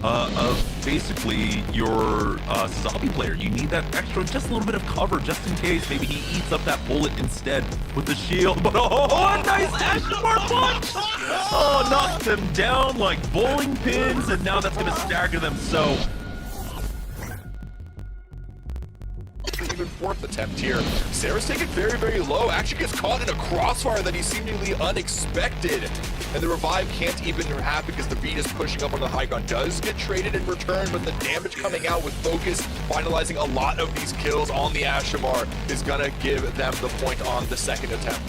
of basically your zombie player. You need that extra, just a little bit of cover, just in case maybe he eats up that bullet instead with the shield. But a nice Ashmar punch! Oh, knocks them down like bowling pins, and now that's going to stagger them. So even fourth attempt here. Sarah's taken very, very low. Actually gets caught in a crossfire that he seemingly unexpected. And the revive can't even happen because the beat is pushing up on the high ground. Does get traded in return, but the damage coming out with focus, finalizing a lot of these kills on the Ashamar is gonna give them the point on the second attempt.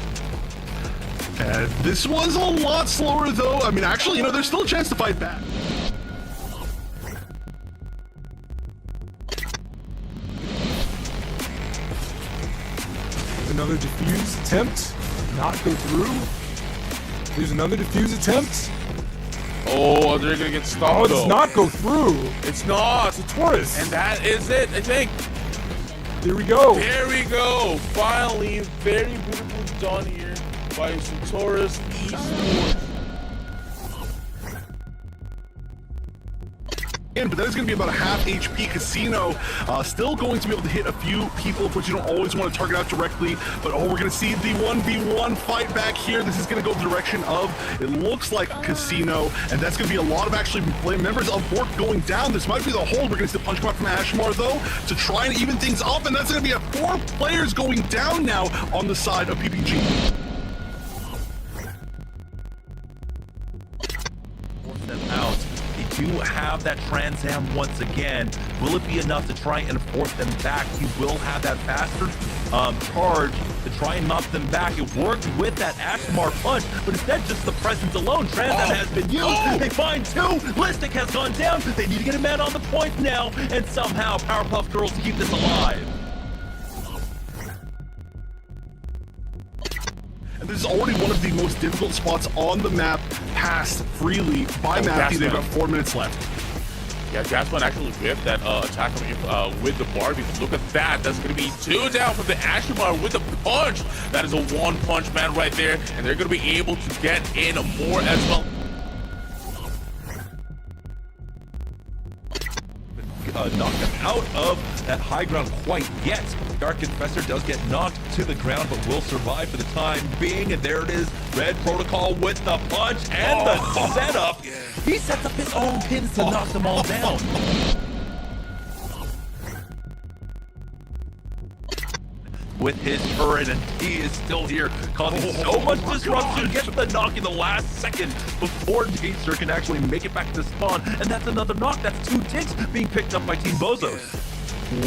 And this one's a lot slower though. I mean, actually, there's still a chance to fight back. Another defuse attempt, not go through. There's another defuse attempt. Oh, they're gonna get Oh, stopped. it does not go through. It's not. It's a Taurus. And that is it, I think. Here we go. There we go. Finally, very beautifully done here by Taurus Esports. But that is going to be about a half HP Casino. Still going to be able to hit a few people, which you don't always want to target out directly. But we're going to see the 1v1 fight back here. This is going to go the direction of, it looks like Casino. And that's going to be a lot of actually members of Bork going down. This might be the hold. We're going to see the punch come out from Ashmar though to try and even things up. And that's going to be 4 players going down now on the side of PPG. Force them out. Do have that Trans Am once again. Will it be enough to try and force them back? He will have that faster charge to try and knock them back. It worked with that Ashmar punch, but instead just the presence alone. Trans Am has been used. They find 2. Listic has gone down. They need to get a man on the point now, and somehow Powerpuff Girls keep this alive. And this is already one of the most difficult spots on the map, passed freely by Mafty. They've got 4 minutes left. Yeah, Gasman actually whipped that attack with the Barbie. Look at that. That's going to be 2 down from the Ashmar with a punch. That is a 1-punch man right there. And they're going to be able to get in more as well. Knocked him out of that high ground quite yet. Dark Confessor does get knocked to the ground, but will survive for the time being. And there it is, Red Protocol with the punch and the setup. He sets up his own pins to knock them all down. With his turret, and he is still here, causing so much disruption. Gets the knock in the last second before Danger can actually make it back to spawn, and that's another knock. That's 2 ticks being picked up by Team Bozos.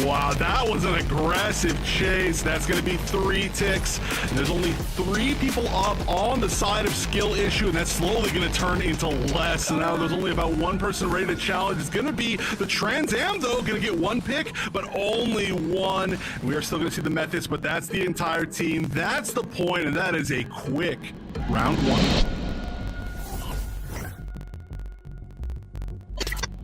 Wow, that was an aggressive chase. That's going to be 3 ticks. And there's only 3 people up on the side of skill issue, and that's slowly going to turn into less. So now there's only about 1 person ready to challenge. It's going to be the Trans Am, though, going to get 1 pick, but only 1. We are still going to see the methods, but that's the entire team. That's the point, and that is a quick round 1.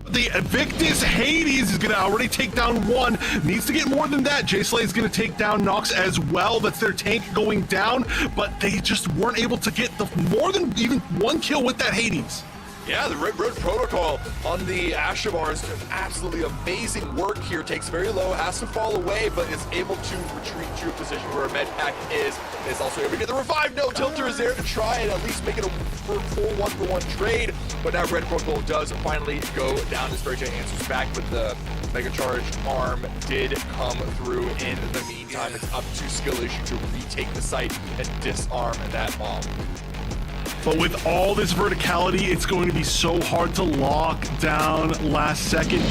The Evictus Hades is going to already take down 1. Needs to get more than that. J-Slay is going to take down Nox as well. That's their tank going down, but they just weren't able to get the more than even 1 kill with that Hades. Yeah, the Red Protocol on the Ashamar is doing absolutely amazing work here. Takes very low, has to fall away, but is able to retreat to a position where a med pack is. Is also able to get the revive. No, Tilter is there to try and at least make it a full 1-for-1 trade. But now Red Protocol does finally go down. This J answers back, but the Mega Charge arm did come through in the meantime. It's up to Skill Issue to retake the site and disarm that bomb. But with all this verticality, it's going to be so hard to lock down last second.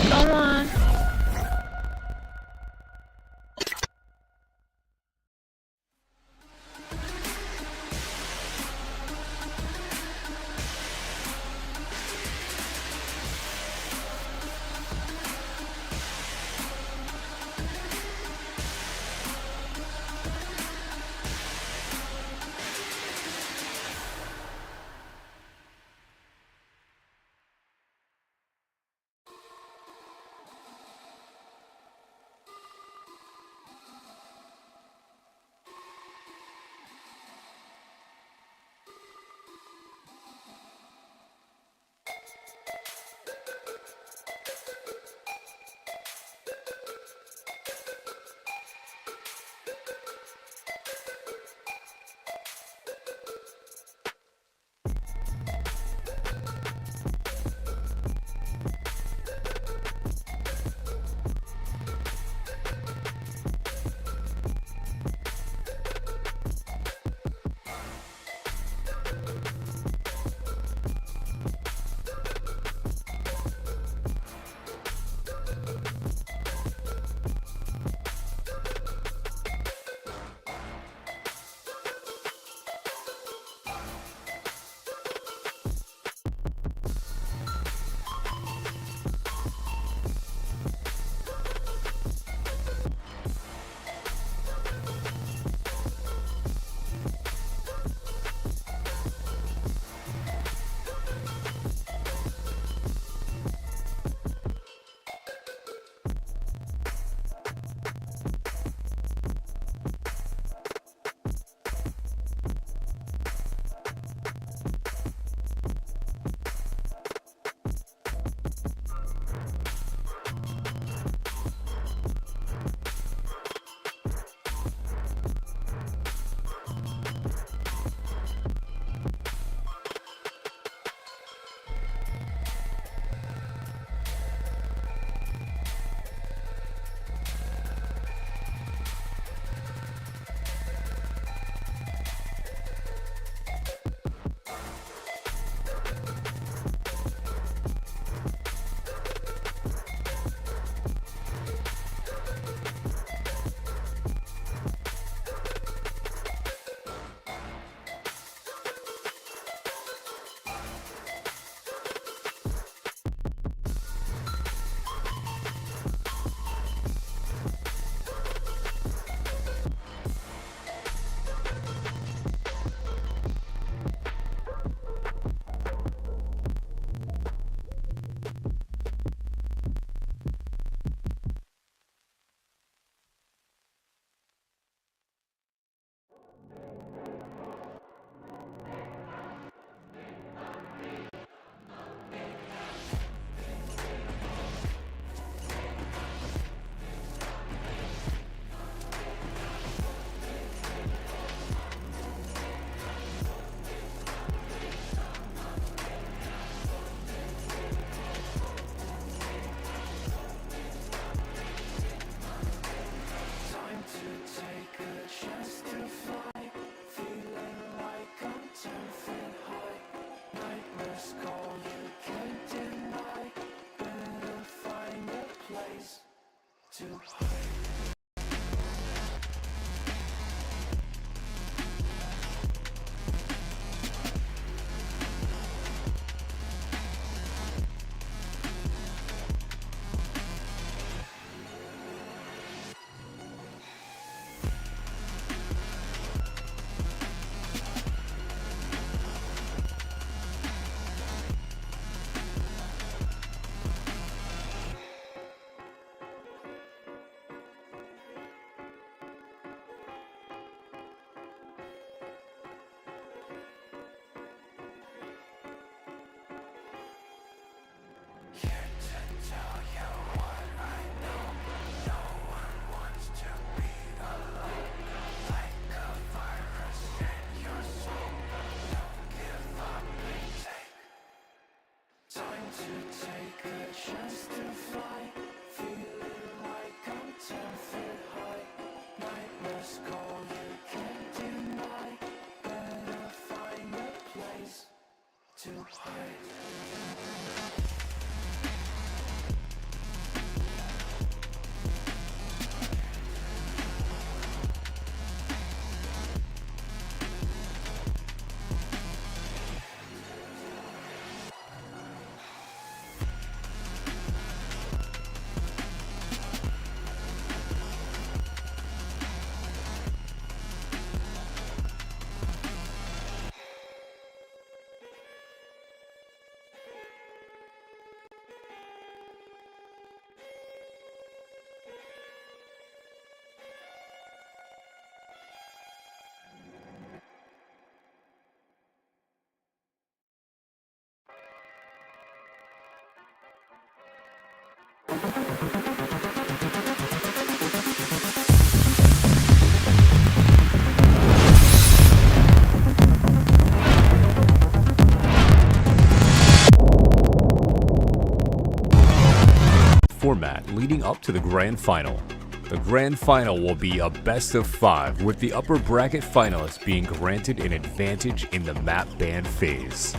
Format leading up to the grand final. The grand final will be a best of 5, with the upper bracket finalists being granted an advantage in the map ban phase.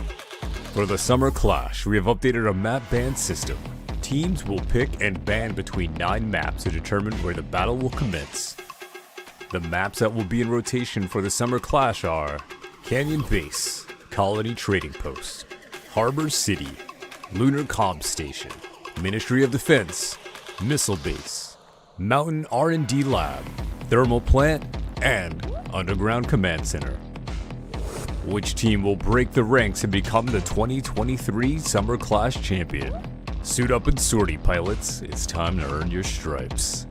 For the Summer Clash, we have updated a map ban system. Teams will pick and ban between 9 maps to determine where the battle will commence. The maps that will be in rotation for the Summer Clash are Canyon Base, Colony Trading Post, Harbor City, Lunar Comm Station, Ministry of Defense, Missile Base, Mountain R&D Lab, Thermal Plant, and Underground Command Center. Which team will break the ranks and become the 2023 Summer Clash champion? Suit up and sortie, pilots. It's time to earn your stripes.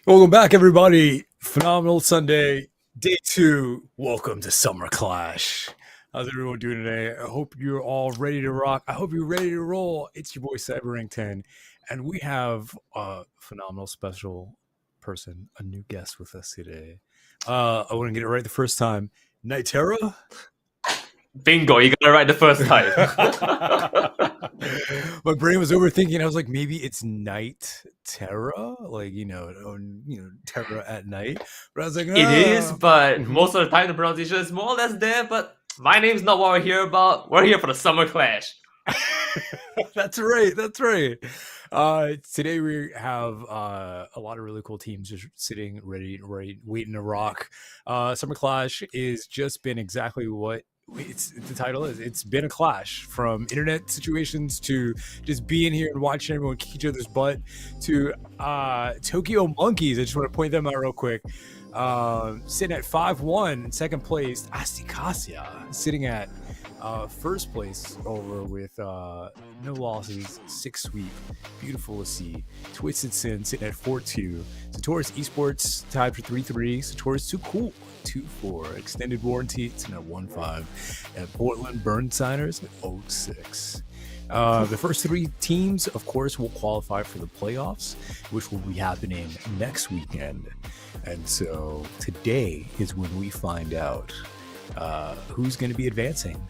Welcome back, everybody. Phenomenal Sunday, day 2. Welcome to Summer Clash. How's everyone doing today? I hope you're all ready to rock. I hope you're ready to roll. It's your boy CyberRank10, and we have a phenomenal special person, a new guest with us today. I want to get it right the first time. Nitera? Bingo, you got it right the first time. My brain was overthinking. I was like, maybe it's Night Terra, like Terra at night. But I was like, It is, but most of the time the pronunciation is more or less there. But my name's not what we're here about. We're here for the Summer Clash. That's right. That's right. Today we have a lot of really cool teams just sitting ready, waiting to rock. Summer Clash is just been exactly what the title is. It's been a clash, from internet situations to just being here and watching everyone kick each other's butt to Tokyo Monkeys. I just want to point them out real quick. Sitting at 5-1 in second place. Astikasia sitting at first place over with no losses, 6 sweep. Beautiful to see. Twisted Sin sitting at 4-2. Satoris Esports tied for 3-3. Satoris Too Cool 2-4. Extended Warranty sitting at 1-5. And Portland Burnsiders at 0-6. The first 3 teams, of course, will qualify for the playoffs, which will be happening next weekend. And so today is when we find out who's going to be advancing.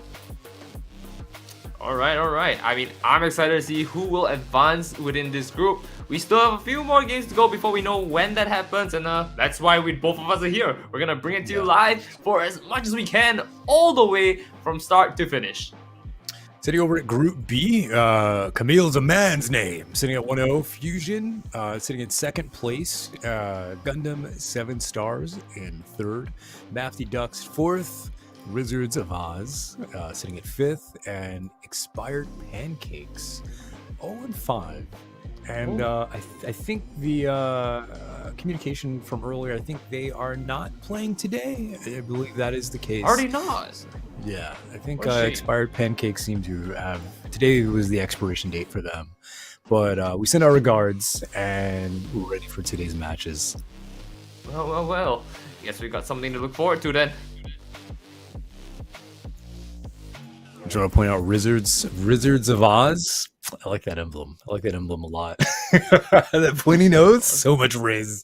All right. I mean, I'm excited to see who will advance within this group. We still have a few more games to go before we know when that happens, and that's why both of us are here. We're gonna bring it to you live for as much as we can, all the way from start to finish. Sitting over at Group B, Kamille's a man's name. Sitting at 1-0, Fusion. Sitting in second place, Gundam 7 stars in third. Mafty Ducks fourth. Rizzards of Oz sitting at fifth. And Expired Pancakes 0-5. And I think the communication from earlier, I think they are not playing today. I believe that is the case. Already not. Yeah, I think Expired Pancakes seem to have... Today was the expiration date for them. But we send our regards, and we're ready for today's matches. Well. Guess we got something to look forward to then. I just want to point out Rizzards of Oz. I like that emblem. I like that emblem a lot. That pointy nose, so much Riz.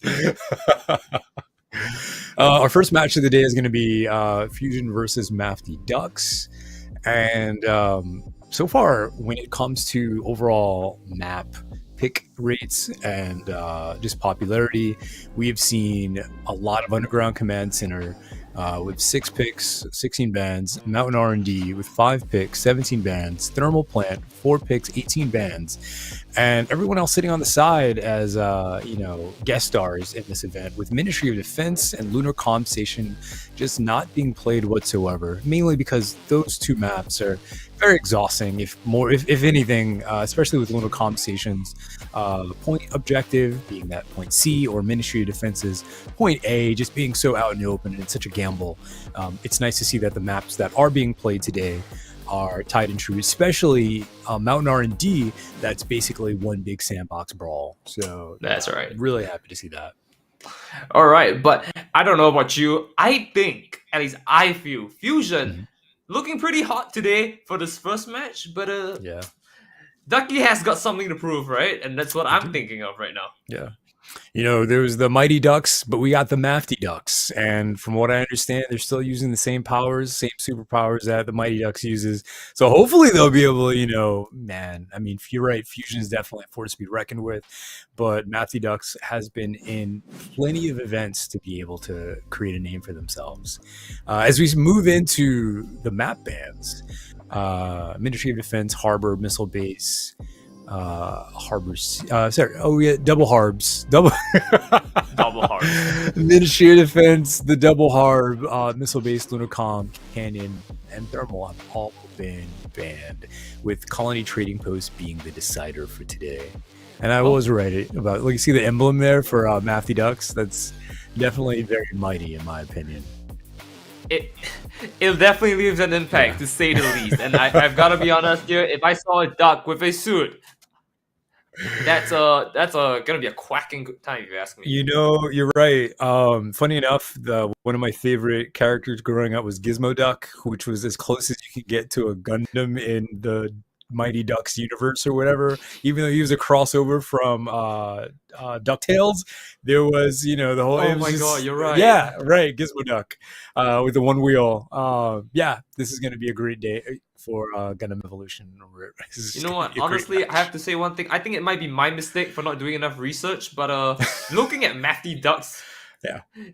Our first match of the day is going to be Fusion versus Mafty Ducks. And so far, when it comes to overall map pick rates and just popularity, we have seen a lot of Underground Command Center with 6 picks, 16 bands, Mountain R&D with 5 picks, 17 bands, Thermal Plant, 4 picks, 18 bands, and everyone else sitting on the side as guest stars in this event, with Ministry of Defense and Lunar Comm Station just not being played whatsoever, mainly because those two maps are very exhausting, if anything, especially with Lunar Comm Station's point objective being that point C, or Ministry of Defense's point A just being so out in the open, and it's such a gamble. It's nice to see that the maps that are being played today are tied and true, especially Mountain R&D. That's basically one big sandbox brawl. So that's right. Really happy to see that. All right, but I don't know about you. I think, at least I feel, Fusion looking pretty hot today for this first match. But yeah, Ducky has got something to prove, right? And that's what I'm thinking of right now. Yeah. There was the Mighty Ducks, but we got the Mafty Ducks. And from what I understand, they're still using the same powers, same superpowers that the Mighty Ducks uses. So hopefully they'll be able to, you're right, Fusion is definitely a force to be reckoned with. But Mafty Ducks has been in plenty of events to be able to create a name for themselves. As we move into the map bands, Ministry of Defense, Harbor, Missile Base, Harbors. Double Harbs. Double Harbs. Ministry of Defense, the Double Harb, Missile Base, Lunar Comm, Canyon, and Thermal have all been banned, with Colony Trading Post being the decider for today. And I was right about, you see the emblem there for Mafty Ducks? That's definitely very mighty, in my opinion. It definitely leaves an impact, to say the least. And I've got to be honest here. If I saw a duck with a suit, that's gonna be a quacking good time, if you ask me. You're right. Funny enough, one of my favorite characters growing up was Gizmo Duck, which was as close as you could get to a Gundam in the Mighty Ducks universe or whatever. Even though he was a crossover from DuckTales, there was the whole. Oh my god, you're right. Yeah, right. Gizmo Duck with the one wheel. This is going to be a great day for Gundam Evolution. You know what? Honestly, I have to say one thing. I think it might be my mistake for not doing enough research, but looking at Mafty Ducks,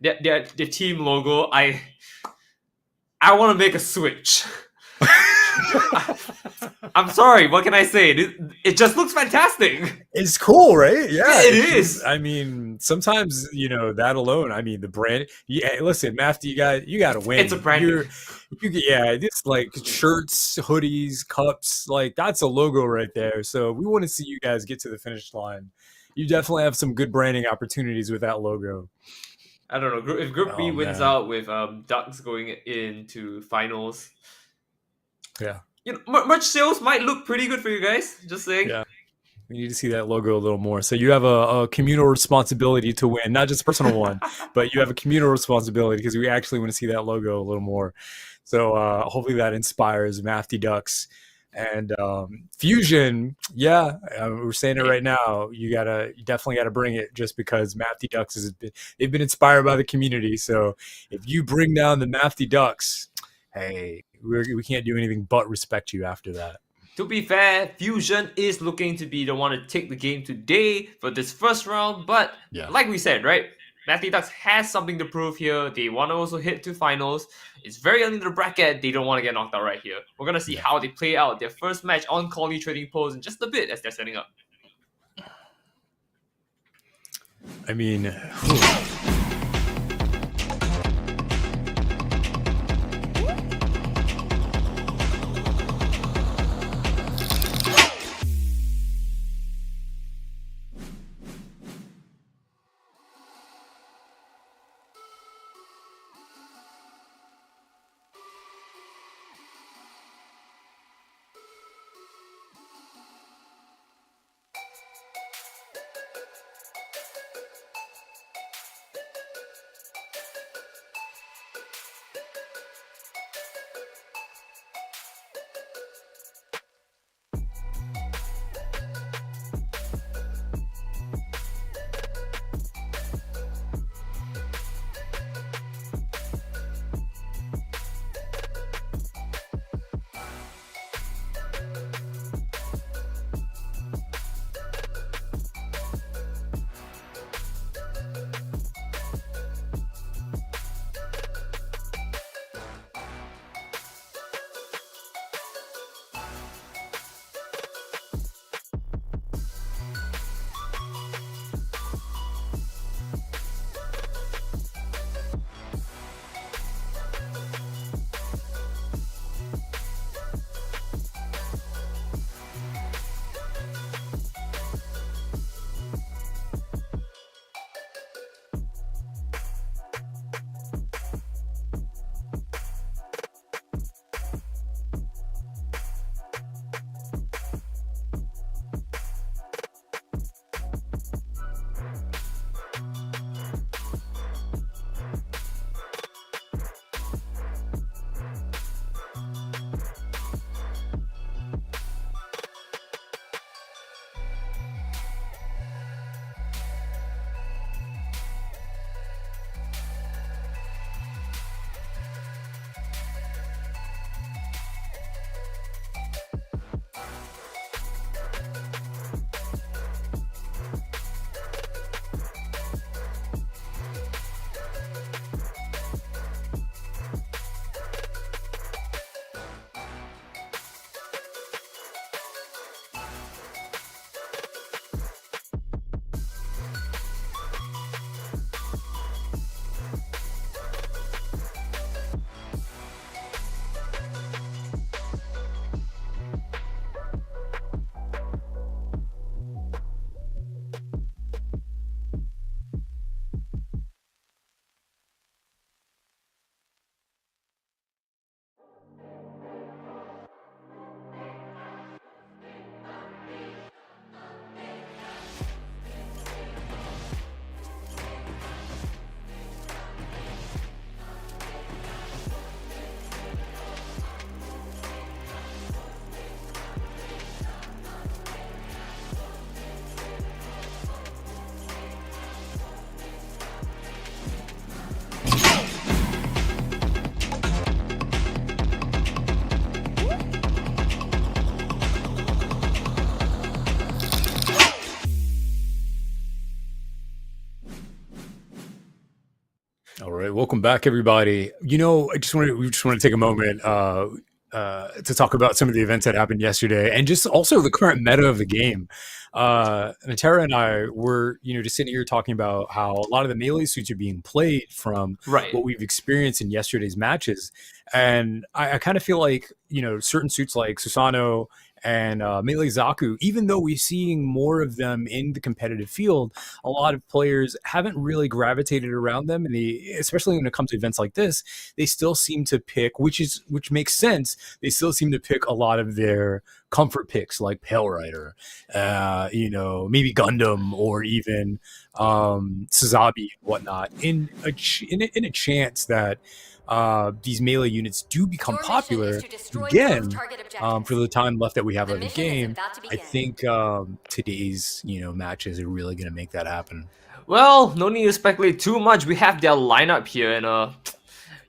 their team logo, I want to make a switch. I'm sorry, what can I say? It just looks fantastic. It's cool, right? Yeah, it is. Sometimes that alone. The brand. Yeah, listen, Mafty, you got to win. It's a brand. It's like shirts, hoodies, cups. Like, that's a logo right there. So we want to see you guys get to the finish line. You definitely have some good branding opportunities with that logo. I don't know if Group B wins out with Ducks going into finals. Yeah. Merch sales might look pretty good for you guys. Just saying. Yeah. We need to see that logo a little more. So you have a communal responsibility to win, not just a personal one, but you have a communal responsibility because we actually want to see that logo a little more. So hopefully that inspires Mafty Ducks. And Fusion, we're saying it right now. You definitely gotta bring it, just because Mafty Ducks they've been inspired by the community. So if you bring down the Mafty Ducks, hey, we can't do anything but respect you after that. To be fair, Fusion is looking to be the one to take the game today for this first round, but Yeah. like we said, right? Mafty Ducks has something to prove here. They want to also hit to finals. It's very early in the bracket. They don't want to get knocked out right here. We're going to see how they play out their first match on Collie Trading Post in just a bit as they're setting up. I mean, all right, welcome back, everybody. You know, we just want to take a moment to talk about some of the events that happened yesterday, and just also the current meta of the game. Natera and I were, just sitting here talking about how a lot of the melee suits are being played from what we've experienced in yesterday's matches, and I kind of feel like certain suits like Susano and Melee Zaku, even though we're seeing more of them in the competitive field, a lot of players haven't really gravitated around them, and especially when it comes to events like this, they still seem to pick, which makes sense. They still seem to pick a lot of their comfort picks, like Pale Rider, maybe Gundam, or even Suzabi and whatnot, in a chance that these melee units do become popular again for the time left that we have of the game. I think today's matches are really going to make that happen. Well, no need to speculate too much. We have their lineup here, and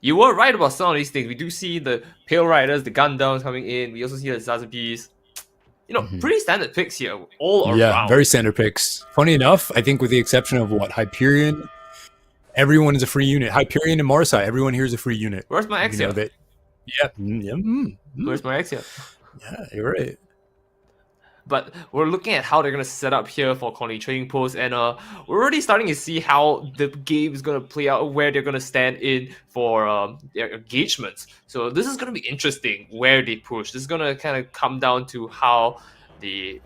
you were right about some of these things. We do see the Pale Riders, the Gundams coming in. We also see the Zazabis. you know, pretty standard picks here all around. Yeah, very standard picks. Funny enough, I think with the exception of Hyperion, everyone is a free unit. Hyperion and Marsai, everyone here is a free unit. Where's my X You know here? that. Yeah. Where's my X here? Yeah, you're right. But we're looking at how they're going to set up here for colony trading posts, and we're already starting to see how the game is going to play out, where they're going to stand in for their engagements. So this is going to be interesting where they push. This is going to kind of come down to how the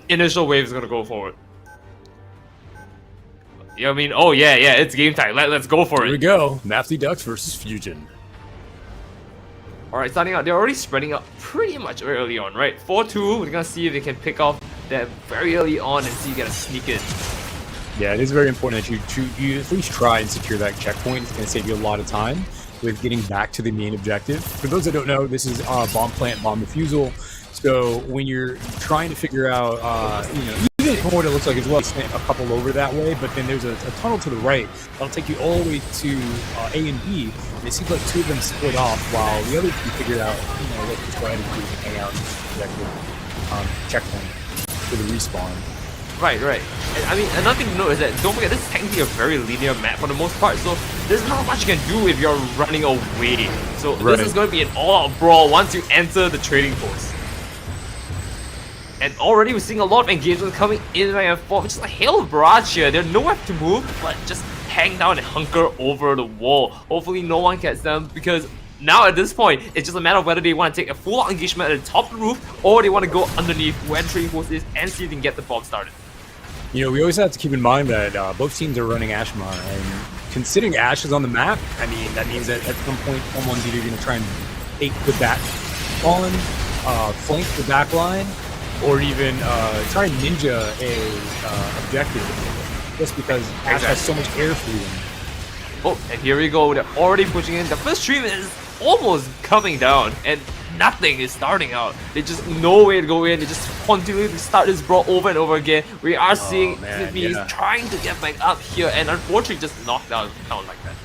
initial wave is going to go forward. You know what I mean? Oh yeah, it's game time. Let's go for Here we it. go. Mafty Ducks versus Fusion. Alright, starting out, they're already spreading out pretty much early on, right? 4-2, we're gonna see if they can pick off that very early on and see if you can sneak in. Yeah, it is very important that you at least try and secure that checkpoint. It's going to save you a lot of time with getting back to the main objective. For those that don't know, this is bomb plant, bomb defusal. So when you're trying to figure out, even from what it looks like as well, a couple over that way, but then there's a tunnel to the right that'll take you all the way to A and B. And it seems like two of them split off while the other two figured out, let's just go ahead and hang out objective checkpoint for the respawn. Right. And, I mean, another thing to note is that, don't forget, this is technically a very linear map for the most part, so there's not much you can do if you're running away. So this is going to be an all-out brawl once you enter the trading post. And already we're seeing a lot of engagement coming in right and forth, which is a hail of barrage here. They're nowhere to move, but just hang down and hunker over the wall. Hopefully no one gets them, because now at this point, it's just a matter of whether they want to take a full-out engagement at the top of the roof, or they want to go underneath where the trading post is and see if they can get the bomb started. We always have to keep in mind that both teams are running Ashmar, and considering Ash is on the map, I mean, that means that at some point someone's either going to try and take the back on, flank the back line, or even try and ninja a objective, just because Ash has so much air freedom. Oh, and here we go, they're already pushing in. The first stream is almost coming down, and nothing is starting out. They just no way to go in. They just continue to start this brawl over and over again. We are seeing enemies trying to get back up here, and unfortunately just knocked out count like that.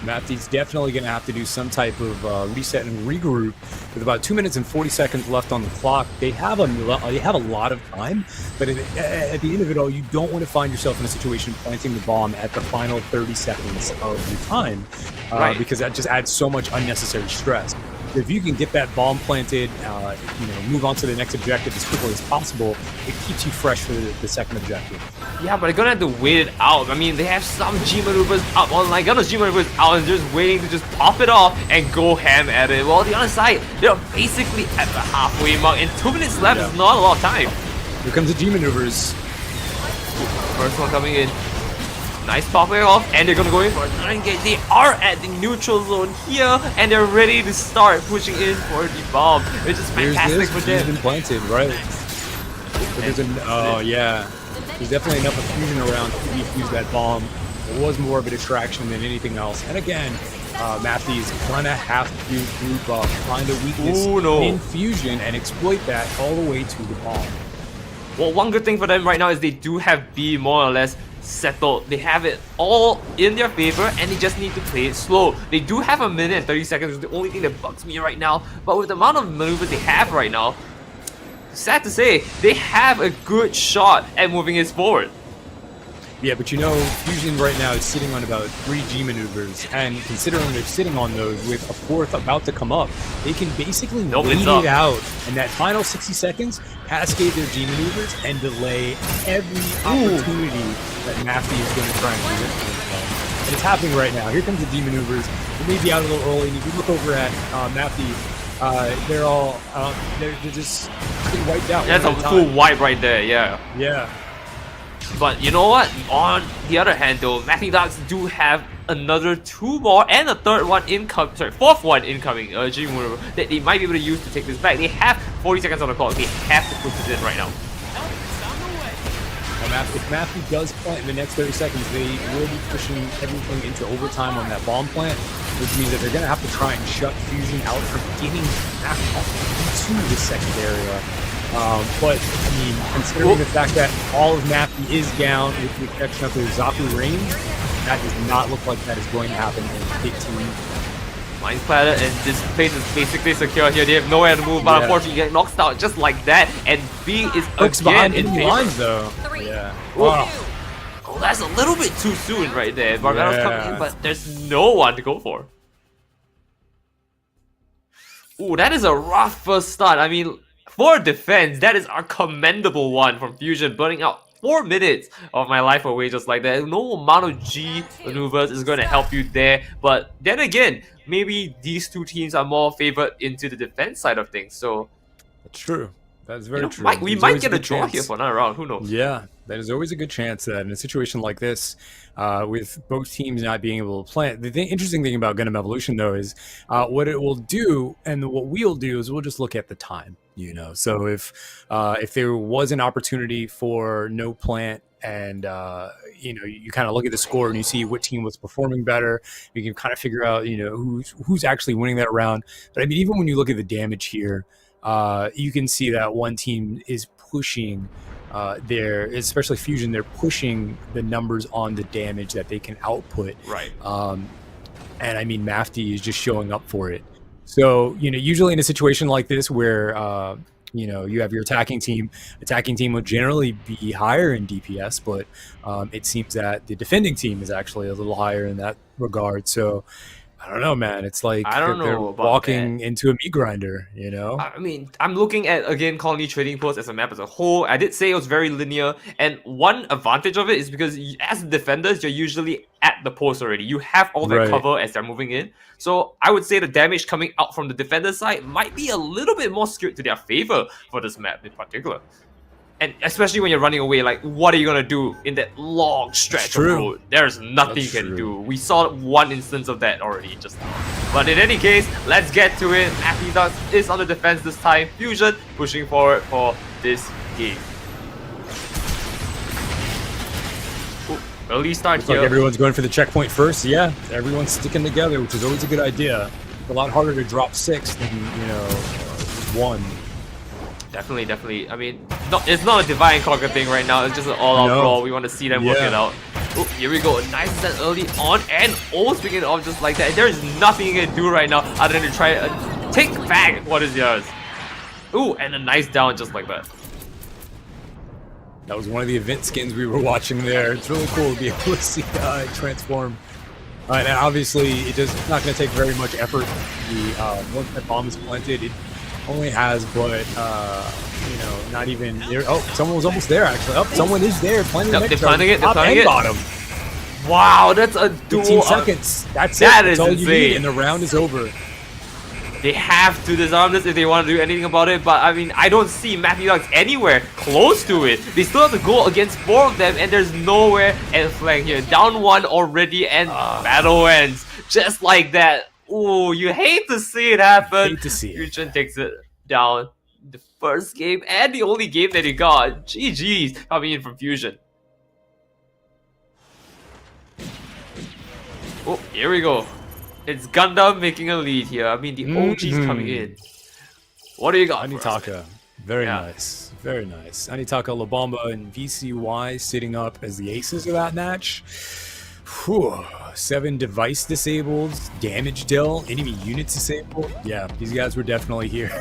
Mafty's definitely going to have to do some type of reset and regroup with about 2 minutes and 40 seconds left on the clock. They have a lot of time, but at the end of it all, you don't want to find yourself in a situation planting the bomb at the final 30 seconds of your time, because that just adds so much unnecessary stress. If you can get that bomb planted, move on to the next objective as quickly as possible, it keeps you fresh for the second objective. Yeah, but they're gonna have to wait it out. I mean, they have some G maneuvers up online, got those G maneuvers out and just waiting to just pop it off and go ham at it. Well, on the other side, they're basically at the halfway mark, and 2 minutes left is not a lot of time. Here comes the G maneuvers. First one coming in. Nice popping off, and they're gonna go in for a 9 gate. They are at the neutral zone here, and they're ready to start pushing in for the bomb, which is fantastic for them. He's been planted, right? There's definitely enough fusion around to defuse that bomb. It was more of a distraction than anything else. And again, Mafty is gonna have to group up, find a weakness in fusion, and exploit that all the way to the bomb. Well, one good thing for them right now is they do have B more or less settled. They have it all in their favor, and they just need to play it slow. They do have a minute and 30 seconds, which is the only thing that bugs me right now. But with the amount of maneuvers they have right now, sad to say, they have a good shot at moving it forward. Yeah, but Fusion right now is sitting on about 3 G maneuvers, and considering they're sitting on those with a 4th about to come up, they can basically wait it out, and that final 60 seconds, cascade their G maneuvers and delay every opportunity that Mafty is going to try and present for themselves. And it's happening right now. Here comes the G maneuvers. They may be out a little early, and if you look over at Mafty, they're just getting wiped out. That's a full wipe right there, yeah. Yeah. But you know what? On the other hand though, Mafty Ducks do have another 2 more and a fourth one incoming G maneuver that they might be able to use to take this back. They have 40 seconds on the clock. They have to push this in right now. If Mafty does plant in the next 30 seconds, they will be pushing everything into overtime on that bomb plant, which means that they're going to have to try and shut Fusion out from getting back up into the second area. But, I mean, considering the fact that all of Mafty is down with the exception of the Zaku range, that does not look like that is going to happen in 15. Mind Splatter, and this place is basically secure here. They have nowhere to move, but unfortunately, you get knocked out just like that. And B is Hooks again behind in enemy favor. lines, though. Yeah. Wow. Oh, that's a little bit too soon right there. Barbados coming in, but there's no one to go for. Ooh, that is a rough first start. I mean, for defense, that is a commendable one from Fusion, burning out 4 minutes of my life away just like that. No amount of G maneuvers is going to help you there. But then again, maybe these two teams are more favored into the defense side of things. So That's true. That's very true. we There's might always get a good draw chance. here for another round. Who knows? Yeah, there's always a good chance that in a situation like this, with both teams not being able to plant, interesting thing about Gundam Evolution though is what it will do, and what we'll do is we'll just look at the time. You know, so if there was an opportunity for no plant, and you know, you kind of look at the score and you see what team was performing better, you can kind of figure out, you know, who's actually winning that round. But I mean, even when you look at the damage here, you can see that one team is pushing especially Fusion, they're pushing the numbers on the damage that they can output. Right. And I mean, Mafty is just showing up for it. So, you know, usually in a situation like this where, you know, you have your attacking team would generally be higher in DPS, but it seems that the defending team is actually a little higher in that regard. So, I don't know, man. It's like I don't they're know about walking that. into a meat grinder, you know? I mean, I'm looking at, again, Colony Trading Post as a map as a whole. I did say it was very linear, and one advantage of it is because as defenders, you're usually at the post already. You have all that cover as they're moving in. So I would say the damage coming out from the defender side might be a little bit more skewed to their favor for this map in particular. And especially when you're running away, like, what are you going to do in that long stretch of road? There's nothing you can do. We saw one instance of that already just now. But in any case, let's get to it. Mafty Ducks is on the defense this time. Fusion pushing forward for this game. Ooh, early start Looks here. like everyone's going for the checkpoint first. Yeah, everyone's sticking together, which is always a good idea. It's a lot harder to drop 6 than, you know, 1. Definitely, definitely. I mean, it's not a Divine Conquer thing right now. It's just an all-out brawl. We want to see them work it out. Oh, here we go. Nice set early on, and almost picking it off just like that. There is nothing you can do right now other than to try take back what is yours. Ooh, and a nice down just like that. That was one of the event skins we were watching there. It's really cool to be able to see it transform. And obviously, it's not going to take very much effort. Once that bomb is planted, it only has, but you know, not even there. Oh, someone was almost there actually. Oh, someone is there planting Yep, they're planting it. They're planting it. Bottom. Wow, that's a duel. 15 seconds. That's it. That That's is all you need, insane. and the round is over. They have to disarm this if they want to do anything about it, but I mean, I don't see Mafty Ducks anywhere close to it. They still have to go against 4 of them, and there's nowhere and flank here. Down 1 already, and battle ends just like that. Ooh, you hate to see it happen. Hate to see it. Fusion takes it down. The first game and the only game that he got. GG's coming in from Fusion. Oh, here we go. It's Gundam making a lead here. I mean, the OG's coming in. What do you got? Anitaka, very nice, very nice. Anitaka, Labamba, and VCY sitting up as the aces of that match. Whew. 7 device disabled, damage dealt, enemy units disabled. Yeah, these guys were definitely here.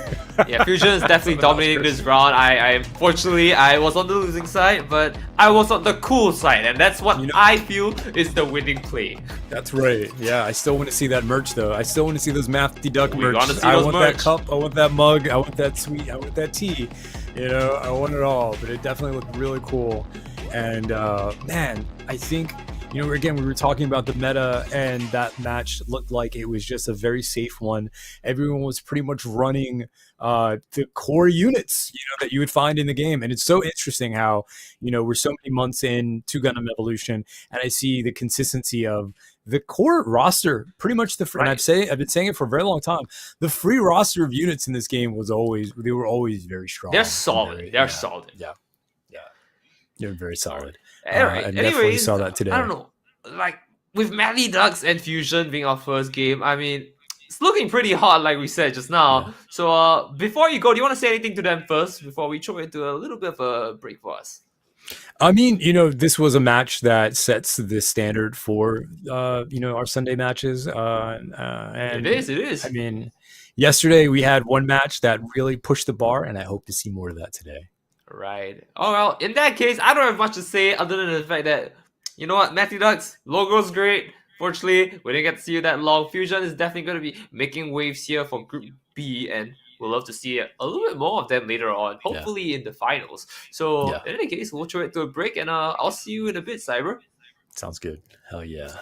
Yeah, Fusion is definitely dominating this round. Unfortunately, I was on the losing side, but I was on the cool side, and that's what I feel is the winning play. That's right. Yeah, I still want to see that merch though. I still want to see those Mafty Duck merch. wanna see I those want merch. that cup. I want that mug. I want that sweet. I want that tea. You know, I want it all. But it definitely looked really cool. And man, I think, you know, again, we were talking about the meta, and that match looked like it was just a very safe one. Everyone was pretty much running the core units, you know, that you would find in the game. And it's so interesting how, you know, we're so many months in to Gundam Evolution, and I see the consistency of the core roster. Pretty much and I've been saying it for a very long time. The free roster of units in this game were always very strong. They're solid. They're solid. Yeah. They're very solid. Alright, and definitely anyways, saw that today. I don't know. Like, with Mafty Ducks and Fusion being our first game, I mean, it's looking pretty hot, like we said just now. Yeah. So, before you go, do you want to say anything to them first before we throw into a little bit of a break for us? I mean, this was a match that sets the standard for, our Sunday matches. It And is. It I is. mean, yesterday we had one match that really pushed the bar, and I hope to see more of that today. Right. Oh well, in that case, I don't have much to say other than the fact that you know what, Matthew Ducks logo's great. Fortunately, we didn't get to see you that long. Fusion is definitely going to be making waves here for Group B, and we'll love to see a little bit more of them later on. Hopefully in the finals. So Yeah. in any case, we'll throw it to a break, and I'll see you in a bit, Cyber. Sounds good. Hell yeah.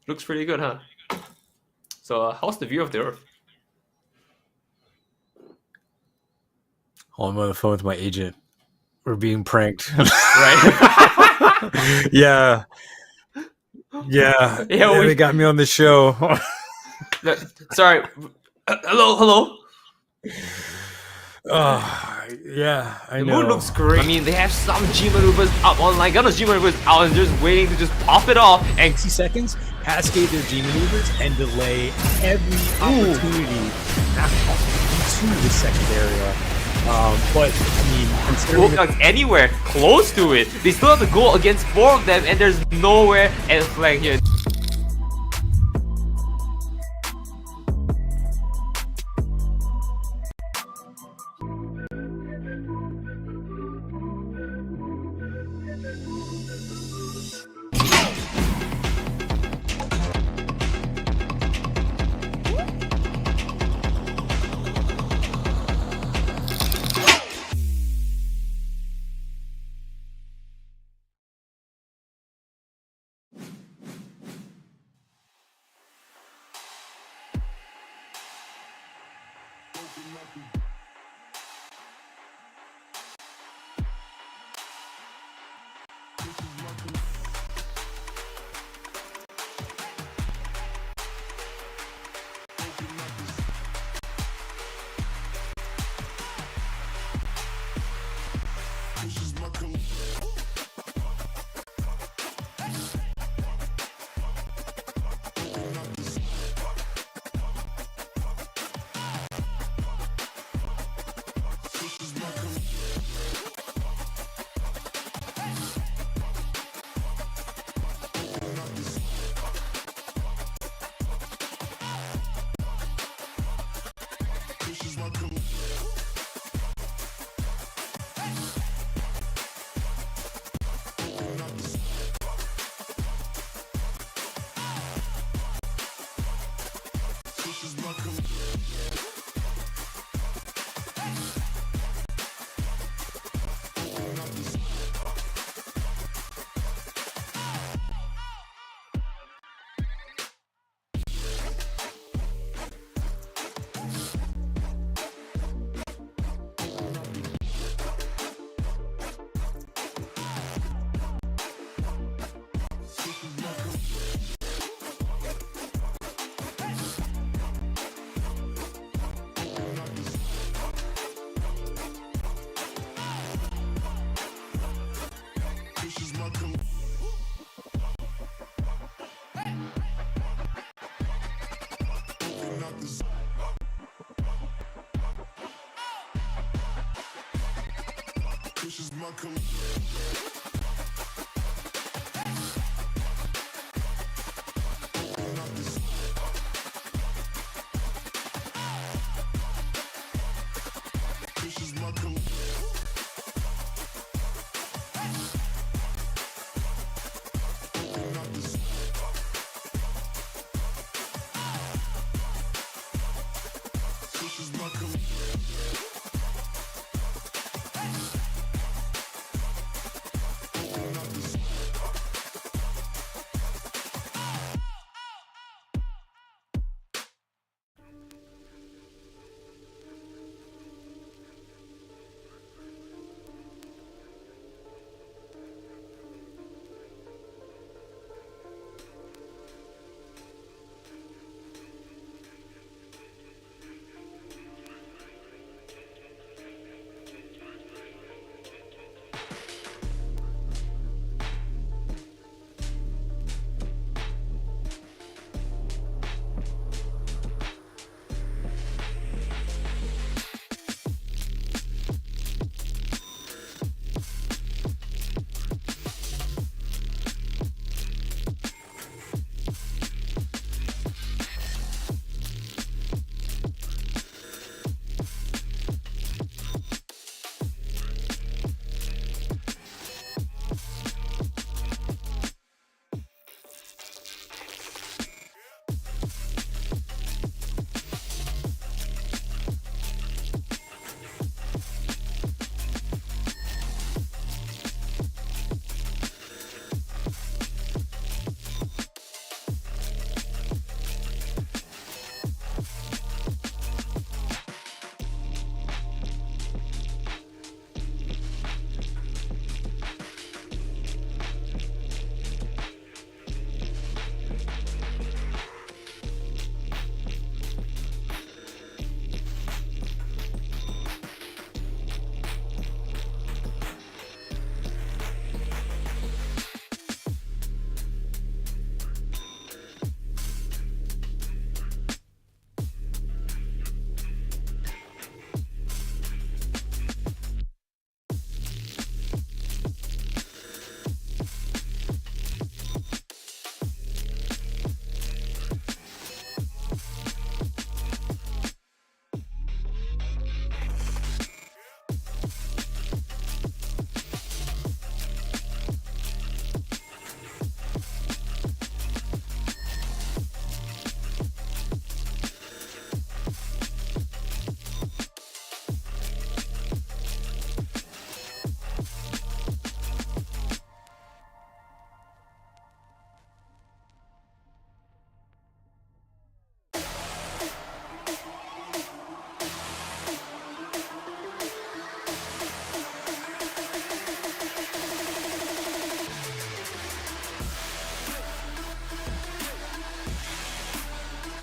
Looks pretty good, huh? So how's the view of the Earth? Oh, I'm on the phone with my agent. We're being pranked. Right. Yeah. Yeah. Yeah, They got me on the show. Sorry. Hello. Yeah, I The know. moon looks great. I mean, they have some G maneuvers up online. Gunna's G maneuvers out and just waiting to just pop it off. And 60 seconds, cascade their G maneuvers, and delay every opportunity to the second area. But, I mean, considering... like anywhere close to it, they still have to go against 4 of them, and there's nowhere at flank here.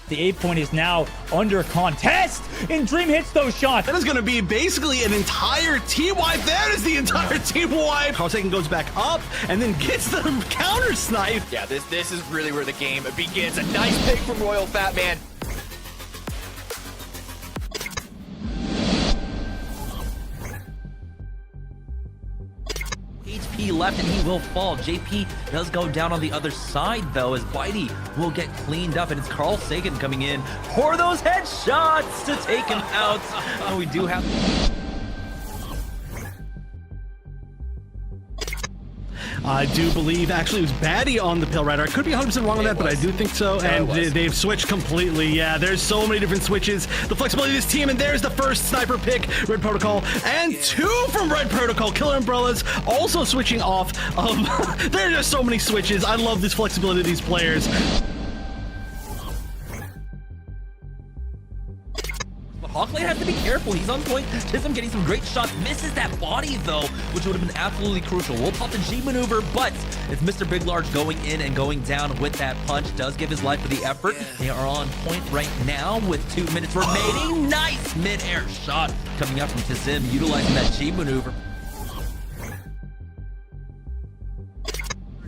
The 8 point is now under contest, and Dream hits those shots. That is going to be basically an entire team wipe. That is the entire team wipe. Carl Sagan goes back up and then gets the counter snipe. Yeah, this is really where the game begins. A nice pick from Royal Fat Man. HP left and he will fall. JP does go down on the other side though, as Whitey will get cleaned up, and it's Carl Sagan coming in for those headshots to take him out. And we do have... I do believe actually it was Batty on the Pill Rider. I could be 100% wrong on that, but I do think so. And they've switched completely. Yeah, there's so many different switches. The flexibility of this team, and there's the first sniper pick, Red Protocol, and 2 from Red Protocol. Killer Umbrellas also switching off. There are just so many switches. I love this flexibility of these players. Hawkley has to be careful. He's on point. Chisholm getting some great shots. Misses that body, though, which would have been absolutely crucial. We'll pop the G maneuver, but it's Mr. Big Large going in and going down with that punch. Does give his life for the effort. They are on point right now with 2 minutes remaining. Nice mid-air shot coming up from Tizim, utilizing that G maneuver.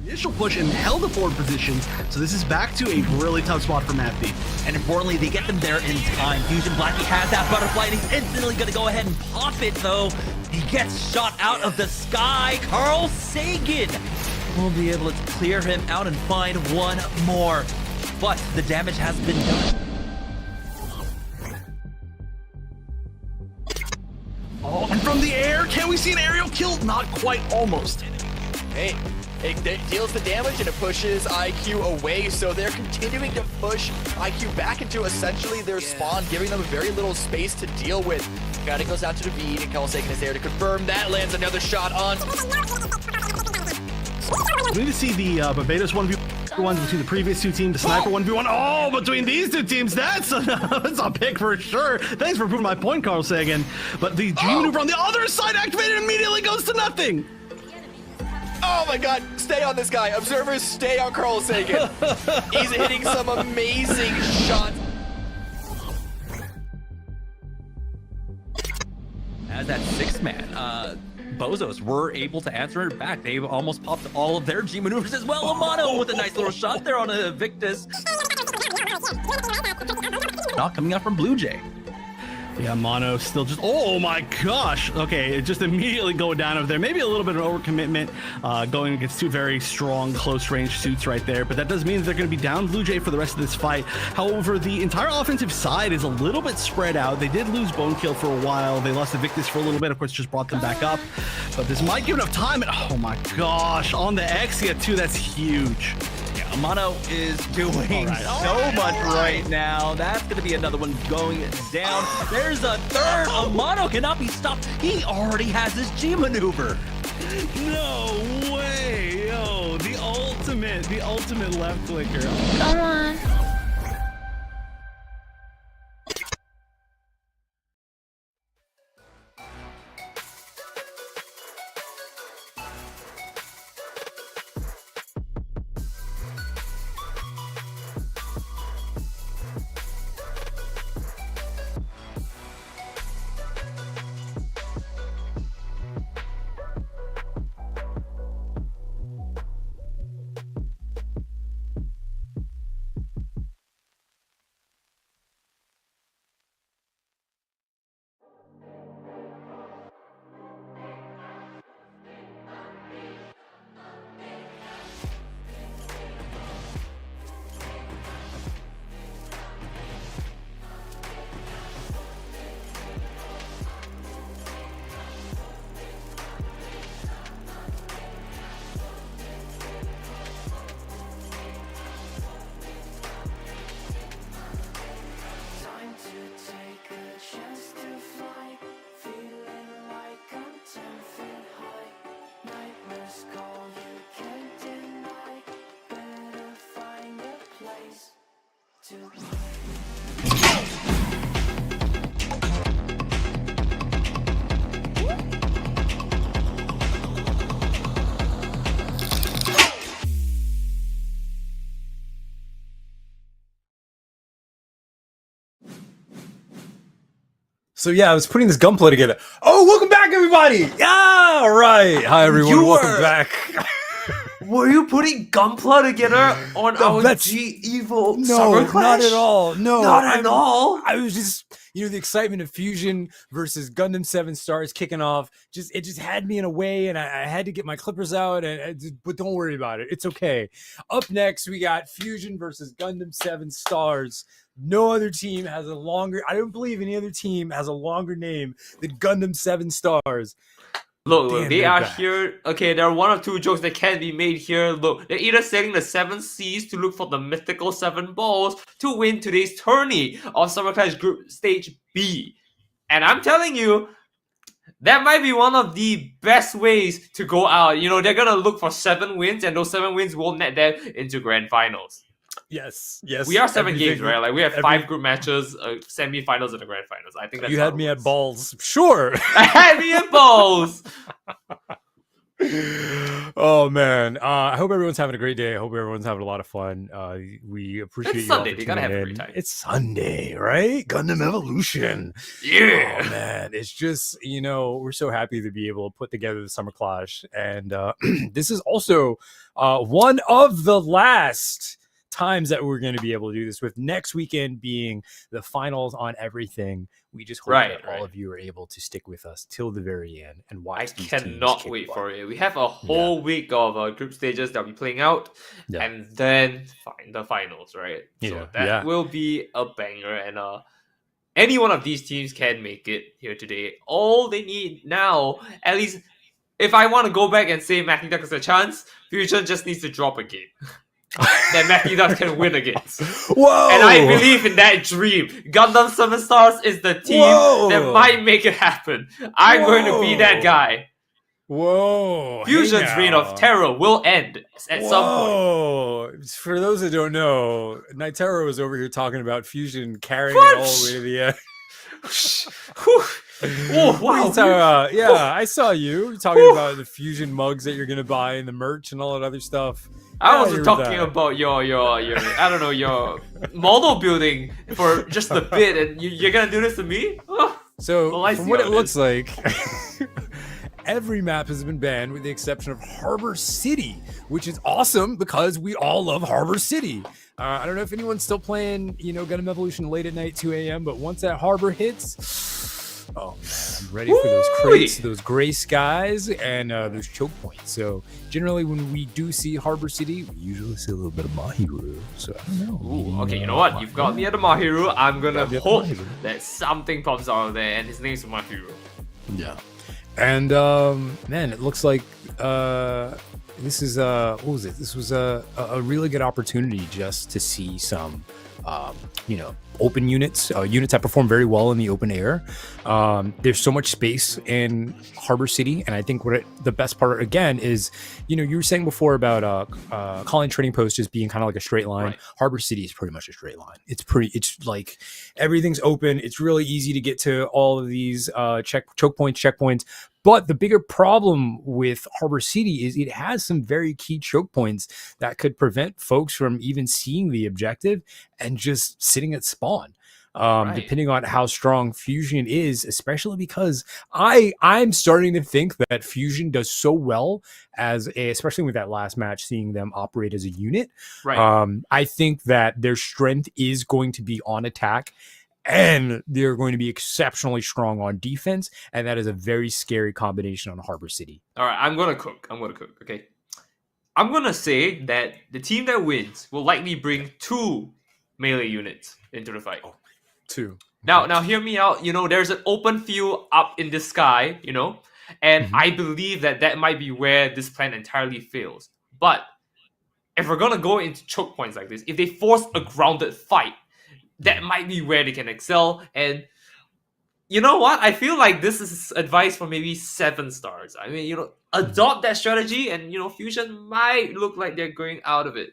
Initial push and held the forward positions, so this is back to a really tough spot for Mafty. And importantly, they get them there in time. Fusion Blackie has that butterfly, and he's instantly going to go ahead and pop it, though. He gets shot out of the sky. Carl Sagan will be able to clear him out and find one more. But the damage has been done. Oh, and from the air, can we see an aerial kill? Not quite, almost. Hey, it deals the damage and it pushes IQ away, so they're continuing to push IQ back into essentially their spawn, giving them very little space to deal with. Got it goes out to the beat, and Carl Sagan is there to confirm that. Lands another shot on. We need to see the Barbados 1v1 between the previous 2 teams, the Sniper 1v1. Oh, between these 2 teams, that's a pick for sure. Thanks for proving my point, Carl Sagan. But the G maneuver on the other side activated immediately goes to nothing. Oh my god, stay on this guy. Observers, stay on Carl Sagan. He's hitting some amazing shots. As that 6-man, Bozos were able to answer it back. They've almost popped all of their G maneuvers as well. Amano with a nice little shot there on a Victus. Not coming out from Blue Jay. Yeah, Mono still just, oh my gosh. Okay, just immediately going down over there. Maybe a little bit of overcommitment going against 2 very strong close range suits right there, but that does mean they're going to be down Blue Jay for the rest of this fight. However, the entire offensive side is a little bit spread out. They did lose Bone Kill for a while. They lost the Victus for a little bit, of course, just brought them back up, but this might give enough time. And oh my gosh, on the Exia too, that's huge. Amano is doing so much right now. That's going to be another one going down. There's a third. Amano cannot be stopped. He already has his G maneuver. No way. Yo, the ultimate left clicker. Come on. So yeah, I was putting this gunplay together. Oh, welcome back, everybody! Yeah, all right. Hi, everyone. Welcome back. Were you putting Gunpla together on our G Evo Summer Clash? Not at all. No, not at all. I was just, the excitement of Fusion versus Gundam 7 Stars kicking off. It just had me in a way, and I had to get my clippers out. But don't worry about it. It's okay. Up next, we got Fusion versus Gundam 7 Stars. No other team has a longer. I don't believe any other team has a longer name than Gundam 7 Stars. Look, they are here. Okay, there are one or two jokes that can be made here. Look, they're either setting the 7 Seas to look for the mythical 7 balls to win today's tourney of Summer Clash Group Stage B. And I'm telling you, that might be one of the best ways to go out. They're going to look for 7 wins, and those 7 wins will net them into grand finals. Yes. We are 7 games, right? Like we have 5 group matches, semi-finals, and the grand finals. I think that's you had me at balls. Sure. I had me at balls. Oh man. I hope everyone's having a great day. I hope everyone's having a lot of fun. We appreciate it's you all Sunday. for You gotta have tuning a great in. time. It's Sunday, right? Gundam Evolution. Yeah. Oh man. It's just, we're so happy to be able to put together the Summer Clash. And this is also one of the last times that we're going to be able to do this, with next weekend being the finals on everything. We just hope that all of you are able to stick with us till the very end and watch. I cannot wait for it. We have a whole week of group stages that we'll be playing out, and then the finals, right? So that will be a banger, and any one of these teams can make it here today. All they need now, at least if I want to go back and say Mafty Duck has a chance, Fusion just needs to drop a game. That Mafty Duck can win against. Whoa! And I believe in that dream. Gundam 7 Stars is the team that might make it happen. I'm going to be that guy. Whoa! Fusion's reign of terror will end at some point. For those that don't know, Nitero was over here talking about Fusion carrying it all the way to the end. Oh, wow. I saw you talking about the Fusion mugs that you're gonna buy and the merch and all that other stuff. I was talking about your I don't know, your model building for just a bit, and you're gonna do this to me? So from what it looks like, every map has been banned with the exception of Harbor City, which is awesome because we all love Harbor City. I don't know if anyone's still playing, Gundam Evolution late at night, 2 a.m., but once that harbor hits, oh man, I'm ready for those crates, those gray skies, and those choke points. So generally when we do see Harbor City, we usually see a little bit of Mahiru. So I don't know. Ooh, okay, you know what? You've got me at the Mahiru. I'm gonna hope that something pops out of there, and his name's Mahiru. Yeah. And man, it looks like this is what was it? This was a really good opportunity just to see some open units that perform very well in the open air. There's so much space in Harbor City, and I think the best part again is, you were saying before about Colony Trading Post just being kind of like a straight line. Right. Harbor City is pretty much a straight line. It's like everything's open. It's really easy to get to all of these checkpoints. But the bigger problem with Harbor City is it has some very key choke points that could prevent folks from even seeing the objective and just sitting at spawn. Depending on how strong Fusion is, especially because I'm starting to think that Fusion does so well especially with that last match, seeing them operate as a unit. Right. I think that their strength is going to be on attack, and they're going to be exceptionally strong on defense, and that is a very scary combination on Harbor City. All right, I'm gonna cook. Okay, I'm gonna say that the team that wins will likely bring 2 melee units into the fight. 2. Now hear me out. There's an open field up in the sky. And I believe that might be where this plan entirely fails. But if we're gonna go into choke points like this, if they force a grounded fight, that might be where they can excel. And you know what? I feel like this is advice for maybe 7 stars. I mean, adopt that strategy, and Fusion might look like they're going out of it.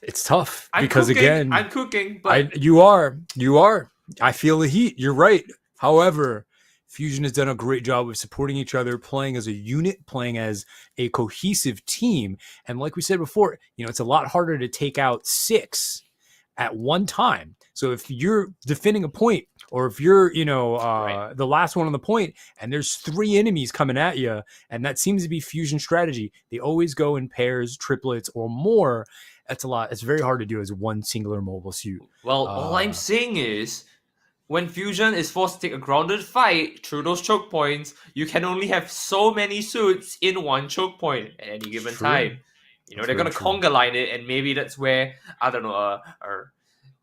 It's tough I'm cooking, but you are. I feel the heat. You're right. However, Fusion has done a great job of supporting each other, playing as a unit, playing as a cohesive team. And like we said before, it's a lot harder to take out 6 at one time. So if you're defending a point, or if you're, the last one on the point, and there's 3 enemies coming at you, and that seems to be Fusion strategy, they always go in pairs, triplets, or more. That's a lot. It's very hard to do as one singular mobile suit. Well, all I'm saying is, when Fusion is forced to take a grounded fight through those choke points, you can only have so many suits in one choke point at any given time. They're going to conga line it, and maybe that's where, I don't know,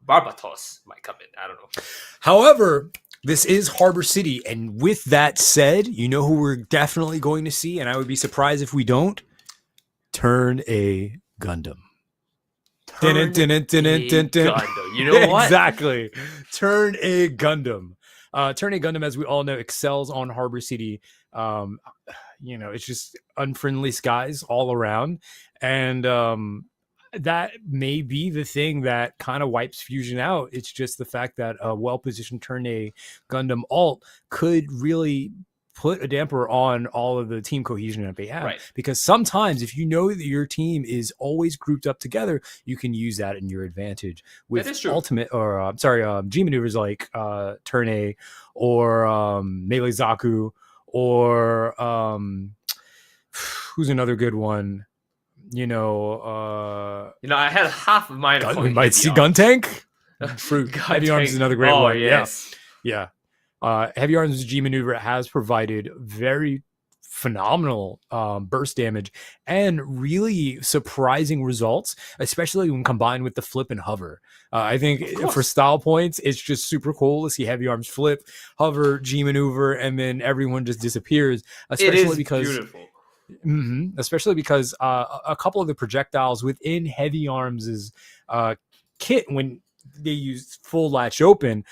Barbatos might come in. I don't know. However, this is Harbor City, and with that said, you know who we're definitely going to see, and I would be surprised if we don't? Turn a Gundam. Gundam. You know what? Exactly. Turn a Gundam. Turn a Gundam, as we all know, excels on Harbor City. It's just unfriendly skies all around, and that may be the thing that kind of wipes Fusion out. It's just the fact that a well-positioned Turn A Gundam alt could really put a damper on all of the team cohesion that they have. Right. Because sometimes if you know that your team is always grouped up together, you can use that in your advantage with ultimate G maneuvers like Turn A or Melee Zaku or who's another good one? I had half of mine. We might see Gun Tank. Fruit. Heavy Arms is another great one. Yes. Yeah. Heavy Arms G maneuver has provided very phenomenal burst damage and really surprising results, especially when combined with the flip and hover. I think for style points, it's just super cool to see Heavy Arms flip, hover, G maneuver, and then everyone just disappears. Especially beautiful. Especially because a couple of the projectiles within Heavy Arms' kit, when they use full latch open,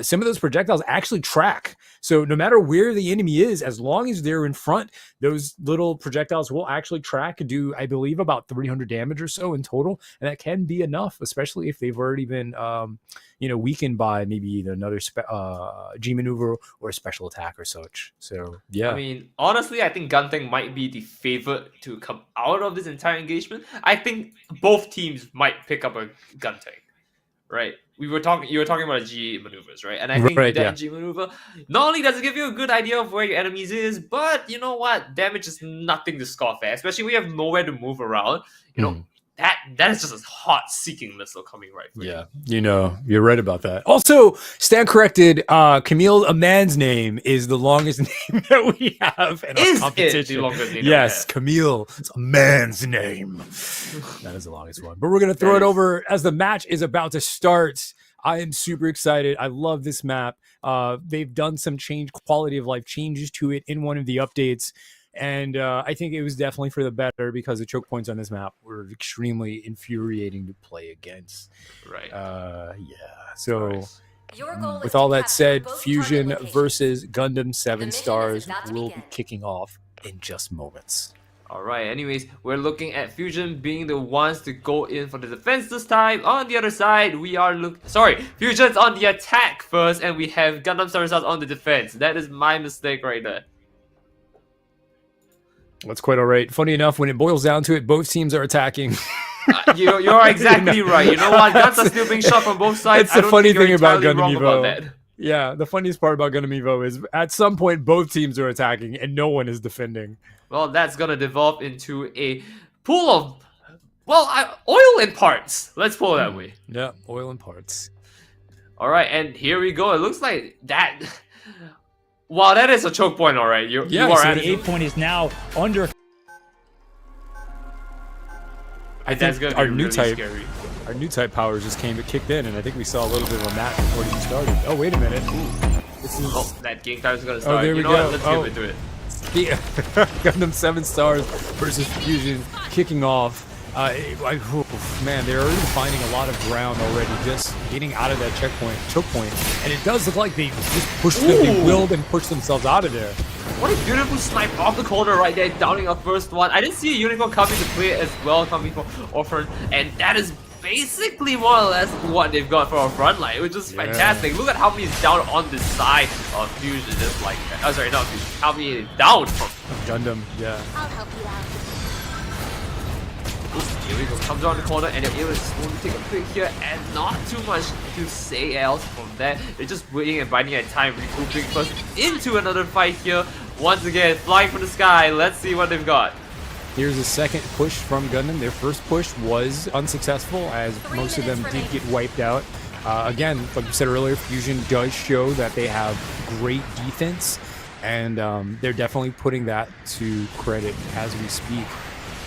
some of those projectiles actually track. So no matter where the enemy is, as long as they're in front, those little projectiles will actually track and do, I believe, about 300 damage or so in total. And that can be enough, especially if they've already been, weakened by maybe either another G maneuver or a special attack or such. So, yeah. I mean, honestly, I think Gun Tank might be the favorite to come out of this entire engagement. I think both teams might pick up a Gun Tank. Right, you were talking about G maneuvers, right? And I think G maneuver, not only does it give you a good idea of where your enemies is, but you know what? Damage is nothing to scoff at, especially when you have nowhere to move around. That is just a hot seeking missile coming right for you. Yeah, you're right about that. Also, stand corrected, Kamille, a man's name, is the longest name that we have in our competition. It the longest name? Yes, Kamille, it's a man's name. That is the longest one. But we're going to throw it over as the match is about to start. I am super excited. I love this map. They've done some quality of life changes to it in one of the updates. And I think it was definitely for the better because the choke points on this map were extremely infuriating to play against. Right. So with all that said, Fusion versus Gundam 7 Stars will be kicking off in just moments. All right. Anyways, we're looking at Fusion being the ones to go in for the defense this time. On the other side, we are Fusion's on the attack first, and we have Gundam 7 Stars on the defense. That is my mistake right there. That's quite all right. Funny enough, when it boils down to it, both teams are attacking. You're exactly right. You know what? Guns are still being shot from both sides. It's the funny thing about Gundam Evo. Yeah, the funniest part about Gundam Evo is at some point both teams are attacking and no one is defending. Well, that's gonna develop into a pool of oil and parts. Let's pull it that way. Yeah, oil and parts. All right, and here we go. It looks like that. Wow, that is a choke point, all right. You are at the 8 point is now under. I think our new type powers just kicked in, and I think we saw a little bit of a map before it started. Oh, wait a minute. That game time is gonna start. Oh, there we go. Let's get into it. Gundam 7 Stars versus Fusion kicking off. Man, they're already finding a lot of ground already, just getting out of that choke point, and it does look like they just pushed them, they willed and pushed themselves out of there. What a beautiful snipe off the corner right there, downing our first one. I didn't see a unicorn coming to play as well, coming from Orphan, and that is basically more or less what they've got for our front line, which is fantastic. Look at how many is down on the side of Fusion, just like that. Oh, sorry, not Fusion. How many is down from Gundam, I'll help you out. Here we go, comes around the corner and they're able to slowly take a pick here and not too much to say else from that. They're just waiting and biding at time, recouping first into another fight here. Once again, flying from the sky. Let's see what they've got. Here's a second push from Gundam. Their first push was unsuccessful as most of them did get wiped out. Again, like you said earlier, Fusion does show that they have great defense, and they're definitely putting that to credit as we speak.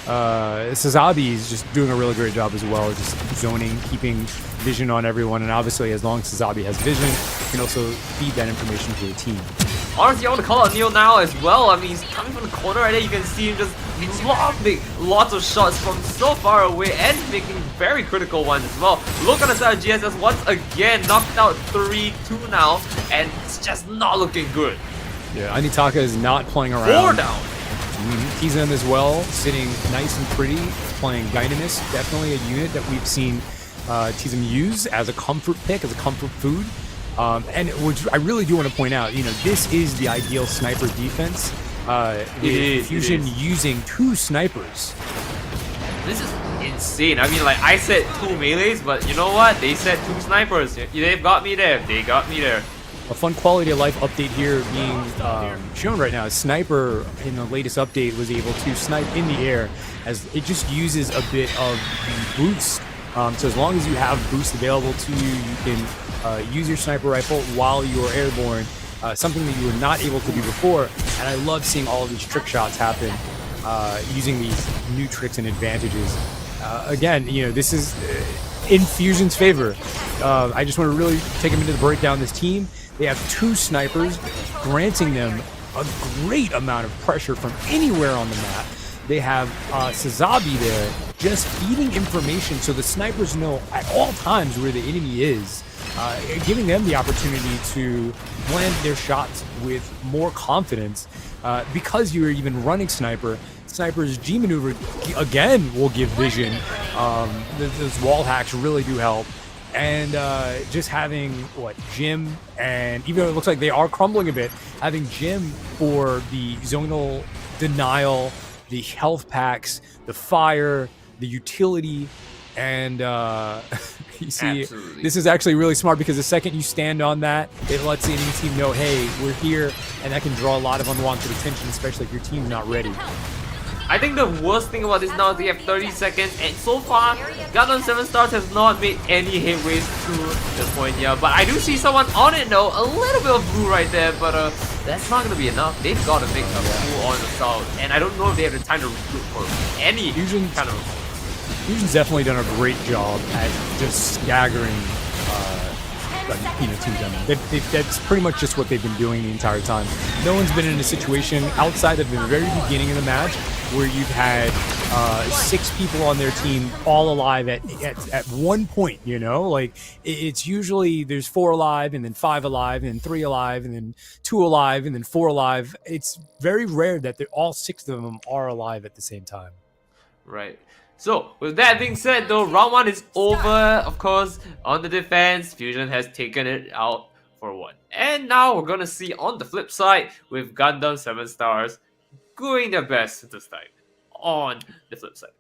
Sazabi is just doing a really great job as well, just zoning, keeping vision on everyone, and obviously as long as Sazabi has vision, you can also feed that information to the team. Honestly, I want to call out Neil now as well. I mean, he's coming from the corner right there. You can see him just lobbing lots of shots from so far away and making very critical ones as well. Look on the side of GSS once again, knocked out 3-2 now, and it's just not looking good. Yeah, Anitaka is not playing around. 4 down. Tizem as well, sitting nice and pretty, playing Dynamis, definitely a unit that we've seen Tizem use as a comfort pick, as a comfort food. And which I really do want to point out, you know, this is the ideal sniper defense. With Fusion using 2 snipers. This is insane. I mean, like, I said 2 melees, but you know what? They said 2 snipers. They've got me there. They got me there. A fun quality of life update here being shown right now. Sniper in the latest update was able to snipe in the air as it just uses a bit of the boost. So as long as you have boost available to you, you can use your sniper rifle while you are airborne, something that you were not able to do before. And I love seeing all of these trick shots happen using these new tricks and advantages. Again, you know, this is in Fusion's favor. I just want to really take them into the breakdown. This team, they have 2 snipers, granting them a great amount of pressure from anywhere on the map. They have Sazabi there, just feeding information so the snipers know at all times where the enemy is, giving them the opportunity to land their shots with more confidence. Because you're even running sniper, Sniper's G maneuver again will give vision. Those wall hacks really do help. And just having, Jim, and even though it looks like they are crumbling a bit, having Jim for the zonal denial, the health packs, the fire, the utility, and you see, Absolutely. This is actually really smart because the second you stand on that, it lets the enemy team know, hey, we're here, and that can draw a lot of unwanted attention, especially if your team's not ready. I think the worst thing about this now is they have 30 seconds, and so far, Gundam 7 Stars has not made any headways to this point yet. But I do see someone on it though, a little bit of blue right there, but that's not gonna be enough. They've got to make a move on the south, and I don't know if they have the time to recruit for any kind of. Fusion's definitely done a great job at just staggering teams on them. That's pretty much just what they've been doing the entire time. No one's been in a situation outside of the very beginning of the match where you've had 6 people on their team all alive at one point, you know? Like, it's usually there's 4 alive, and then 5 alive, and then 3 alive, and then 2 alive, and then 4 alive. It's very rare that all 6 of them are alive at the same time. Right. So, with that being said though, round 1 is over. Of course, on the defense, Fusion has taken it out for 1. And now we're gonna see on the flip side with Gundam 7 Stars doing their best this time. On the flip side.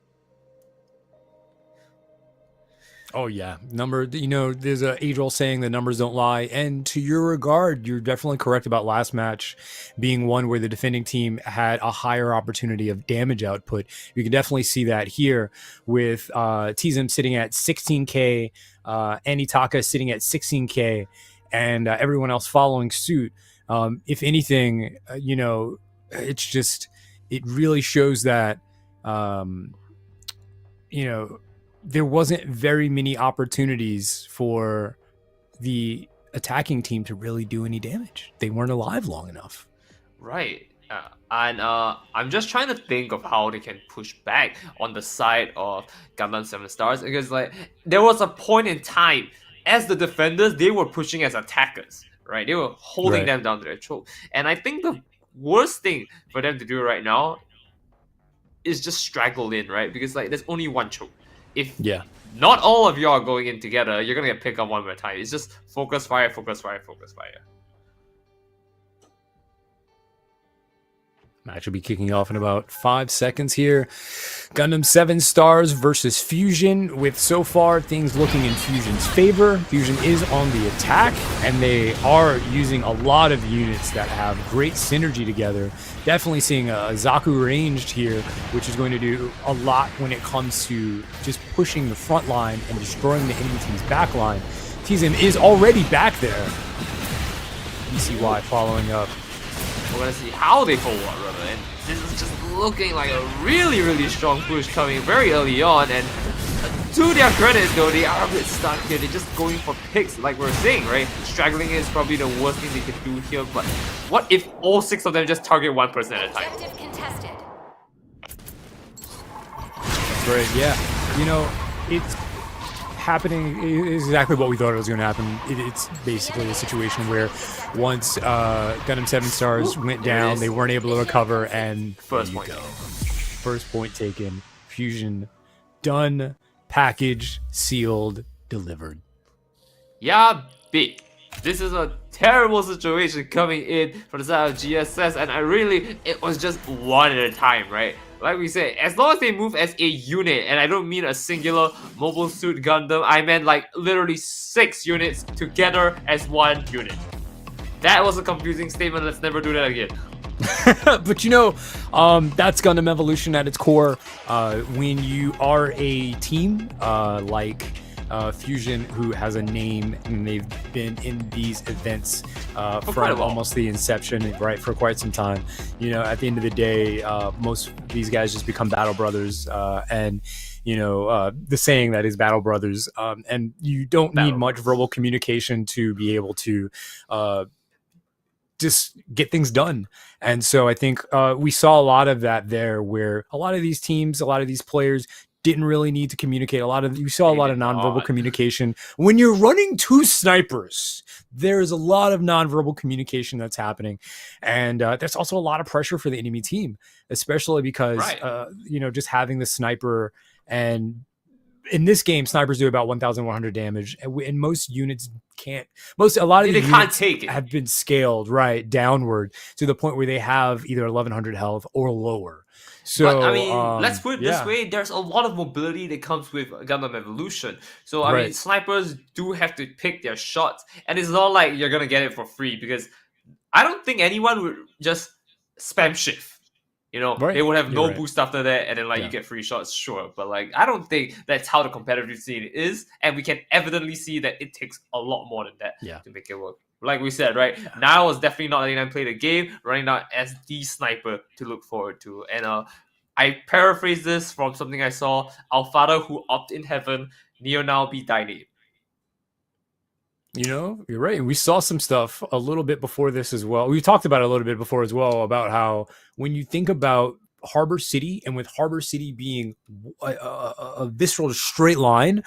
Oh yeah, there's a age-old saying that numbers don't lie, and to your regard, you're definitely correct about last match being one where the defending team had a higher opportunity of damage output. You can definitely see that here with Tizem sitting at 16k, Anitaka sitting at 16k, and everyone else following suit. If anything, it really shows that, there wasn't very many opportunities for the attacking team to really do any damage. They weren't alive long enough. Right. And I'm just trying to think of how they can push back on the side of Gundam 7 Stars, because there was a point in time as the defenders, they were pushing as attackers, right? They were holding them down to their choke. And I think the worst thing for them to do right now is just straggle in, right? Because there's only one choke. If not all of you are going in together, you're gonna get picked up one more time. It's just focus fire, focus fire, focus fire. Match will be kicking off in about 5 seconds here. Gundam 7 Stars versus Fusion, with so far things looking in Fusion's favor. Fusion is on the attack, and they are using a lot of units that have great synergy together. Definitely seeing a Zaku ranged here, which is going to do a lot when it comes to just pushing the front line and destroying the enemy team's back line. Tizim is already back there. ECY following up. We're gonna see how they forward, rather. And this is just looking like a really, really strong push coming very early on. And to their credit, though, they are a bit stuck here. They're just going for picks, like we're saying, right? Straggling is probably the worst thing they can do here. But what if all 6 of them just target one person at a time? Objective contested. That's right. Yeah. You know, it's happening is exactly what we thought it was going to happen. It's basically a situation where once Gundam 7 Stars went down, they weren't able to recover, and First point. First point taken. Fusion done, packaged, sealed, delivered. Yeah, big. This is a terrible situation coming in from the side of GSS, and it was just one at a time, right? Like we said, as long as they move as a unit, and I don't mean a singular mobile suit Gundam, I meant like literally 6 units together as one unit. That was a confusing statement. Let's never do that again. But you know, that's Gundam Evolution at its core. When you are a team like Fusion, who has a name, and they've been in these events from almost the inception, right, for quite some time. You know, at the end of the day, most of these guys just become battle brothers, and you know, the saying that is battle brothers, and you don't need much verbal communication to be able to just get things done. And so I think we saw a lot of that there, where a lot of these teams, a lot of these players didn't really need to communicate. You saw a lot of nonverbal communication. When you're running 2 snipers, there's a lot of nonverbal communication that's happening. And there's also a lot of pressure for the enemy team, especially because, you know, just having the sniper, and in this game, snipers do about 1,100 damage, and most units can't. A lot of the units have been scaled downward to the point where they have either 1,100 health or lower. So, but, I mean, let's put it this way, there's a lot of mobility that comes with Gundam Evolution. So, I mean, snipers do have to pick their shots. And it's not like you're going to get it for free, because I don't think anyone would just spam shift. You know, they would have no boost after that, and then you get free shots, sure. But I don't think that's how the competitive scene is. And we can evidently see that it takes a lot more than that to make it work. Like we said, right? Now was definitely not letting them play the game, running out as the sniper to look forward to. And I paraphrase this from something I saw. Our father who opt in heaven, Neo now be thy name. You know, you're right. We saw some stuff a little bit before this as well. We talked about it a little bit before as well, about how when you think about Harbor City, and with Harbor City being a visceral straight line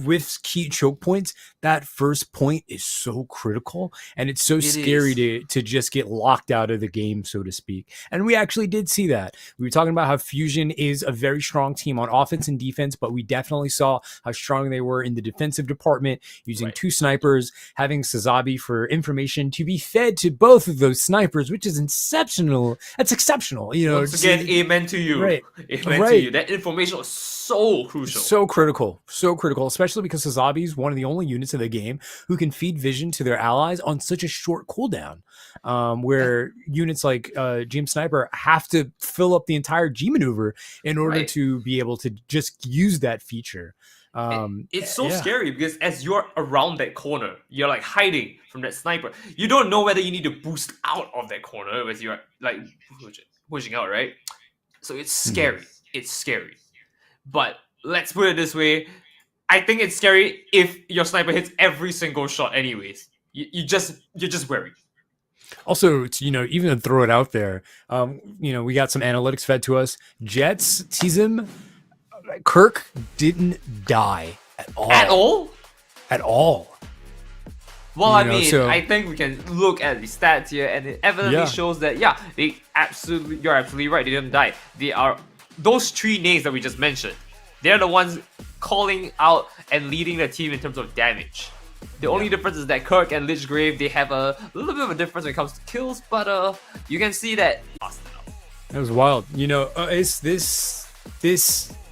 with key choke points, that first point is so critical, and it's so scary to just get locked out of the game, so to speak. And we actually did see that. We were talking about how Fusion is a very strong team on offense and defense, but we definitely saw how strong they were in the defensive department, using 2 snipers, having Sazabi for information to be fed to both of those snipers, which is exceptional. That's exceptional. You know, once again, amen to you. Amen to you. That information was so crucial. So critical, especially because Sazabi is one of the only units in the game who can feed vision to their allies on such a short cooldown, where units like GM Sniper have to fill up the entire G maneuver in order to be able to just use that feature. It's so scary, because as you're around that corner, you're like hiding from that sniper. You don't know whether you need to boost out of that corner as you're like pushing out, right? So it's scary. It's scary. But let's put it this way. I think it's scary if your sniper hits every single shot anyways. You're just worried. Also, you know, even to throw it out there, you know, we got some analytics fed to us. Jets, Tizim, Kirk didn't die at all. At all? At all. Well, I mean, I think we can look at the stats here, and it evidently shows that, you're absolutely right. They didn't die. They are those 3 names that we just mentioned. They're the ones calling out and leading the team in terms of damage. The only difference is that Kirk and Lichgrave, they have a little bit of a difference when it comes to kills, but you can see that That was wild. You know, this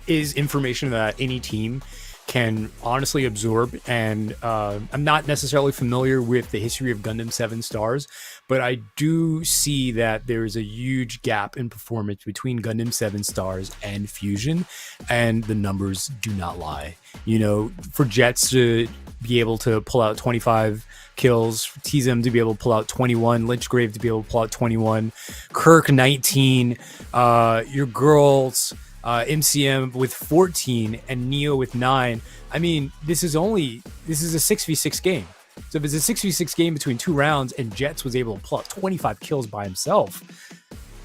is information that any team can honestly absorb, and I'm not necessarily familiar with the history of Gundam 7 Stars, but I do see that there is a huge gap in performance between Gundam 7 Stars and Fusion, and the numbers do not lie. You know, for Jets to be able to pull out 25 kills, TZM to be able to pull out 21, Lynchgrave to be able to pull out 21, Kirk 19, your girls MCM with 14 and Neo with 9. I mean, this is a 6v6 game. So if it's a 6v6 game between 2 rounds and Jets was able to pull out 25 kills by himself,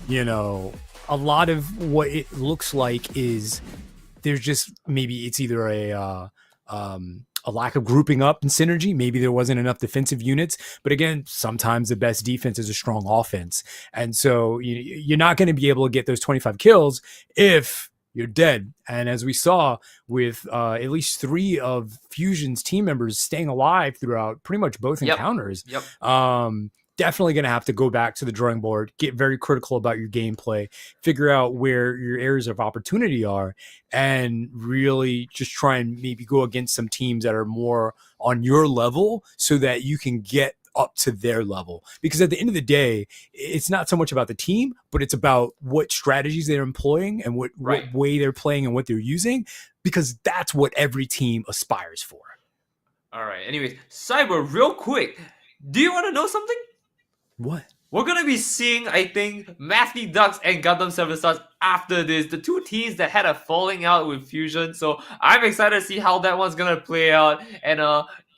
you know, a lot of what it looks like is there's just maybe it's either a lack of grouping up and synergy. Maybe there wasn't enough defensive units, but again, sometimes the best defense is a strong offense. And so you're not going to be able to get those 25 kills if you're dead. And as we saw with at least 3 of Fusion's team members staying alive throughout pretty much both encounters, definitely going to have to go back to the drawing board, get very critical about your gameplay, figure out where your areas of opportunity are, and really just try and maybe go against some teams that are more on your level so that you can get up to their level. Because at the end of the day, it's not so much about the team, but it's about what strategies they're employing and what way they're playing and what they're using, because that's what every team aspires for. All right. Anyways, Cyber, real quick, do you want to know something? What? We're going to be seeing, I think, Mafty Ducks and Gundam 7 Stars after this. The 2 teams that had a falling out with Fusion. So I'm excited to see how that one's going to play out. And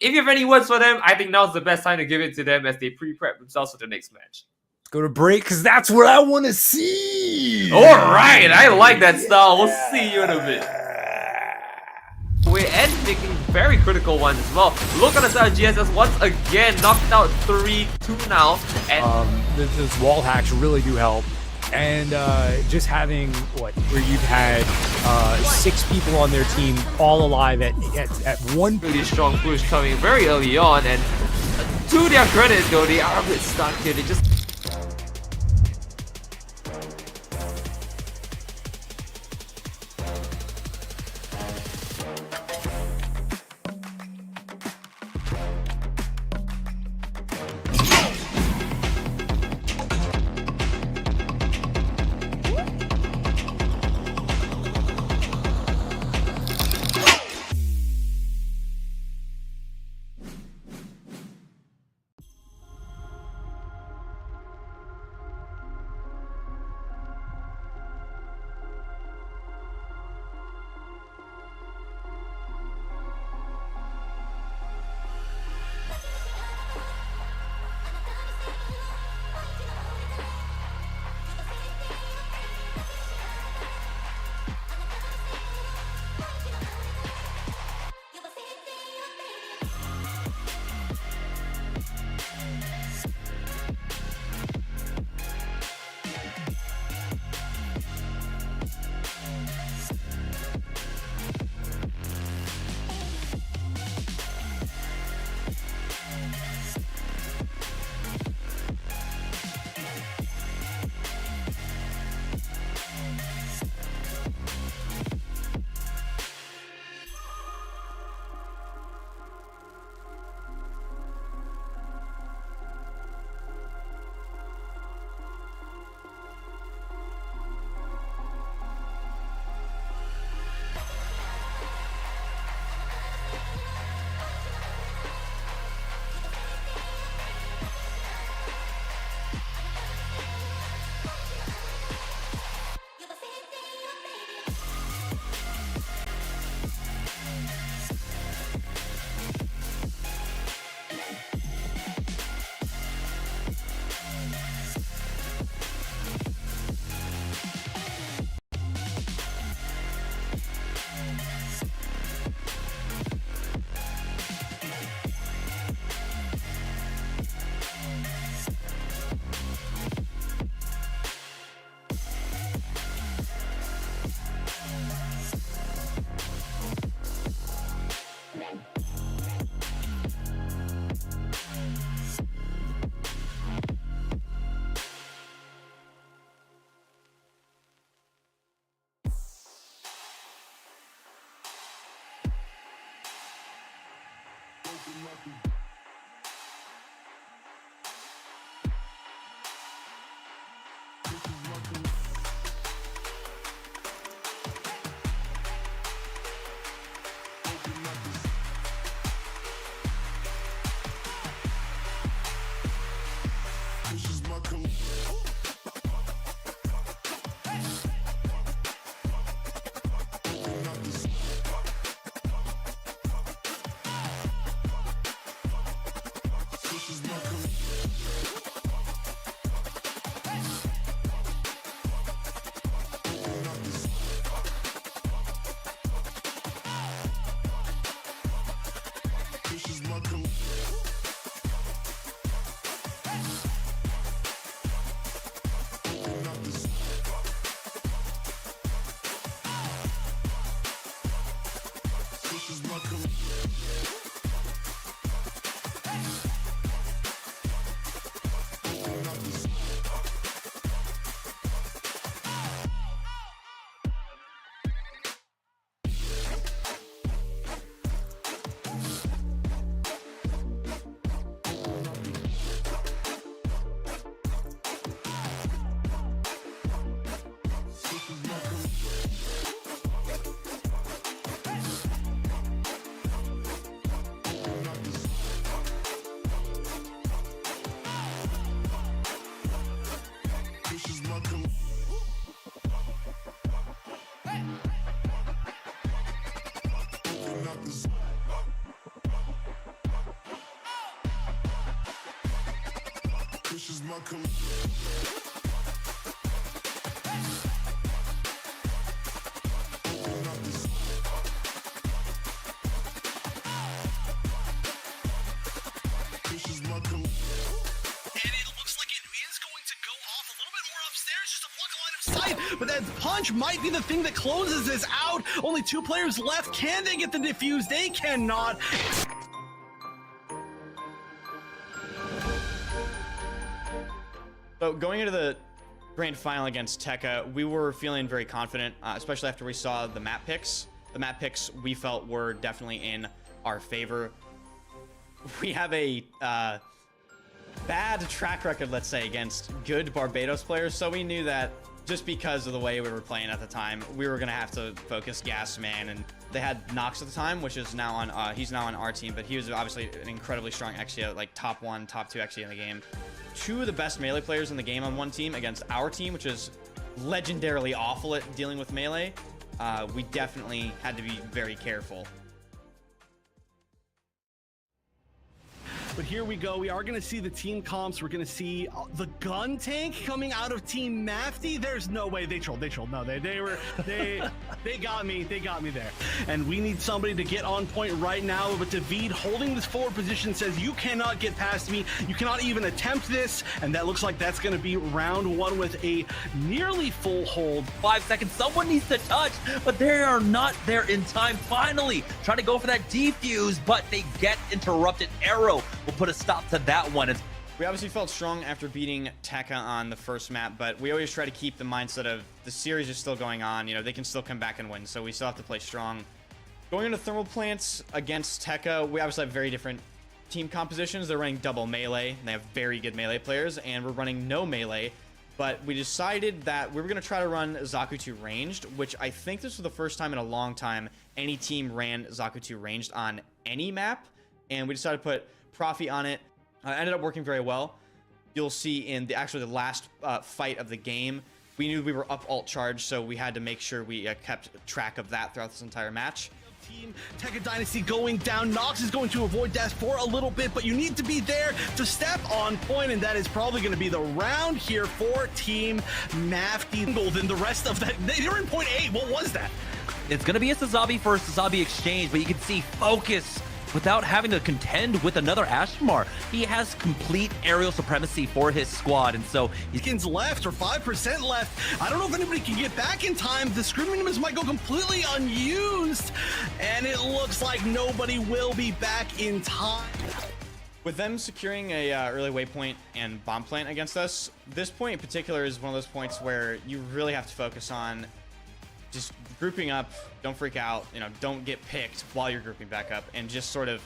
if you have any words for them, I think now's the best time to give it to them as they pre-prep themselves for the next match. Let's go to break, because that's what I want to see. All right. I like that style. We'll see you in a bit. We're making very critical ones as well. Look at the side of GSS once again, knocked out 3-2 now. And those wall hacks really do help. And just having where you've had 6 people on their team all alive at one really strong push coming very early on, and to their credit though, they are a bit stuck here. They just But that punch might be the thing that closes this out. Only 2 players left. Can they get the defuse? They cannot. So going into the grand final against Tekka, we were feeling very confident, especially after we saw the map picks. The map picks we felt were definitely in our favor. We have a bad track record, let's say, against good Barbados players, so we knew that just because of the way we were playing at the time, we were going to have to focus Gasman, and they had Nox at the time, which is now on, he's now on our team, but he was obviously an incredibly strong Exia, like top 1, top 2 Exia in the game. 2 of the best melee players in the game on one team against our team, which is legendarily awful at dealing with melee. We definitely had to be very careful. But here we go. We are going to see the team comps. We're going to see the gun tank coming out of Team Mafty. There's no way they trolled. No, they got me. They got me there. And we need somebody to get on point right now. But David holding this forward position says, you cannot get past me. You cannot even attempt this. And that looks like that's going to be round 1 with a nearly full hold. 5 seconds. Someone needs to touch, but they are not there in time. Finally, trying to go for that defuse, but they get interrupted. Arrow will put a stop to that one. We obviously felt strong after beating Tekka on the first map, but we always try to keep the mindset of the series is still going on. You know, they can still come back and win, so we still have to play strong. Going into thermal plants against Tekka, we obviously have very different team compositions. They're running double melee, and they have very good melee players, and we're running no melee. But we decided that we were going to try to run Zakutu ranged, which I think this was the first time in a long time any team ran Zakutu ranged on any map, and we decided to put Profi on it. Ended up working very well. You'll see in the last fight of the game, we knew we were up alt charge, so we had to make sure we kept track of that throughout this entire match. Team Tekka Dynasty going down. Nox is going to avoid death for a little bit, but you need to be there to step on point, and that is probably going to be the round here for Team Mafty. Then the rest of that, they're in point 8. What was that? It's going to be a Sazabi versus Sazabi exchange, but you can see focus without having to contend with another Ashmar. He has complete aerial supremacy for his squad, and so he's left, or 5% left. I don't know if anybody can get back in time. The screaming enemies might go completely unused, and it looks like nobody will be back in time. With them securing a early waypoint and bomb plant against us, this point in particular is one of those points where you really have to focus on just grouping up, don't freak out, you know, don't get picked while you're grouping back up, and just sort of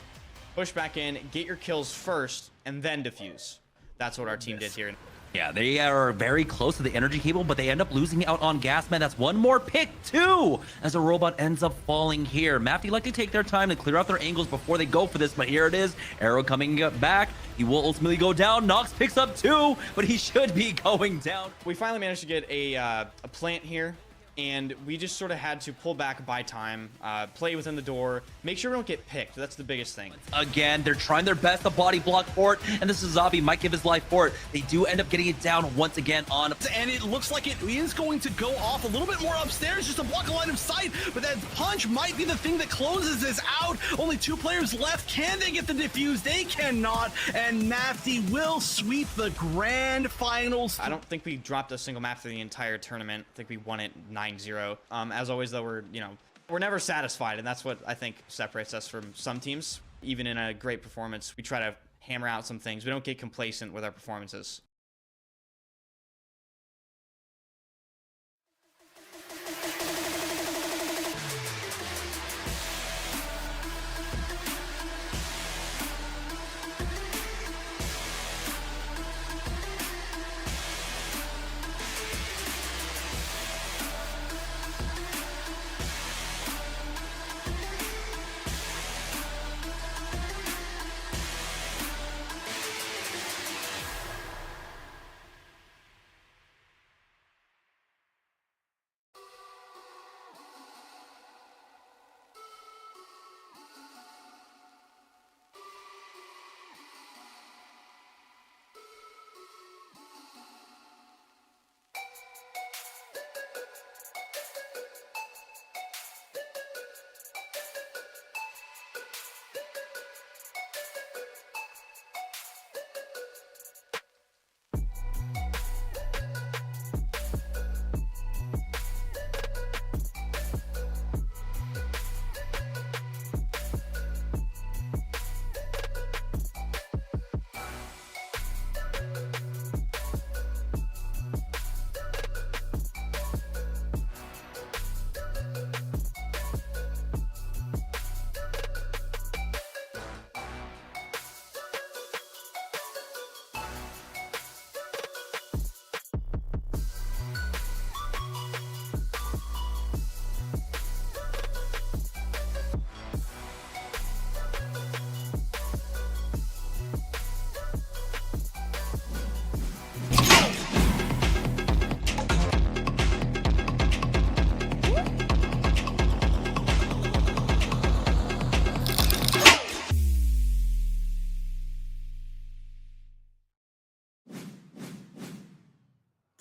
push back in, get your kills first, and then defuse. That's what our team did here. Yeah, they are very close to the energy cable, but they end up losing out on gas, man. That's one more pick, too, as a robot ends up falling here. Mafty like to take their time to clear out their angles before they go for this, but here it is. Arrow coming back. He will ultimately go down. Nox picks up 2, but he should be going down. We finally managed to get a plant here, and we just sort of had to pull back, buy time, play within the door, make sure we don't get picked. That's the biggest thing. Again, they're trying their best to body block for it, and this is Zabi might give his life for it. They do end up getting it down once again on. And it looks like it is going to go off a little bit more upstairs just to block a line of sight, but that punch might be the thing that closes this out. Only 2 players left. Can they get the defuse? They cannot, and Mafty will sweep the grand finals. I don't think we dropped a single map through the entire tournament. I think we won it 9-0. As always, though, we're never satisfied, and that's what I think separates us from some teams. Even in a great performance, we try to hammer out some things. We don't get complacent with our performances.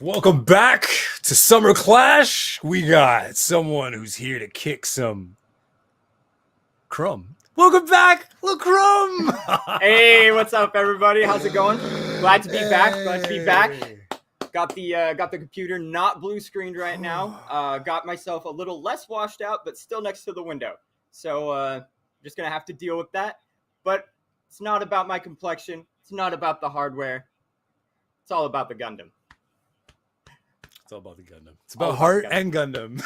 Welcome back to Summer Clash. We got someone who's here to kick some crumb. Welcome back, Crumb. Hey, what's up, everybody? How's it going? Glad to be back. Glad to be back. Got the computer not blue screened right now. Got myself a little less washed out, but still next to the window. So just gonna have to deal with that. But it's not about my complexion. It's not about the hardware. It's all about the Gundam. It's all about the Gundam. It's about heart and Gundam.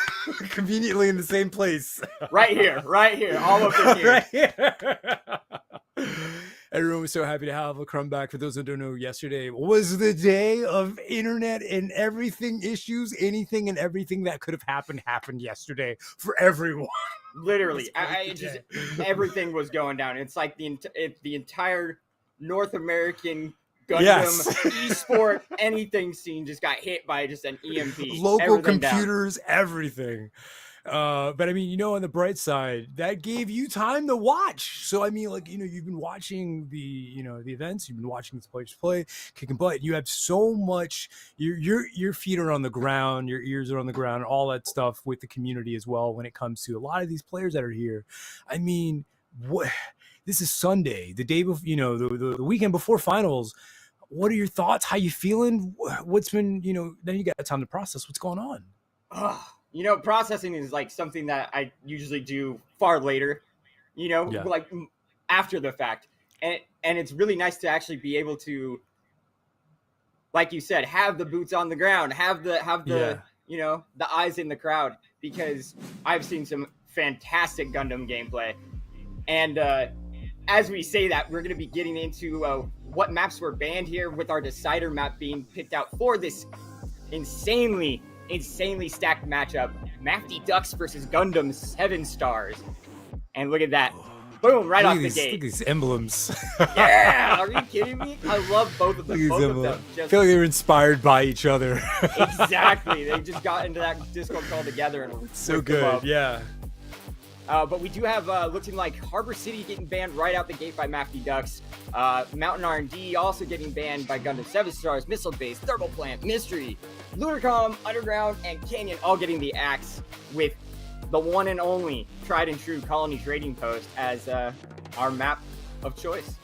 Conveniently in the same place. Right here. All of it here. Right here. Everyone was so happy to have a Crumb back. For those who don't know, yesterday was the day of internet and everything issues. Anything and everything that could have happened yesterday for everyone. Literally, everything was going down. It's like the entire North American Gundam, esport, anything scene just got hit by just an EMP. Local computers, everything. But I mean, on the bright side, that gave you time to watch. So I mean, you've been watching the events, you've been watching these players play, kicking butt. You have so much. Your feet are on the ground, your ears are on the ground, all that stuff with the community as well. When it comes to a lot of these players that are here, I mean, what? This is Sunday, the day before, the weekend before finals. What are your thoughts? How you feeling? What's been, then you got time to process what's going on. Processing is like something that I usually do far later, like after the fact. And it's really nice to actually be able to, like you said, have the boots on the ground, have the the eyes in the crowd, because I've seen some fantastic Gundam gameplay. And as we say that, we're going to be getting into what maps were banned here, with our decider map being picked out for this insanely stacked matchup. Mafty Ducks versus Gundam 7 Stars. And look at that. Boom, right off the gate. Look at these emblems. Yeah, are you kidding me? I love both of them. Look at Both these of them. emblems. I Just, feel like they were inspired by each other. exactly. They just got into that Discord call together and So whipped them good, up. yeah. But we do have looking like Harbor City getting banned right out the gate by Mafty Ducks. Mountain R&D also getting banned by Gundam 7 Stars, Missile Base, Thermal Plant, Mystery, Lunarcom, Underground, and Canyon all getting the axe, with the one and only tried and true Colony Trading Post as our map of choice.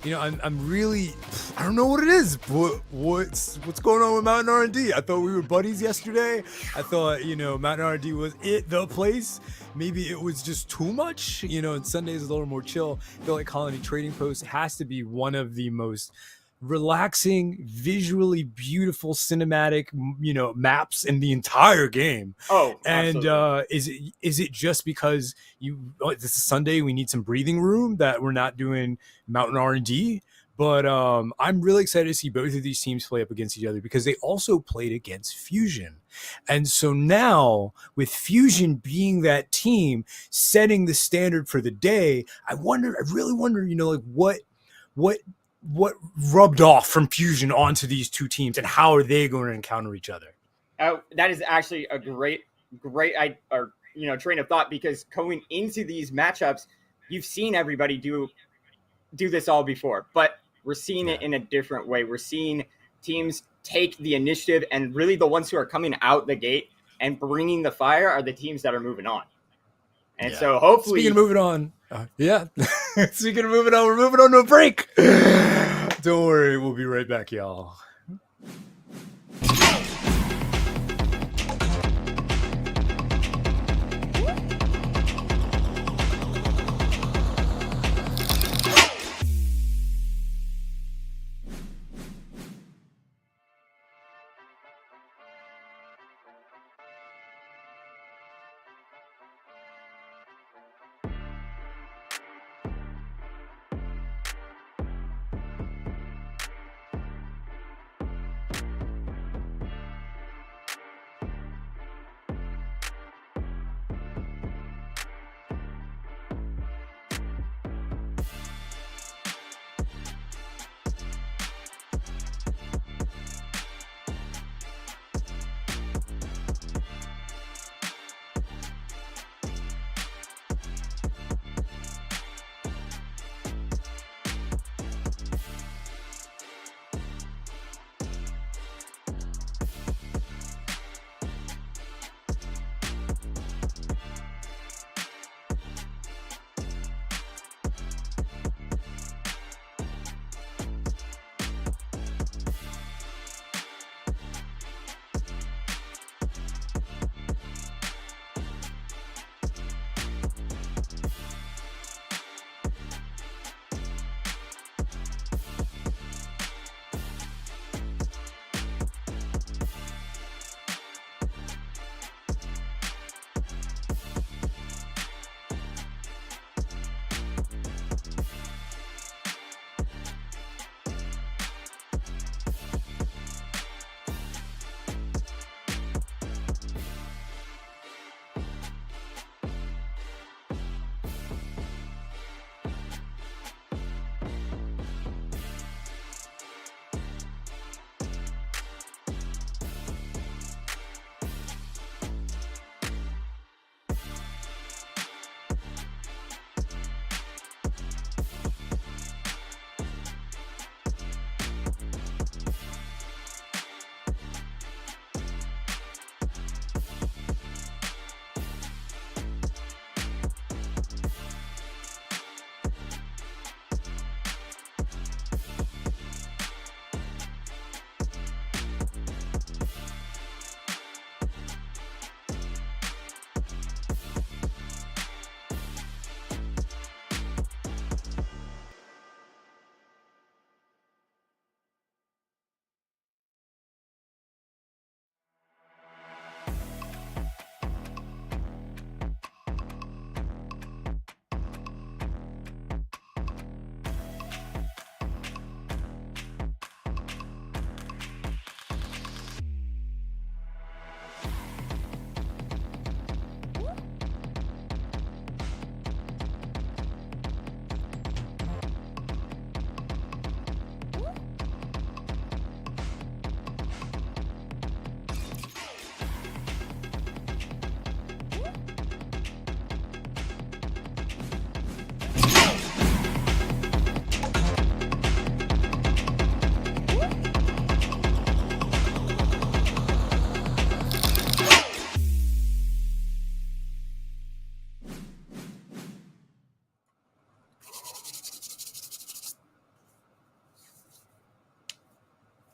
You know, I'm really, I don't know what it is. What's going on with Mountain R&D? I thought we were buddies yesterday. I thought, you know, Mountain R&D was the place. Maybe it was just too much, you know, and Sundays is a little more chill. I feel like Colony Trading Post has to be one of the most relaxing, visually beautiful, cinematic, you know, maps in the entire game. Oh, and absolutely. is it just because this is Sunday, we need some breathing room that we're not doing Mountain R&D? But I'm really excited to see both of these teams play up against each other, because they also played against Fusion. And so now, with Fusion being that team setting the standard for the day, I really wonder, you know, like what rubbed off from Fusion onto these two teams, and how are they going to encounter each other? That is actually a great train of thought, because going into these matchups, you've seen everybody do this all before, but we're seeing it in a different way. We're seeing teams take the initiative, and really the ones who are coming out the gate and bringing the fire are the teams that are moving on. And so hopefully... Speaking of moving on, speaking of moving on, we're moving on to a break. Don't worry, we'll be right back, y'all.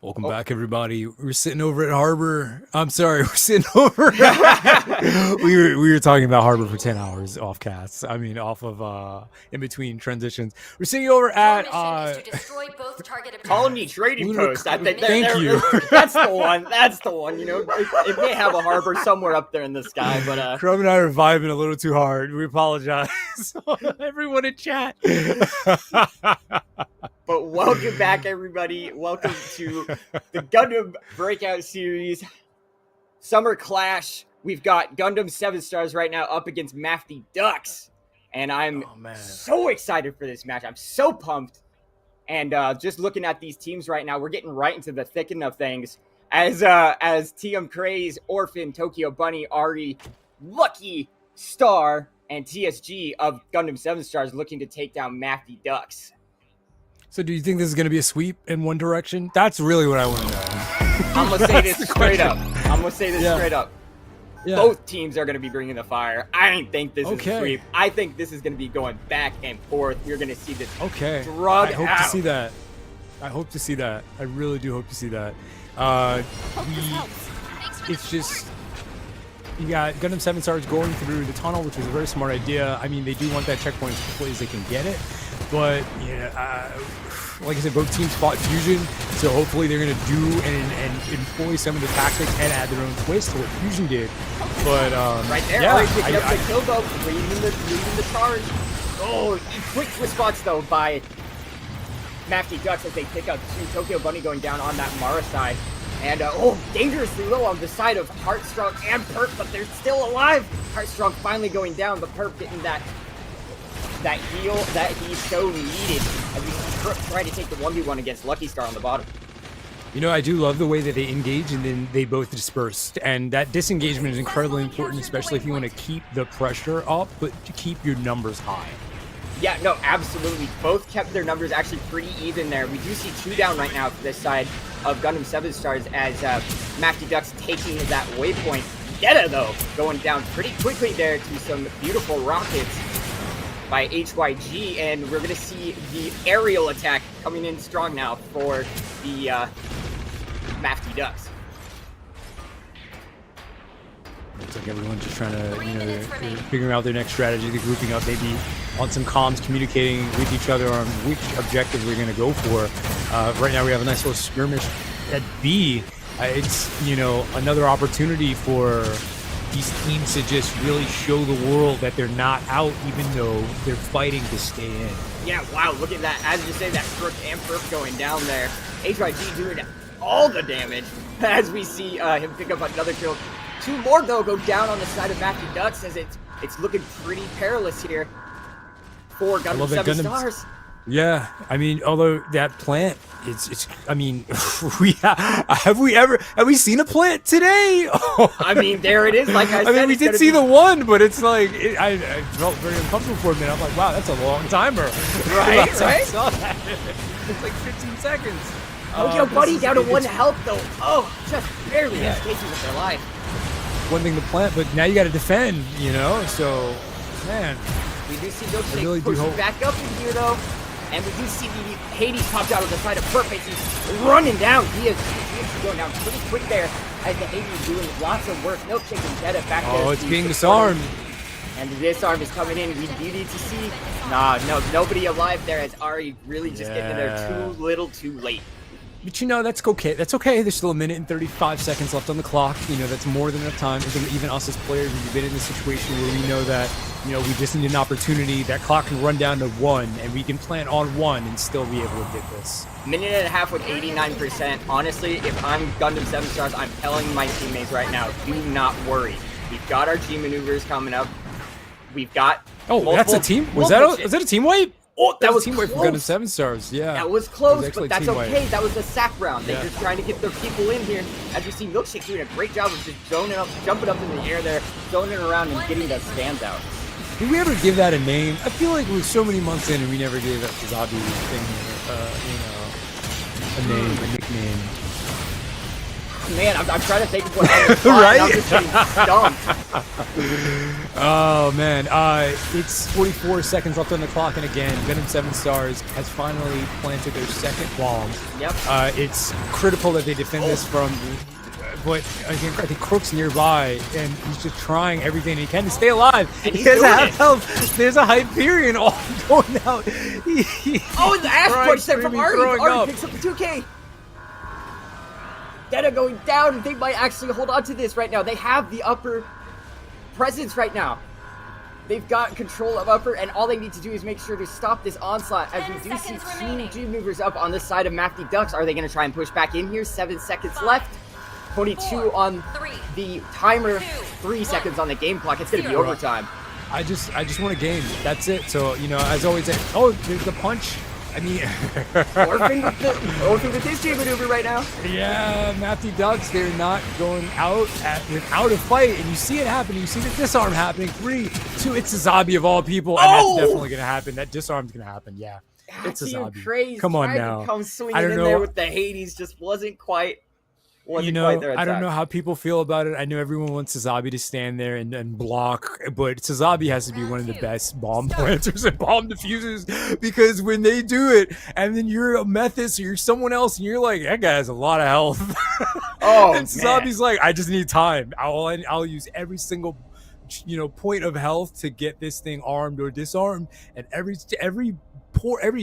Welcome back, everybody. We're sitting over at Harbor. I'm sorry, we're sitting over. we were talking about Harbor for 10 hours off cast. I mean, off of in between transitions. We're sitting over at. Colony Trading Post. I think Thank you. That's the one. That's the one. You know, it may have a harbor somewhere up there in the sky, but Chrome and I are vibing a little too hard. We apologize, everyone in chat. But welcome back, everybody. Welcome to the Gundam Breakout Series Summer Clash. We've got Gundam 7 Stars right now up against Mafty Ducks. And I'm so excited for this match. I'm so pumped. And just looking at these teams right now, we're getting right into the thicken of things. As TM Craze, Orphan, Tokyo Bunny, Ari, Lucky, Star, and TSG of Gundam 7 Stars looking to take down Mafty Ducks. So do you think this is going to be a sweep in one direction? That's really what I want to know. I'm going to say this straight up. Yeah. Both teams are going to be bringing the fire. I don't think this is a sweep. I think this is going to be going back and forth. You're going to see this drug I hope to see that. I hope to see that. I really do hope to see that. It's just... You got Gundam 7 Stars going through the tunnel, which was a very smart idea. I mean, they do want that checkpoint as quickly as they can get it. But, like I said, both teams fought Fusion, so hopefully they're going to do and employ some of the tactics and add their own twist to what Fusion did. But, right there, Ari picking up the kill, though, leading the charge. Oh, quick response, though, by Mafty Ducks as they pick up Tokyo Bunny going down on that Mara side. And, dangerously low on the side of Heartstrong and Perp, but they're still alive. Heartstrong finally going down, but Perp getting that heal that he so needed as we see Perp try to take the 1v1 against Lucky Star on the bottom. You know, I do love the way that they engage and then they both dispersed. And that disengagement is incredibly important, especially if you want to keep the pressure up, but to keep your numbers high. Yeah, no, absolutely. Both kept their numbers actually pretty even there. We do see 2 down right now for this side of Gundam 7 Stars as Mafty Ducks taking that waypoint. Geta, though, going down pretty quickly there to some beautiful rockets by HYG, and we're going to see the aerial attack coming in strong now for the Mafty Ducks. Looks like everyone's just trying to, they're figuring out their next strategy. They're grouping up maybe on some comms, communicating with each other on which objective we're going to go for. Right now we have a nice little skirmish at B. It's, another opportunity for these teams to just really show the world that they're not out, even though they're fighting to stay in. Yeah, wow, look at that. As you say, that Crook and Perp going down there. HYG doing all the damage as we see him pick up another kill. 2 more, though, go down on the side of Mafty Ducks as it's looking pretty perilous here for Gundam 7 Stars. Yeah, I mean, although that plant, I mean, have we seen a plant today? I mean, there it is. Like I said, we did see the one, but it's like I felt very uncomfortable for a minute. I'm like, wow, that's a long timer. Right. I saw that. It's like 15 seconds. Tokyo Bunny down to 1 health though. Oh, just barely escaping with their life. One thing to plant, but now you got to defend. So man, we do see Milkshake pushing back up in here though. And we do see the Hades popped out of the side of Perp. He's running down. He is going down pretty quick there as the Hades doing lots of work. Milkshake and Jetta back there. Oh, it's being disarmed. And the disarm is coming in. We do need to see. Nobody alive there as Ari really just getting there too little too late. But that's okay. That's okay. There's still 1 minute and 35 seconds left on the clock. That's more than enough time. Even us as players, we've been in this situation where we know that, we just need an opportunity. That clock can run down to 1, and we can plant on 1 and still be able to get this. 1.5 minutes with 89%. Honestly, if I'm Gundam 7 Stars, I'm telling my teammates right now, do not worry. We've got our G maneuvers coming up. We've got. Oh, that's a team? Was that a team wipe? Oh, that was team wipe for Gundam 7 Stars. Yeah. That was close, but that's okay. Wipe. That was a sack round. They're just trying to get their people in here. As you see, Milkshake doing a great job of just jumping up in the air there, zoning around and getting those stands out. Did we ever give that a name? I feel like we're so many months in and we never gave that Zabi thing, a name, a nickname. man, I'm trying to think of what I'm right? I'm just getting stumped. Oh man, it's 44 seconds left on the clock, and again, Gundam 7 Stars has finally planted their second bomb. Yep. It's critical that they defend this from, but again, I think Crook's nearby, and he's just trying everything he can to stay alive. And He he's has doing half it. health. There's a Hyperion all going out. Oh, and the Ash crying, punch there from screaming, Artie. throwing up. Artie picks up the 2K. Deta going down. They might actually hold on to this right now. They have the upper presence right now. They've got control of upper, and all they need to do is make sure to stop this onslaught. As we do see two G movers up on the side of Mafty Ducks. Are they going to try and push back in here? 7 seconds left. 22 on the timer. 3 seconds on the game clock. It's going to be overtime. I just want a game. That's it. So, you know, as always, oh, there's the punch. I mean, Orphan with his G maneuver right now. Yeah, Mafty Ducks, they're not going out without a fight, and you see it happening. You see the disarm happening. 3, 2, it's a zombie of all people, and that's definitely gonna happen. That disarm's gonna happen. Yeah, it's a zombie. Crazy. Come on Tried now. To come swinging I don't in know. there with the Hades, just wasn't quite. You know, I don't know how people feel about it. I know everyone wants Sazabi to stand there and block, but Sazabi has to be one of the best bomb planters and bomb diffusers, because when they do it, and then you're a Methis or you're someone else, and you're like, that guy has a lot of health. Oh, and Sazabi's like, I just need time. I'll use every single, you know, point of health to get this thing armed or disarmed, and every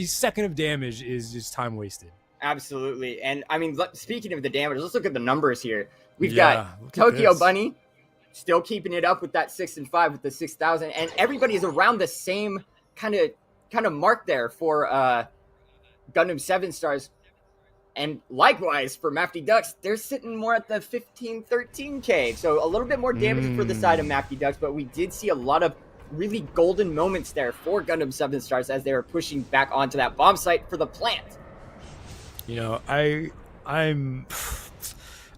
second of damage is just time wasted. Absolutely. And I mean, speaking of the damage, let's look at the numbers here. We've got Tokyo Bunny still keeping it up with that 6 and 5 with the 6,000, and everybody is around the same kind of mark there for Gundam 7 Stars. And likewise for Mafty Ducks, they're sitting more at the 15, 13K. So a little bit more damage for the side of Mafty Ducks, but we did see a lot of really golden moments there for Gundam 7 Stars as they were pushing back onto that bomb site for the plant. You know, I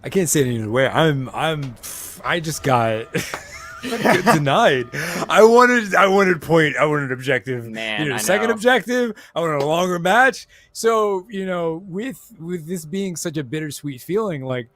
can't say it any other way. I just got denied. I wanted point. I wanted objective. Man, you know, I second know. objective. I wanted a longer match. So, you know, with this being such a bittersweet feeling, like,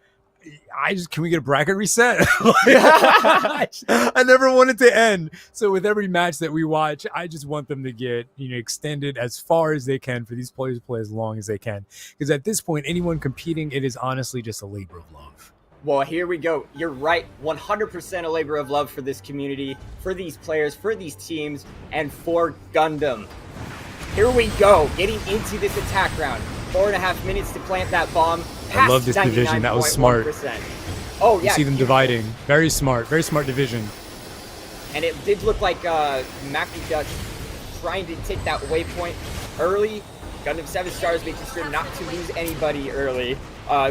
can we get a bracket reset? I never want it to end. So with every match that we watch, I just want them to get, you know, extended as far as they can for these players to play as long as they can. Because at this point, anyone competing, it is honestly just a labor of love. Well, here we go. You're right. 100% a labor of love for this community, for these players, for these teams, and for Gundam. Here we go, getting into this attack round. 4.5 minutes to plant that bomb. I love this division. That was smart. Oh, yeah. You see them dividing. Very smart division. And it did look like Mafty Ducks trying to take that waypoint early. Gundam 7 Stars making sure not to lose anybody early.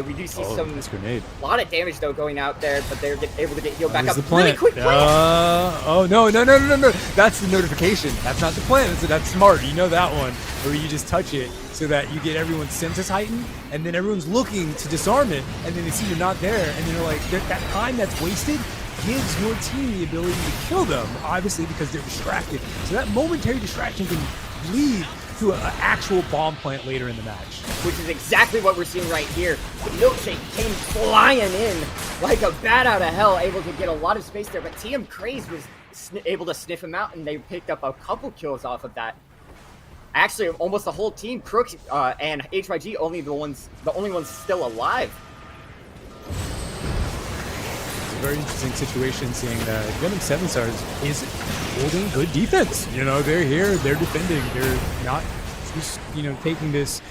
We do see a lot of damage though going out there, but they're able to get healed back up really quickly. Oh no! That's the notification. That's not the plan. That's smart. You know that one, where you just touch it so that you get everyone's senses heightened, and then everyone's looking to disarm it, and then they see you're not there, and then they're like, that time that's wasted gives your team the ability to kill them, obviously because they're distracted. So that momentary distraction can lead to an actual bomb plant later in the match. Which is exactly what we're seeing right here. The milkshake came flying in like a bat out of hell, able to get a lot of space there, but TM Craze was able to sniff him out, and they picked up a couple kills off of that. Actually, almost the whole team, Crooks and HYG, the only ones still alive. It's a very interesting situation, seeing that Gundam 7 Stars is holding good defense. You know, they're here, they're defending, they're not just, you know, taking this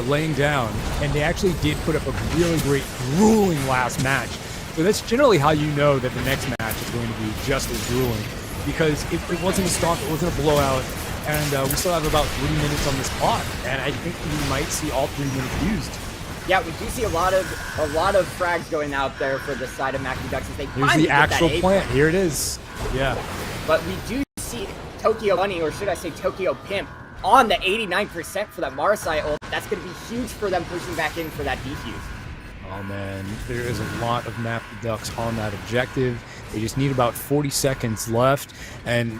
laying down, and they actually did put up a really great, grueling last match. So that's generally how you know that the next match is going to be just as grueling, because it wasn't a stomp, it wasn't a blowout, and we still have about 3 minutes on this clock, and I think we might see all 3 minutes used. Yeah, we do see a lot of frags going out there for the side of Mafty Ducks as they Here's finally the get actual that plant. Here it is. Yeah. But we do see Tokyo Bunny, or should I say Tokyo Pimp, on the 89% for that Marasai ult. That's going to be huge for them pushing back in for that defuse. Oh man, there is a lot of Mafty Ducks on that objective. They just need about 40 seconds left, and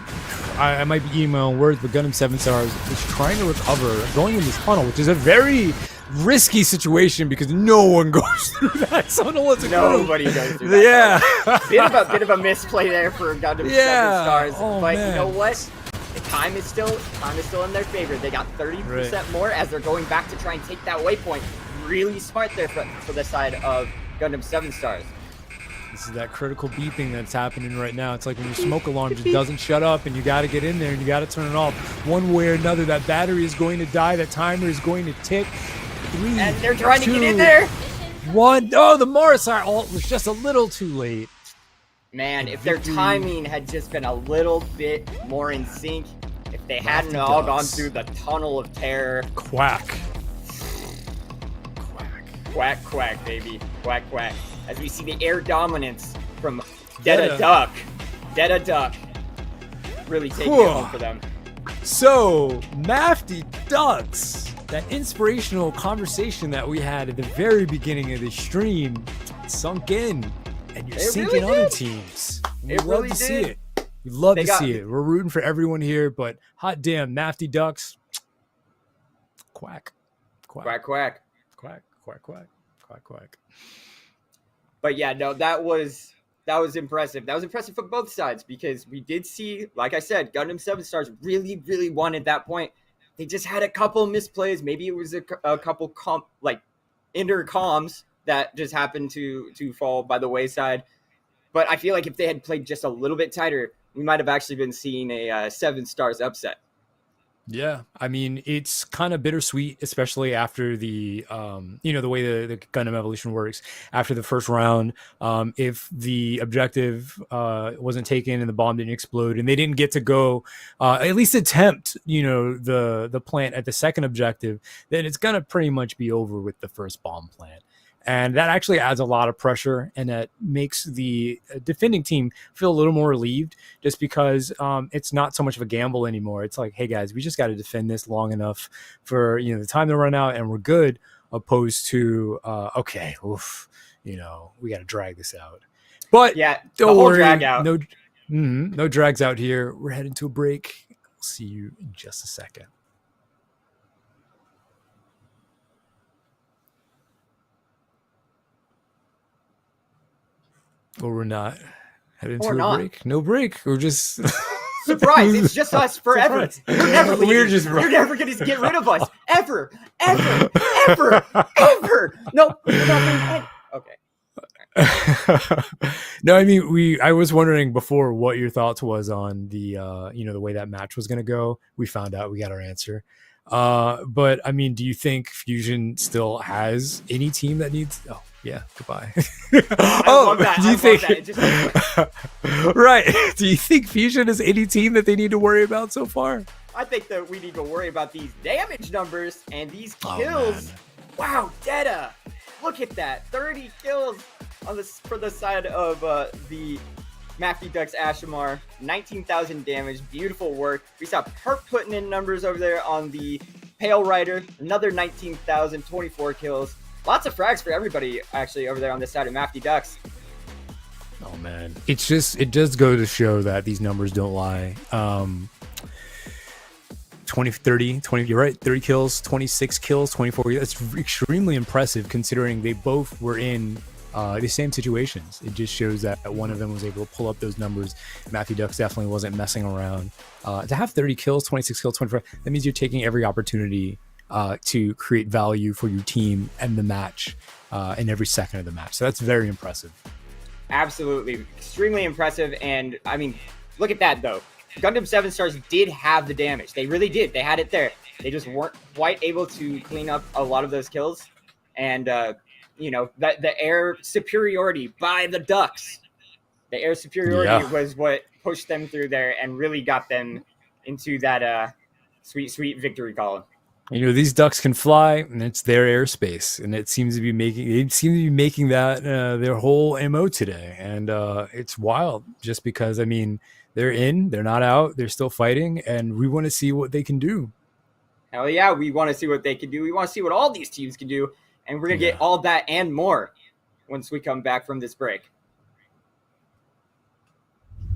I might be eating my own words, but Gundam 7 Stars is trying to recover going in this tunnel, which is a very risky situation because no one goes through that. Someone wants to Nobody goes through that. Yeah. bit of a misplay there for Gundam 7 stars, Oh, but man. you know what? The time is still in their favor. They got 30% more as they're going back to try and take that waypoint. Really smart there for the side of Gundam 7 stars. This is that critical beeping that's happening right now. It's like when your smoke alarm just doesn't shut up and you got to get in there and you got to turn it off. One way or another, that battery is going to die. That timer is going to tick. 3, And they're trying 2, to get in there. 1. Oh, the Morisar ult was just a little too late. Man, if their timing had just been a little bit more in sync, if they hadn't all gone through the tunnel of terror. Quack. Quack, quack, baby. Quack, quack. As we see the air dominance from Detta Duck. Detta Duck. Really taking it home for them. So, Mafty Ducks, that inspirational conversation that we had at the very beginning of the stream sunk in, and you're sinking other teams. We love to see it. We love to see it. We're rooting for everyone here, but hot damn, Mafty Ducks. Quack. Quack, quack. Quack, quack, quack. Quack, quack. But yeah, no, that was impressive. That was impressive for both sides because we did see, like I said, Gundam 7 stars really, really wanted that point. They just had a couple misplays. Maybe it was a couple intercoms that just happened to fall by the wayside. But I feel like if they had played just a little bit tighter, we might have actually been seeing a 7 stars upset. Yeah, I mean, it's kind of bittersweet, especially after the, the way the Gundam evolution works. After the first round, if the objective wasn't taken and the bomb didn't explode and they didn't get to go, at least attempt, the plant at the second objective, then it's going to pretty much be over with the first bomb plant. And that actually adds a lot of pressure, and that makes the defending team feel a little more relieved just because it's not so much of a gamble anymore. It's like, hey, guys, we just got to defend this long enough for the time to run out and we're good, opposed to, okay, oof, we got to drag this out. But yeah, don't the whole worry, drag out. No drags out here. We're heading to a break. We'll see you in just a second. Or we're not heading to a break. No break. We're just surprise. It's just us forever. You're never leaving. You're never going to get rid of us. Ever. Ever. Ever. Ever. No. Okay. No, I mean, I was wondering before what your thoughts was on the the way that match was going to go. We found out. We got our answer. But I mean, do you think Fusion still has any team that needs? Oh, yeah. Goodbye. Do you think? Right. Do you think Fusion has any team that they need to worry about so far? I think that we need to worry about these damage numbers and these kills. Wow, Detta! Look at that, 30 kills for the side of the Mafty Ducks Ashamar, 19,000 damage, beautiful work. We saw Perp putting in numbers over there on the Pale Rider, another 19,000, 24 kills. Lots of frags for everybody actually over there on this side of Mafty Ducks. Oh man, it does go to show that these numbers don't lie. 20, you're right, 30 kills, 26 kills, 24. That's extremely impressive considering they both were in the same situations. It just shows that one of them was able to pull up those numbers. Mafty Ducks definitely wasn't messing around. To have 30 kills, 26 kills, 24, that means you're taking every opportunity to create value for your team and the match in every second of the match. So that's very impressive. Absolutely. Extremely impressive. And I mean, look at that though. Gundam 7 stars did have the damage. They really did. They had it there. They just weren't quite able to clean up a lot of those kills. And, the air superiority by the Ducks. The air superiority was what pushed them through there and really got them into that sweet, sweet victory column. These ducks can fly, and it's their airspace, and it seems to be making that their whole MO today. And it's wild, just because they're in, they're not out, they're still fighting, and we want to see what they can do. Hell yeah, we want to see what they can do. We want to see what all these teams can do, and we're gonna get all that and more once we come back from this break.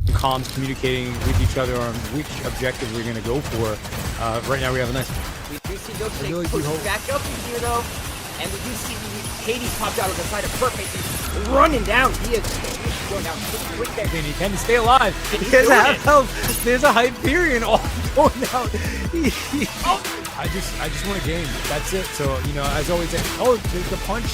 Comms communicating with each other on which objective we're going to go for. Right now we have a nice do see Milkshake really do push hope. back up in here though, and we do see Hades popped out of the side of Perfect. He's running down. He is going down quick there. He can stay alive. And he's He has doing half it. health. There's a Hyperion all going out. I just want a game. That's it. So, you know, as always, there's the punch.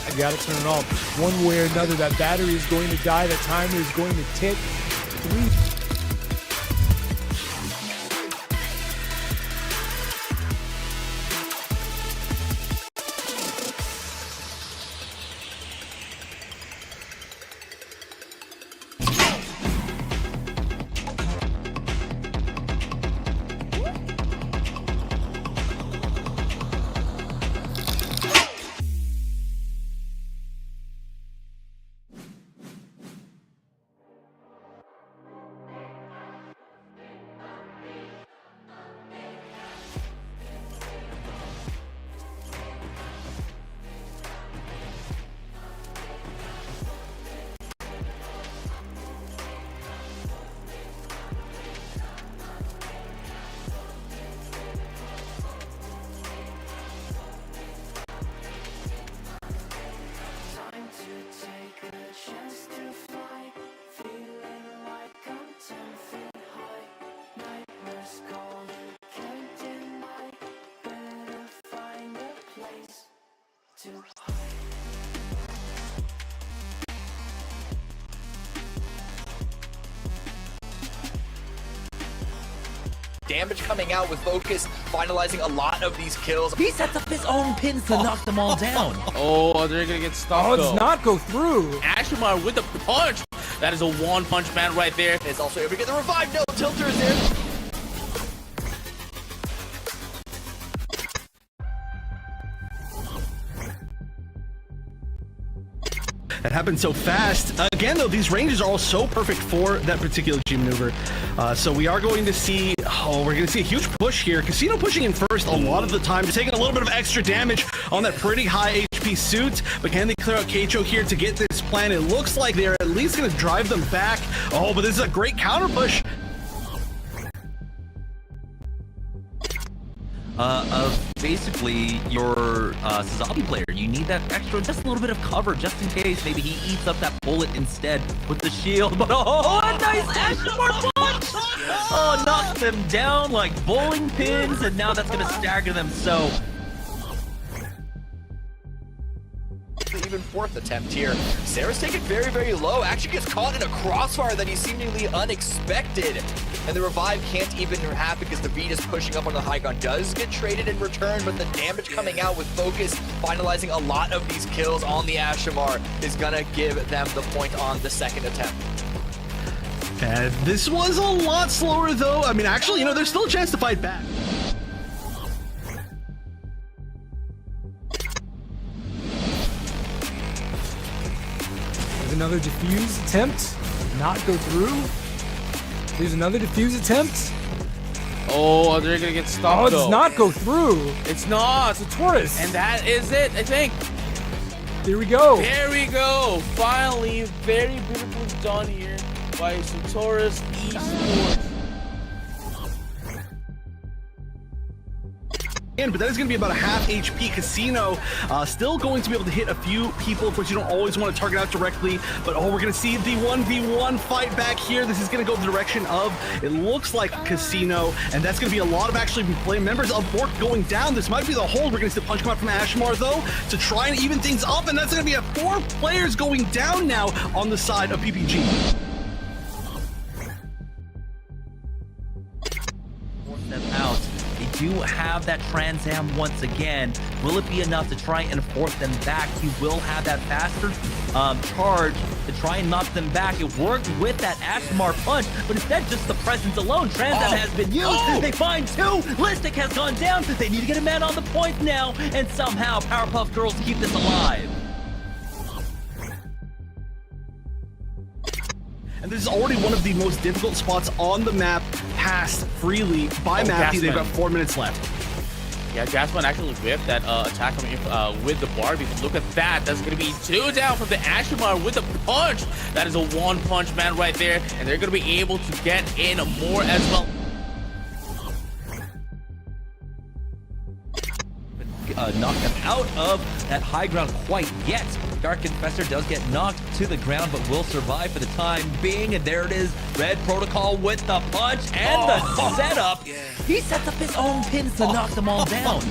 I gotta turn it off. One way or another, that battery is going to die. That timer is going to tick. 3. Damage coming out with Focus, finalizing a lot of these kills. He sets up his own pins to knock them all down. Oh, they're gonna get stopped. Oh, it does not go through. Ashimar with the punch. That is a one-punch man right there. Is also able to get the revive. No, Tilter is in. That happened so fast. Again, though, these ranges are all so perfect for that particular G maneuver. So we are going to see, we're going to see a huge push here. Casino pushing in first a lot of the time, taking a little bit of extra damage on that pretty high HP suit. But can they clear out Keicho here to get this plan? It looks like they're at least going to drive them back. Oh, but this is a great counter push. Of basically your zombie player. You need that extra, just a little bit of cover, just in case. Maybe he eats up that bullet instead with the shield. But oh, a nice Ashimar punch! Oh, knocks them down like bowling pins, and now that's gonna stagger them. So Even fourth attempt here. Sarah's taken very, very low. Actually gets caught in a crossfire that he's seemingly unexpected. And the revive can't even happen because the beat is pushing up on the high ground. Does get traded in return, but the damage coming out with Focus, finalizing a lot of these kills on the Ashimar, is gonna give them the point on the second attempt. And this was a lot slower though. I mean, actually, you know, there's still a chance to fight back. There's another defuse attempt. Did not go through. There's another defuse attempt. Oh, they're gonna get stopped. Oh, it does not go through. It's not. It's a Taurus. And that is it, I think. Here we go. There we go. Finally, very beautifully done here by Taurus Esports. But that is going to be about a half HP. Casino still going to be able to hit a few people. Of course, you don't always want to target out directly, but oh, we're going to see the 1v1 fight back here. This is going to go the direction of, it looks like Casino, and that's going to be a lot of actually play members of Bork going down. This might be the hold. We're going to see the punch come out from Ashimar though to try and even things up, and that's going to be 4 players going down now on the side of PPG. Step out. They do have that Trans Am once again. Will it be enough to try and force them back? He will have that faster charge to try and knock them back. It worked with that Ashimar punch, but instead just the presence alone. Trans Am has been used. They find 2. Listic has gone down. They need to get a man on the point now, and somehow Powerpuff Girls keep this alive. And this is already one of the most difficult spots on the map, passed freely by Mafty. They've got 4 minutes left. Yeah, Gasman actually whipped that attack with the Barbie. Look at that. That's going to be 2 down from the Ashimar with the punch. That is a 1-punch man right there. And they're going to be able to get in more as well. knock them out of that high ground quite yet. Dark Confessor does get knocked to the ground, but will survive for the time being. And there it is, Red Protocol with the punch and the setup. He sets up his own pins to knock them all down.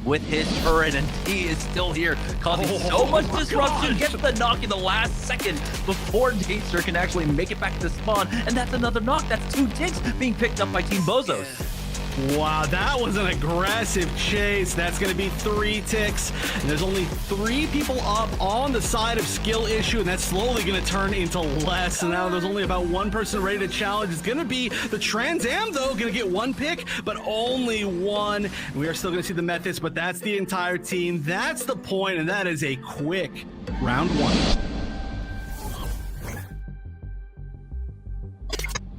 With his turret, and he is still here, causing so much disruption. Gets the knock in the last second before Dacer can actually make it back to the spawn, and that's another knock. That's 2 ticks being picked up by Team Bozos. Wow, that was an aggressive chase. That's going to be 3 ticks. And there's only 3 people up on the side of skill issue, and that's slowly going to turn into less. And now there's only about 1 person ready to challenge. It's going to be the Trans Am, though, going to get 1 pick, but only 1. We are still going to see the methods, but that's the entire team. That's the point, and that is a quick round 1.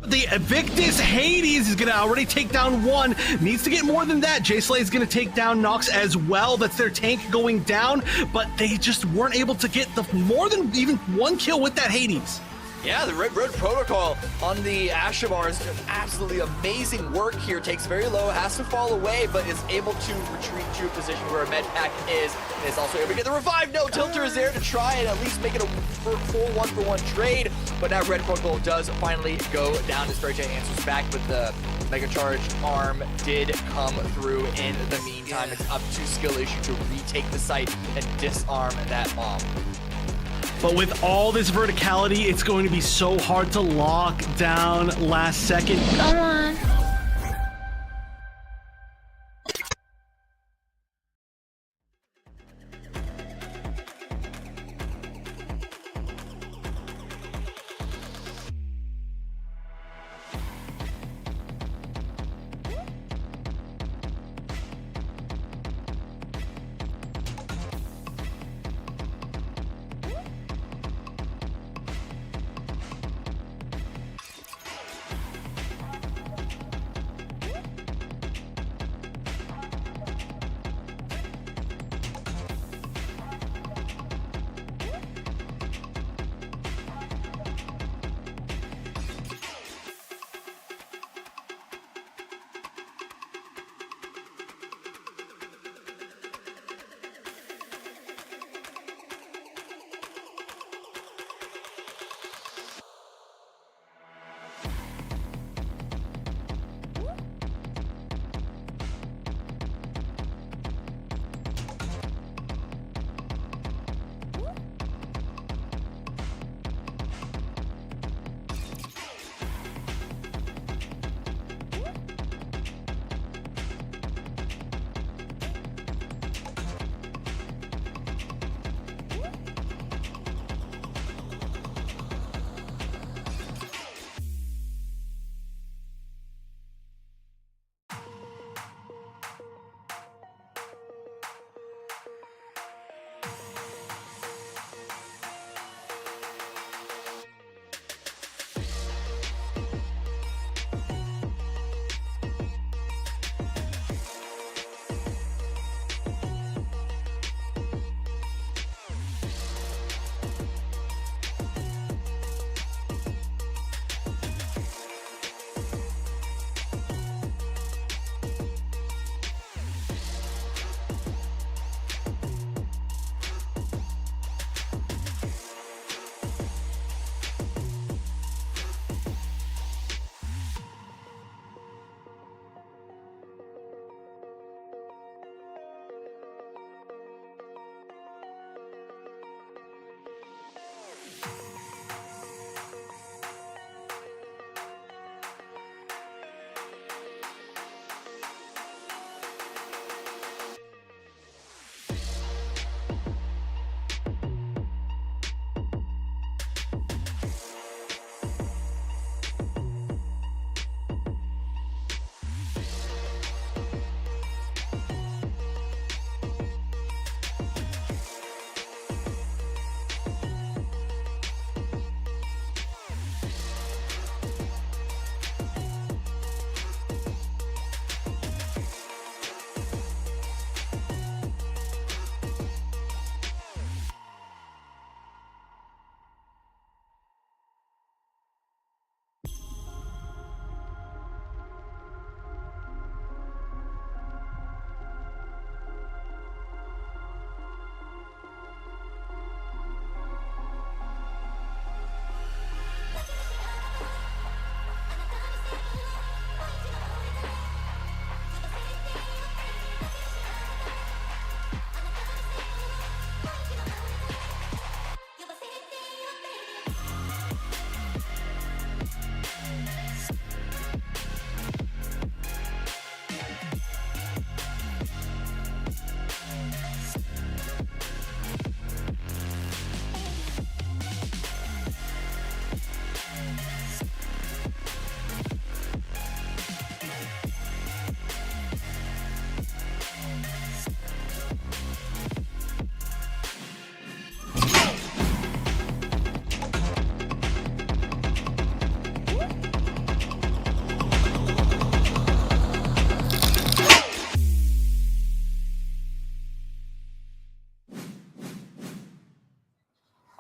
The Evictus Hades is going to already take down 1. Needs to get more than that. J-Slay is going to take down Nox as well. That's their tank going down, but they just weren't able to get the more than even 1 kill with that Hades. Yeah, the Red Protocol on the Ashamar is doing absolutely amazing work here. Takes very low, has to fall away, but is able to retreat to a position where a med pack is also able to get the revive. No, Tilter is there to try and at least make it a full 1-for-1 trade, but now Red Protocol does finally go down. His Fairy Chain answers back, but the Mega Charge arm did come through in the meantime. It's up to Skill Issue to retake the site and disarm that bomb. But with all this verticality, it's going to be so hard to lock down last second. Come on.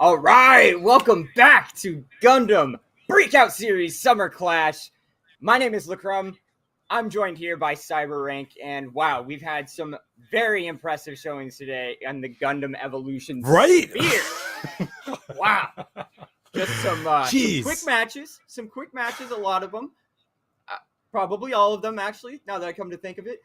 All right, welcome back to Gundam Breakout Series Summer Clash. My name is Lacrum. I'm joined here by CyberRank, and wow, we've had some very impressive showings today on the Gundam Evolution sphere. Wow. Just some quick matches, a lot of them. Probably all of them, actually, now that I come to think of it.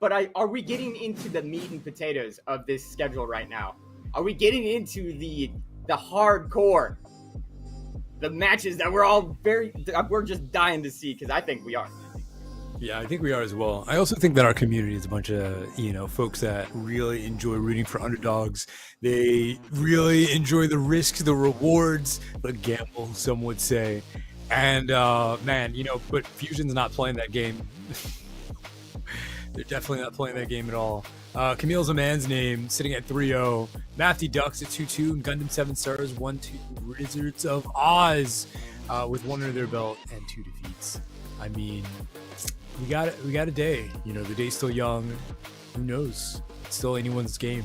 But are we getting into the meat and potatoes of this schedule right now? Are we getting into the hardcore, the matches that we're just dying to see? Because I think we are. Yeah, I think we are as well. I also think that our community is a bunch of, folks that really enjoy rooting for underdogs. They really enjoy the risks, the rewards, the gamble, some would say. And, man, but Fusion's not playing that game. They're definitely not playing that game at all. Kamille's a man's name, sitting at 3-0. Mafty Ducks at 2-2, and Gundam 7 Stars 1-2. Rizzards of Oz with 1 under their belt and 2 defeats. I mean, we got a day. The day's still young. Who knows? It's still anyone's game.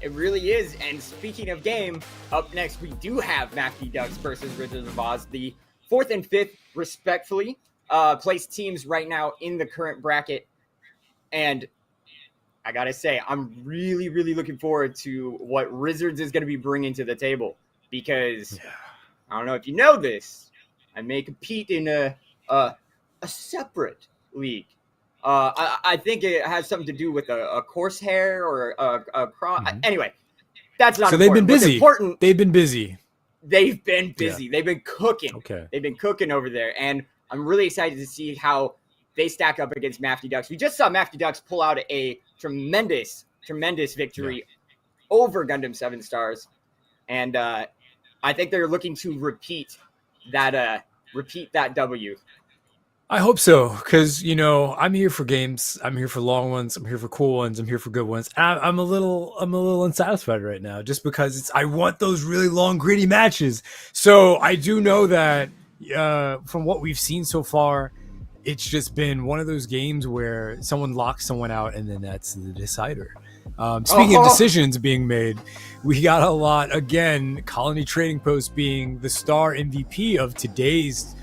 It really is. And speaking of game, up next we do have Mafty Ducks versus Rizzards of Oz, the 4th and 5th, respectfully, placed teams right now in the current bracket. And I gotta say, I'm really, really looking forward to what Rizzards is going to be bringing to the table. Because, I don't know if you know this, I may compete in a separate league. I think it has something to do with a Corsair or a cross. Anyway, that's not so important. They've been busy. They've been busy. Yeah. They've been cooking. Okay. They've been cooking over there. And I'm really excited to see how they stack up against Mafty Ducks. We just saw Mafty Ducks pull out a tremendous victory over Gundam 7 Stars. And I think they're looking to repeat that W. I hope so, because I'm here for games. I'm here for long ones. I'm here for cool ones. I'm here for good ones. I'm a little unsatisfied right now, just because I want those really long, gritty matches. So I do know that from what we've seen so far, it's just been one of those games where someone locks someone out, and then that's the decider. Speaking of decisions being made, we got a lot again. Colony Trading Post being the star MVP of today's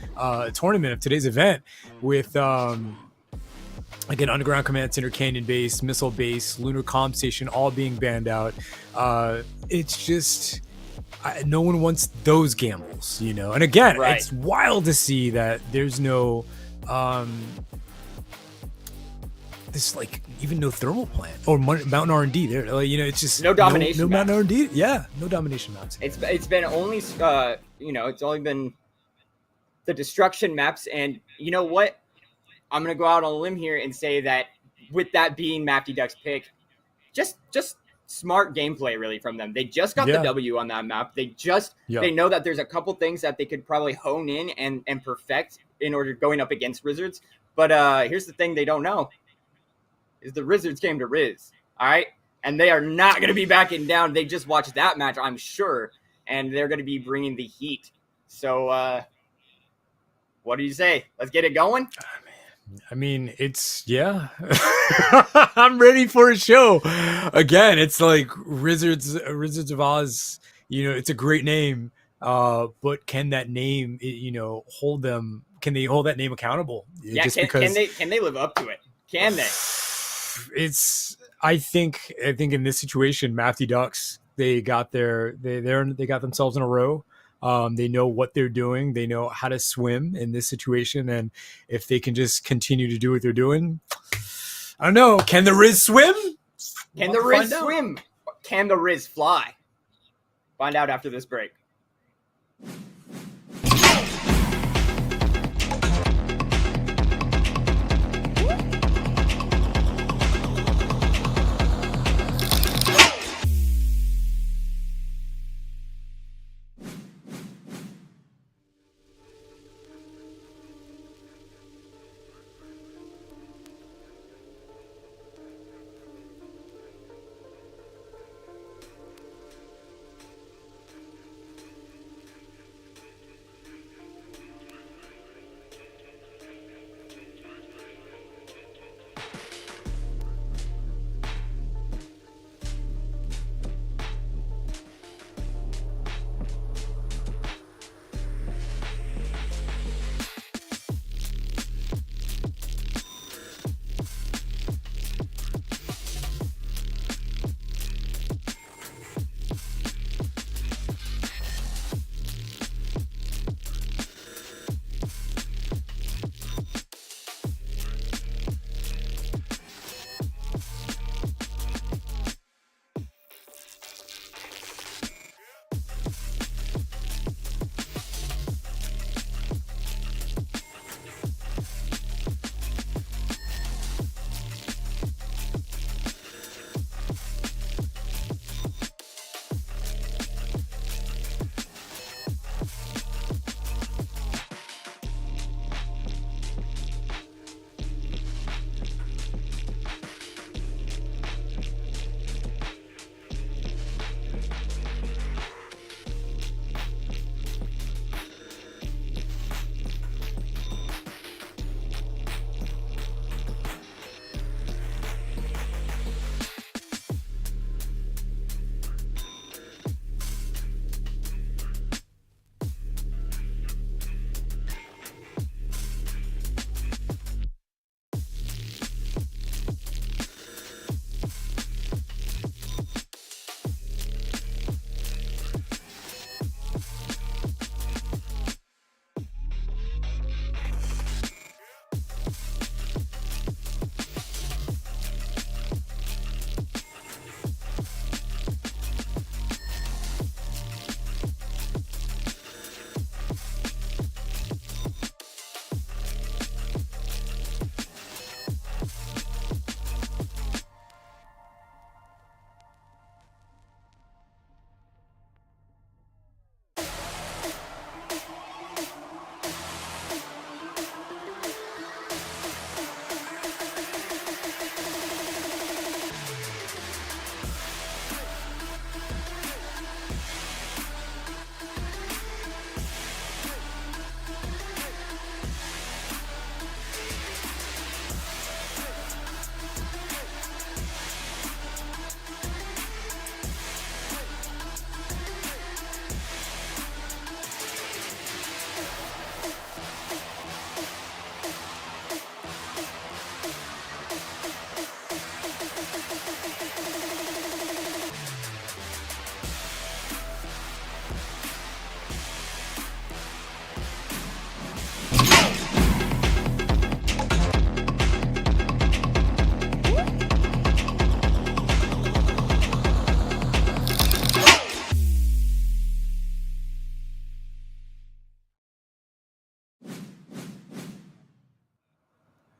tournament, of today's event, with again Underground Command Center, Canyon Base, Missile Base, Lunar Comm Station all being banned out. It's just no one wants those gambles, And again, it's wild to see that there's no even no thermal plant or Mountain R&D there. It's just no domination. No Mountain R&D. Yeah, no domination maps. It's been only it's only been the destruction maps, and you know what? I'm gonna go out on a limb here and say that with that being Mafty Duck's pick, just smart gameplay really from them. They just got the W on that map. They know that there's a couple things that they could probably hone in and perfect in order going up against Rizzards. But here's the thing they don't know is the Rizzards came to Riz, all right? And they are not going to be backing down. They just watched that match, I'm sure, and they're going to be bringing the heat. So what do you say? Let's get it going? I mean, I'm ready for a show. Again, it's like Rizzards of Oz, it's a great name, but can that name, hold them? Can they hold that name accountable? Yeah, can they live up to it? Can they? I think in this situation, Mafty Ducks, they got themselves in a row. They know what they're doing. They know how to swim in this situation. And if they can just continue to do what they're doing, I don't know. Can the Riz swim? Can the Riz swim? Can the Riz fly? Find out after this break.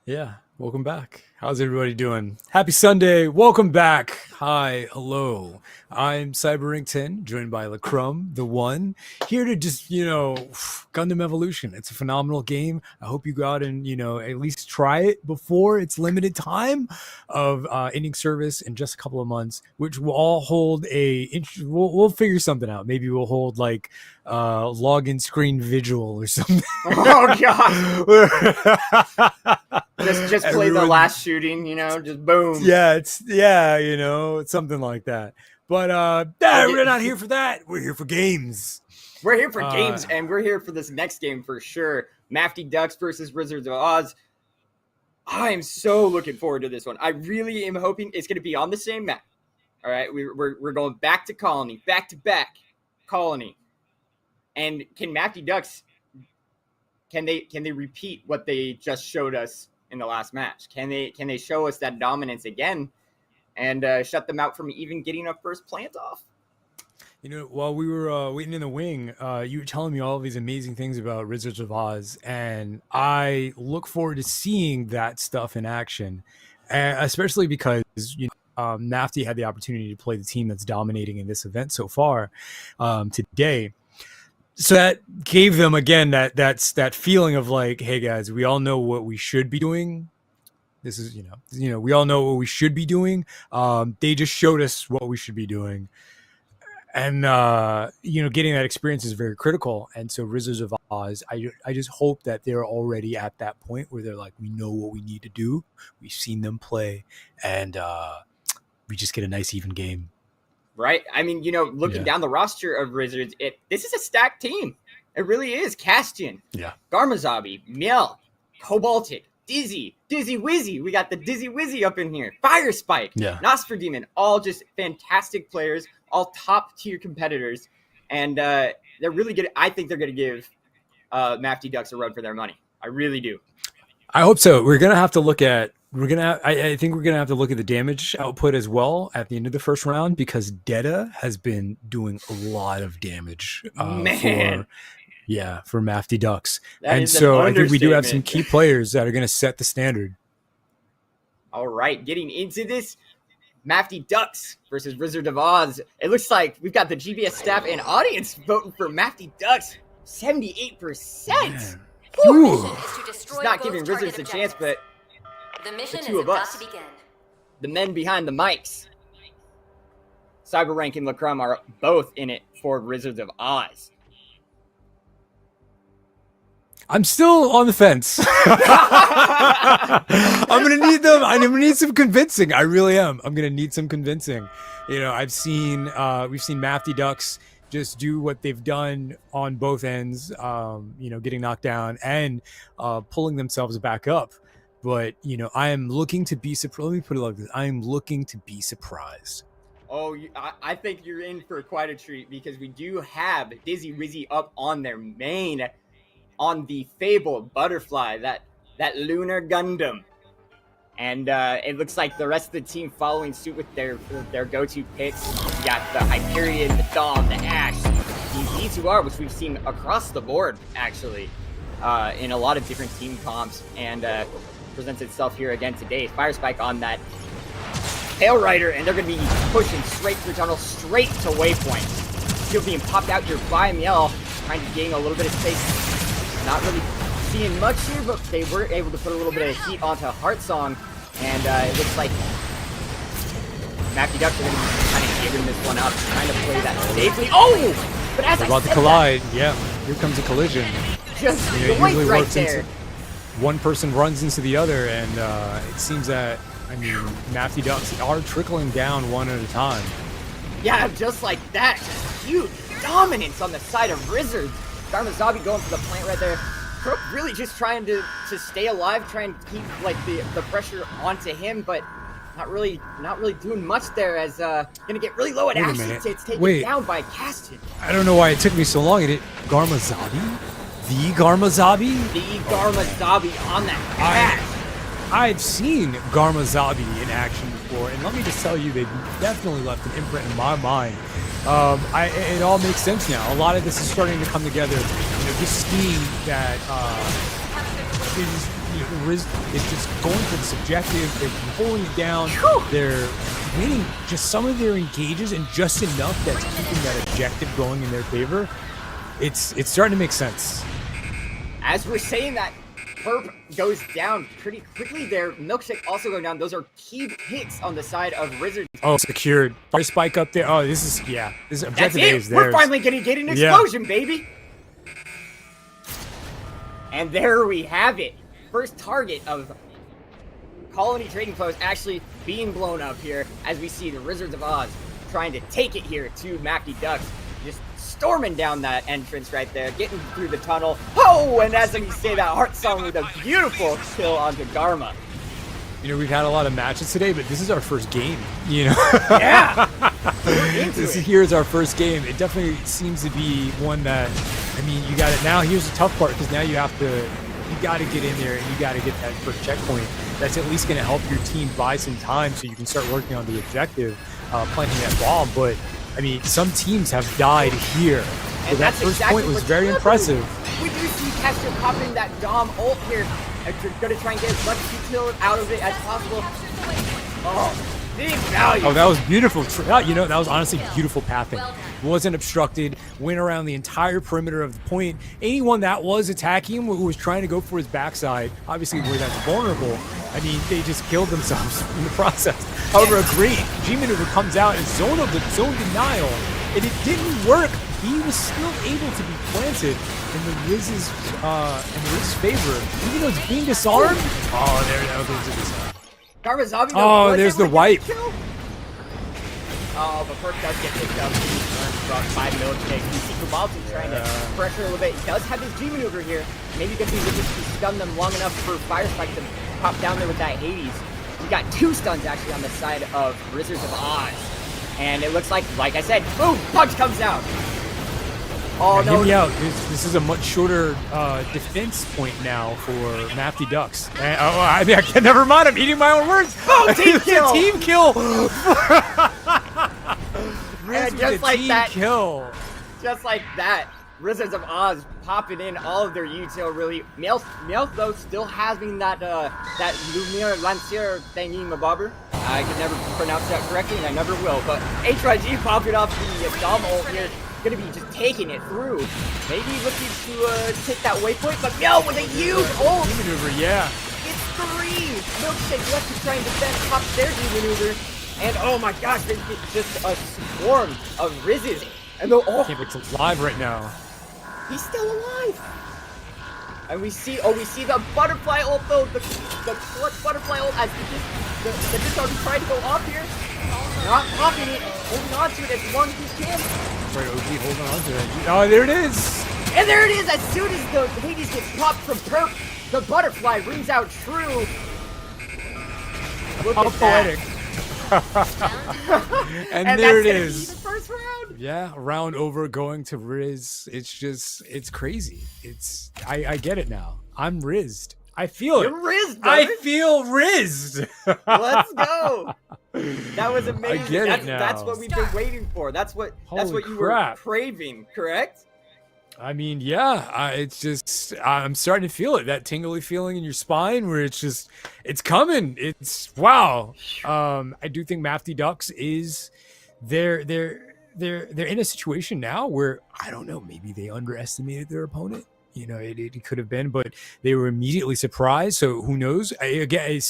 Yeah, welcome back. How's everybody doing? Happy Sunday. Welcome back. Hi, hello. I'm Cyberink10, joined by Lacrum, the one, here to just, Gundam Evolution. It's a phenomenal game. I hope you go out and, at least try it before its limited time of ending service in just a couple of months, which will all hold we'll figure something out. Maybe we'll hold like login screen vigil or something. Oh god. Just play the last shooting, just boom. Yeah, it's something like that. But we're not here for that. We're here for games. We're here for games, and we're here for this next game for sure. Mafty Ducks versus Rizzards of Oz. I am so looking forward to this one. I really am hoping it's going to be on the same map. All right, we're going back to Colony, back to back Colony. And can Mafty Ducks, can they repeat what they just showed us in the last match? Can they show us that dominance again and shut them out from even getting a first plant off? While we were waiting in the wing, you were telling me all of these amazing things about Rizzards of Oz, and I look forward to seeing that stuff in action, especially because Mafty had the opportunity to play the team that's dominating in this event so far today. So that gave them again that feeling of like, hey guys, we all know what we should be doing. This is we all know what we should be doing. They just showed us what we should be doing, and getting that experience is very critical. And so Rizzards of Oz, I just hope that they're already at that point where they're like, we know what we need to do. We've seen them play, and we just get a nice even game. Right? I mean, looking down the roster of Rizzards, this is a stacked team. It really is. Castian, Garmazabi, Miel, Cobaltic, Dizzy Wizzy. We got the Dizzy Wizzy up in here. Fire Spike, Nosferdemon, all just fantastic players, all top tier competitors. And they're really good. I think they're going to give Mafty Ducks a run for their money. I really do. I hope so. We're going to have to look at I think we're gonna have to look at the damage output as well at the end of the first round, because Detta has been doing a lot of damage for Mafty Ducks. And so I think we do have some key players that are gonna set the standard. All right, getting into this, Mafty Ducks versus Rizzard of Oz. It looks like we've got the GBS staff and audience voting for Mafty Ducks, 78%. It's not giving Rizzards a chance, but the mission the two is of about us, to begin. the men behind the mics, Cyberrank and Lacrum, are both in it for Rizzards of Oz. I'm still on the fence. I'm gonna need them. I'm gonna need some convincing. I really am. I'm gonna need some convincing. We've seen Mafty Ducks just do what they've done on both ends. Getting knocked down and pulling themselves back up. But, I am looking to be surprised. Let me put it like this. I am looking to be surprised. Oh, I think you're in for quite a treat, because we do have Dizzy Wizzy up on their main, on the fabled Butterfly, that lunar Gundam. And it looks like the rest of the team following suit with their go-to picks. You got the Hyperion, the Dom, the Ash, the D2R, which we've seen across the board, actually, in a lot of different team comps, and presents itself here again today. Fire Spike on that Tail Rider, and they're going to be pushing straight through tunnel, straight to Waypoint. Still being popped out here by Miel, trying to gain a little bit of space. Not really seeing much here, but they were able to put a little bit of heat onto Heartsong, and it looks like Mafty Ducks are going to be kind of giving this one up, trying to play that safely. Oh! But as They're about to collide. Here comes a collision. Just it usually right works there. One person runs into the other, and it seems that, Mafty Ducks are trickling down one at a time. Yeah, just like that. Just huge dominance on the side of Rizzards. Garmazabi going for the plant right there. Crook really just trying to stay alive, trying to keep the pressure onto him, but not really doing much there, as gonna get really low at Ash. It's taken down by Castian. I don't know why it took me so long. Garmazabi? The Garmazabi? The Garmazabi on that Ash. I've seen Garmazabi in action before, and let me just tell you, they've definitely left an imprint in my mind. It all makes sense now. A lot of this is starting to come together. Just seeing that, Riz is just going for this objective. They're holding it down. They're winning just some of their engages and just enough that's keeping that objective going in their favor. It's starting to make sense. As we're saying that, Perp goes down pretty quickly there. Milkshake also going down. Those are key hits on the side of Rizzards. Oh, secured. Fire spike up there. Oh, this is This objective That's is it. We're theirs. finally gonna get an explosion, baby. And there we have it. First target of Colony Trading Post actually being blown up here as we see the Rizzards of Oz trying to take it here to Mafty Ducks. Just storming down that entrance right there, getting through the tunnel. Oh, and as we say that heart song with a beautiful kill onto Garma. You know, we've had a lot of matches today, but this is our first game, you know? Yeah! Here's our first game. It definitely seems to be one that, I mean, you got it. Now here's the tough part, because now you got to get in there and you got to get that first checkpoint. That's at least going to help your team buy some time so you can start working on the objective, planting that bomb. But, I mean, some teams have died here. So that first point was very impressive. We do see Kester popping that Dom ult here. You're going to try and get as much utility out of it as possible. Oh, big value. Oh, that was beautiful. You know, that was honestly beautiful pathing. Wasn't obstructed. Went around the entire perimeter of the point. Anyone that was attacking him, who was trying to go for his backside, obviously where that's vulnerable, I mean, they just killed themselves in the process. However, a great G maneuver comes out in zone denial, and it didn't work. He was still able to be planted in the Riz's favor, even though it's being disarmed. Oh, there goes the disarm. Garmazabi, oh, there's the wipe. Oh, but Perk does get picked up. By Milkshake. You see Kubalti trying to pressure a little bit. He does have his G maneuver here. Maybe because he's able to stun them long enough for Fire Spike to pop down there with that Hades. We got 2 stuns actually on the side of Rizzards of Oz. And it looks like I said, boom, punch comes out. Oh, no. Hear me out. This is a much shorter defense point now for Mafty Ducks. And, I mean, never mind. I'm eating my own words. Oh, team kill! Team kill! And just like that, kill. Just like that, Rizzards of Oz popping in all of their util really. Meowth though still having that Lumiere Lancier thingy mabobber. I could never pronounce that correctly and I never will, but HYG popping off the Dom ult here, gonna be just taking it through. Maybe looking to take that waypoint, but no, with a huge ult! Maneuver, yeah. It's 3! Milkshake left to try and defend top their D maneuver. And oh my gosh, they get just a swarm of Rizzes. And the Can't wait to live right now. He's still alive. And we see the butterfly ult though, the clutch butterfly ult as the disarm trying to go off here. Not popping it, holding on to it as one who can. Right, OG holding on to it. Oh, there it is. And there it is, as soon as the Hades gets popped from Perp, the butterfly rings out true. Look How at poetic. that. and there it that's is. The first round. Yeah, round over going to Riz. It's crazy. I get it now. I'm rizzed. I feel You're rizzed, I brother. feel rizzed. Let's go. That was amazing. I get it now. That's what we've been waiting for. That's what Holy you crap. were craving, correct? I mean, yeah, it's just, I'm starting to feel it, that tingly feeling in your spine where it's coming. It's, wow. I do think Mafty Ducks is, they're in a situation now where, I don't know, maybe they underestimated their opponent. You know, it could have been, but they were immediately surprised. So who knows? Again,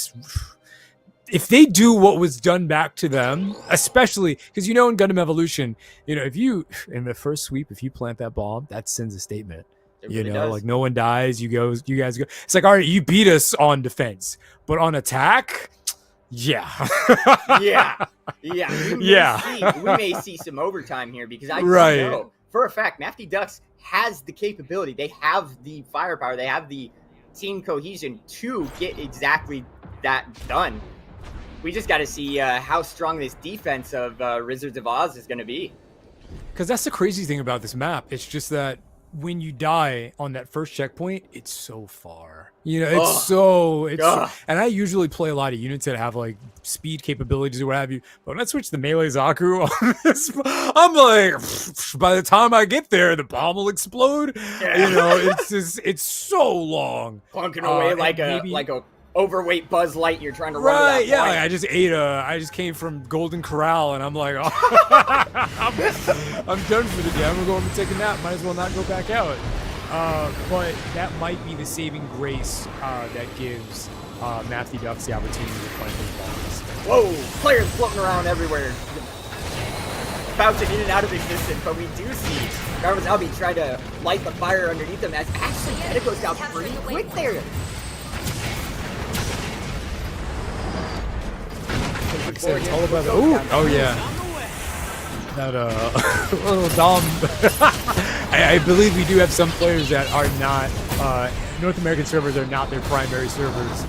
if they do what was done back to them, especially because, you know, in Gundam Evolution, you know, if you, in the first sweep, if you plant that bomb, that sends a statement. It You really know, does. like no one dies. You guys go. It's like, all right, you beat us on defense, but on attack, yeah. Yeah. We may see some overtime here because I do know for a fact Mafty Ducks has the capability. They have the firepower. They have the team cohesion to get exactly that done. We just got to see how strong this defense of Rizzards of Oz is going to be. Because that's the crazy thing about this map. It's just that when you die on that first checkpoint, it's so far. You know, and I usually play a lot of units that have like speed capabilities or what have you. But when I switch to melee Zaku on this, I'm like, by the time I get there, the bomb will explode. You know, it's so long. Plunking away like a overweight Buzz Lightyear trying to run to that yeah, point. like I just came from Golden Corral and I'm like, oh, I'm done for the day. I'm gonna go home and take a nap. Might as well not go back out. But that might be the saving grace that gives Mafty Ducks the opportunity to plant those bombs. Whoa, players floating around everywhere, bouncing in and out of existence. But we do see Garbazabi try to light the fire underneath them as actually Keta goes down pretty quick there. It's all about the, oh yeah. That little Dom. I believe we do have some players that are not North American servers are not their primary servers.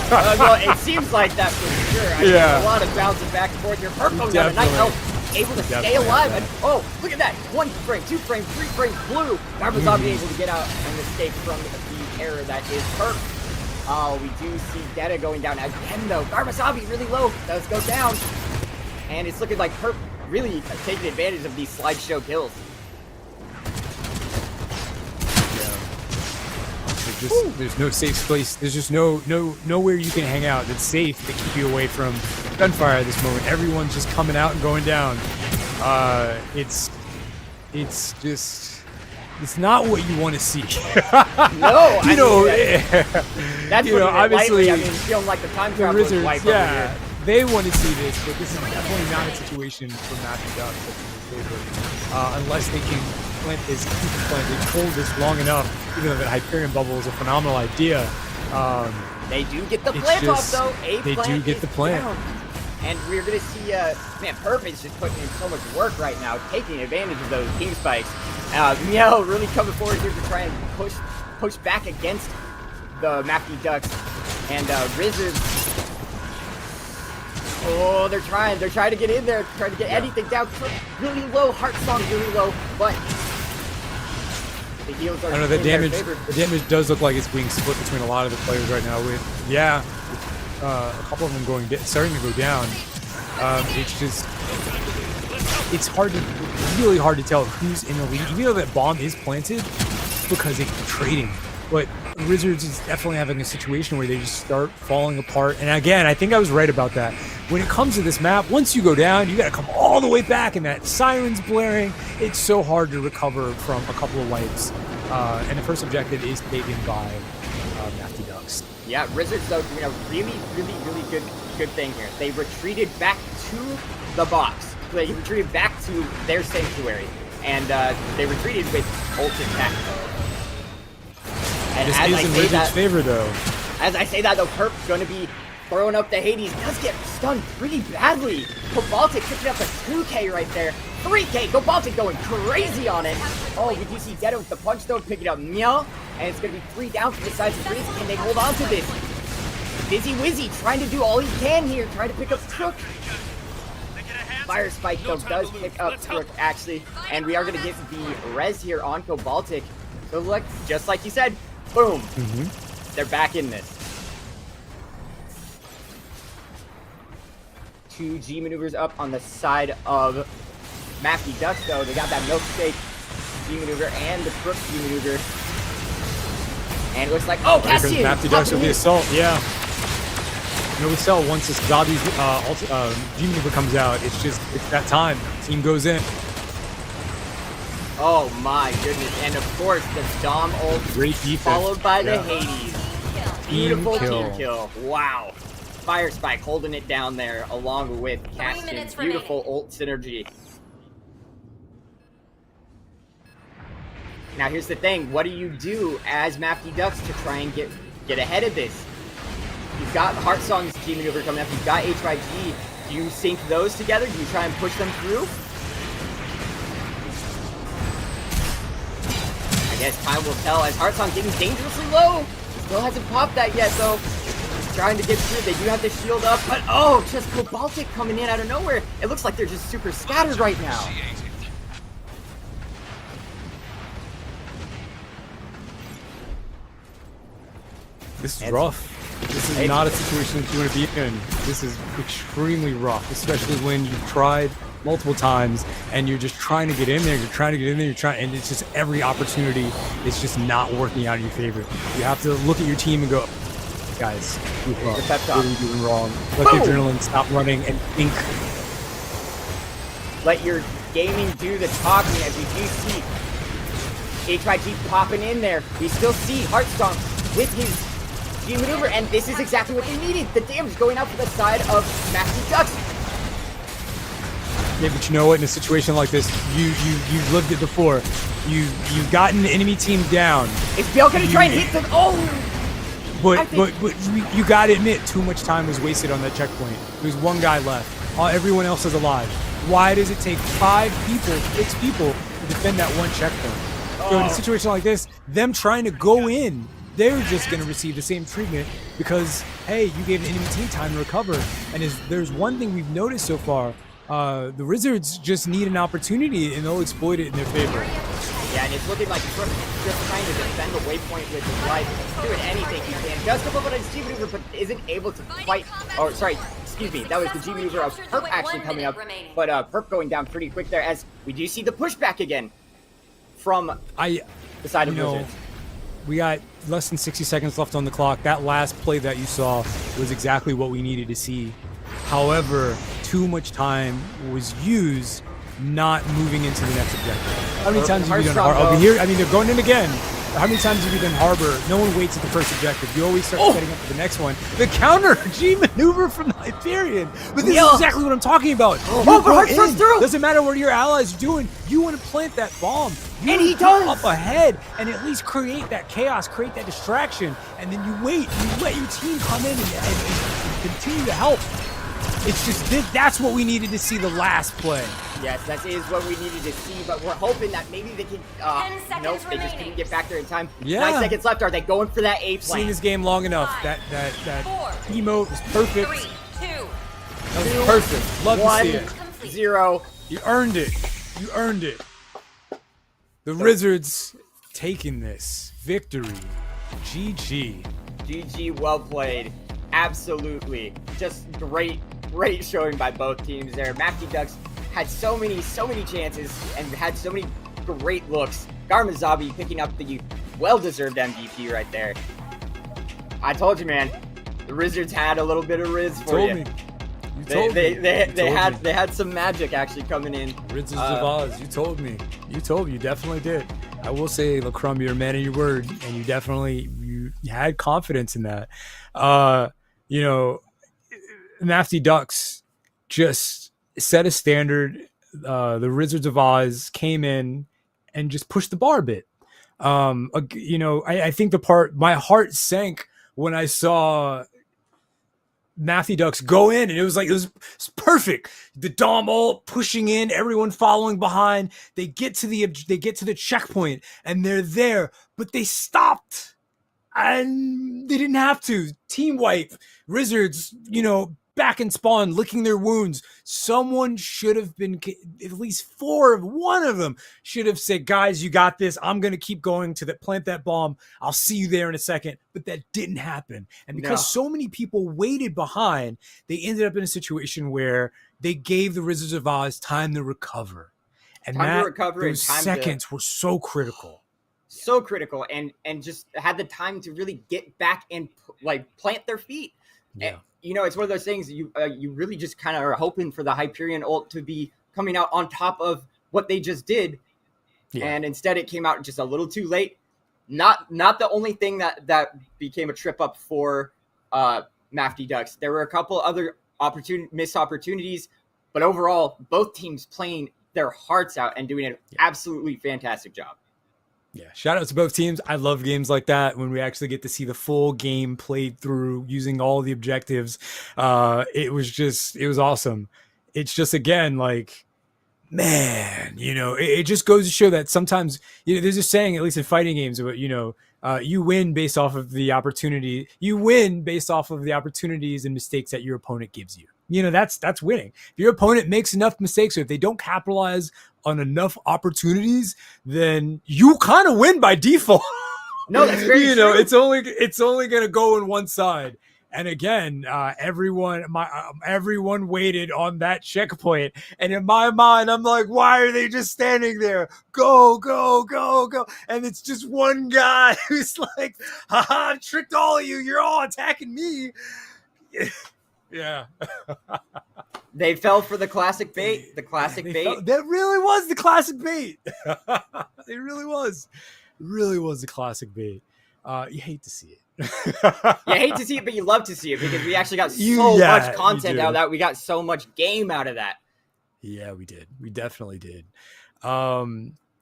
Well, it seems like that for sure. I mean, a lot of bouncing back and forth here. Purple got a nice help, able to stay alive. And oh, look at that! 1 frame, 2 frame, 3 frames blue. Garbazabi able to get out and escape from the error that is Perp. Oh, we do see Deta going down again, though. Garbazabi really low. Does go down. And it's looking like Perp really taking advantage of these slideshow kills. There's no safe place. There's just nowhere you can hang out that's safe to keep you away from gunfire at this moment. Everyone's just coming out and going down. It's just... It's not what you want to see. No, you know, that's you know, obviously, I mean, feeling like the time traveler's Rizzards, wife over here. they want to see this, but this is definitely not a situation for Mafty Ducks that's in their favor. Unless they can plant this, keep it planted, hold this long enough, even though that Hyperion bubble is a phenomenal idea. They do get the plant off, though. They do get the plant. Down. And we're going to see, man, Perp is just putting in so much work right now, taking advantage of those King Spikes. Miel really coming forward here to try and push back against the Mafty Ducks. And Rizzards, oh, they're trying to get in there, trying to get anything down. Really low, Heart Song really low, but the heals are I don't know, the damage does look like it's being split between a lot of the players right now. With a couple of them starting to go down. It's really hard to tell who's in the lead, even though that bomb is planted, because they keep trading. But Rizzards is definitely having a situation where they just start falling apart. And again, I think I was right about that. When it comes to this map, once you go down, you got to come all the way back, and that siren's blaring. It's so hard to recover from a couple of wipes. And the first objective is taken by Mafty Ducks. Yeah, Rizzards, though, doing a really good thing here. They retreated back to the box. They retreated back to their sanctuary, and they retreated with ult attack. And this is in Rizzards' favor, though. As I say that, though, Perp's going to be throwing up the Hades. Does get stunned pretty badly. Cobaltic picking up a 2K right there. 3K, Cobaltic going crazy on it. Oh, we do see Deta with the punch, though, picking up Meow. And it's going to be 3 down from the sides of Riz. Can they hold on to this? Dizzy Wizzy trying to do all he can here, trying to pick up Crook. Fire Spike, though, does pick up Crook, actually. And we are going to get the res here on Cobaltic. So, look, just like you said, boom. They're back in this. 2 G maneuvers up on the side of Mafty Ducks, though. They got that milkshake G maneuver and the Crook G maneuver. And it looks like, oh, Cassian! Mafty Ducks with the assault, yeah. You know, we saw once this Zabi's G maneuver comes out, it's that time. Team goes in. Oh my goodness. And of course, the Dom ult great defense, followed by the Hades. Beautiful team kill. Wow. Fire Spike holding it down there along with Cassian. Beautiful ult synergy. Now here's the thing, what do you do as Mafty Ducks to try and get ahead of this? You've got Heartsong's G maneuver coming up, you've got HYG. Do you sync those together? Do you try and push them through? I guess time will tell as Heartsong getting dangerously low. Still hasn't popped that yet though. He's trying to get through, they do have the shield up, but oh, just Cobaltic coming in out of nowhere. It looks like they're just super scattered right now. This is rough. This is not a situation that you want to be in. This is extremely rough, especially when you've tried multiple times and you're just trying to get in there. And it's just every opportunity is just not working out in your favor. You have to look at your team and go, guys, what are we doing wrong? Let the adrenaline stop running and think. Let your gaming do the talking, as we do see HYG popping in there. We still see Heartstomp with his G maneuver, and this is exactly what they needed. The damage going out for the side of Mafty Ducks. Yeah, but you know what? In a situation like this, you've lived it before. You've gotten the enemy team down. Is Bill gonna try and hit them? Oh! But you gotta admit, too much time was wasted on that checkpoint. There's one guy left. Everyone else is alive. Why does it take 6 people to defend that one checkpoint? So in a situation like this, them trying to go in, they're just going to receive the same treatment because, hey, you gave the enemy team time to recover. And there's one thing we've noticed so far, the Rizzards just need an opportunity and they'll exploit it in their favor. Yeah, and it's looking like Crook just trying to defend the waypoint with his life, doing anything he can. Does come up on his G maneuver, but isn't able to fight. Oh, sorry, excuse me. That was the G maneuver of Perp actually coming up, but Perp going down pretty quick there as we do see the pushback again from the side of Rizzards. We got less than 60 seconds left on the clock. That last play that you saw was exactly what we needed to see. However, too much time was used not moving into the next objective. How many times have you done Harbor? Here, I mean, they're going in again. How many times have you done Harbor? No one waits at the first objective. You always start setting up for the next one. The counter G maneuver from the Hyperion. But this is exactly what I'm talking about. Doesn't matter what your allies are doing. You want to plant that bomb. And he does up ahead and at least create that chaos, create that distraction, and then you wait. You let your team come in and continue to help. It's just that's what we needed to see the last play. Yes, that is what we needed to see, but we're hoping that maybe they can. Nope, they just couldn't get back there in time. Yeah. 9 seconds left. Are they going for that A plan? Seen this game long enough. That emote was perfect. 3, 2, that was perfect. Love to see it. 0. You earned it. You earned it. The Rizzards taking this victory. GG. GG, well played. Absolutely. Just great showing by both teams there. Mafty Ducks had so many chances and had so many great looks. Garmazabi picking up the well-deserved MVP right there. I told you, man. The Rizzards had a little bit of Riz for you. They had some magic actually coming in. Rizzards of Oz, you told me. You definitely did. I will say, LaCrumb, you're a man of your word, and you had confidence in that. Mafty Ducks just set a standard. The Rizzards of Oz came in and just pushed the bar a bit. I think my heart sank when I saw Mafty Ducks go in, and it was perfect. The Dom ult pushing in, everyone following behind. They get to the checkpoint and they're there, but they stopped. And they didn't have to. Team wipe. Rizzards, back and spawn, licking their wounds. Someone should have been, at least one of them should have said, guys, you got this. I'm going to keep going to plant that bomb. I'll see you there in a second. But that didn't happen. And because so many people waited behind, they ended up in a situation where they gave the Rizzards of Oz time to recover. And those seconds were so critical. So critical, and just had the time to really get back and plant their feet. Yeah. And, it's one of those things you really just kind of are hoping for the Hyperion ult to be coming out on top of what they just did. Yeah. And instead it came out just a little too late. Not the only thing that became a trip up for Mafty Ducks. There were a couple other missed opportunities, but overall both teams playing their hearts out and doing an absolutely fantastic job. Yeah, shout out to both teams. I love games like that when we actually get to see the full game played through using all the objectives. It was awesome. It's just, again, man, it just goes to show that sometimes, there's a saying, at least in fighting games, about, you win based off of the opportunity. You win based off of the opportunities and mistakes that your opponent gives you. That's winning. If your opponent makes enough mistakes, or if they don't capitalize on enough opportunities, then you kind of win by default. No, that's very you know, true. it's only gonna go in one side. And again, everyone waited on that checkpoint. And in my mind, I'm like, why are they just standing there? Go, go, go, go. And it's just one guy who's like, haha, I tricked all of you. You're all attacking me. Yeah. They fell for the classic bait. The classic bait. That really was the classic bait. It really was. It really was the classic bait. You hate to see it. You hate to see it, but you love to see it because we actually got so much content out of that. We got so much game out of that. Yeah, we did. We definitely did.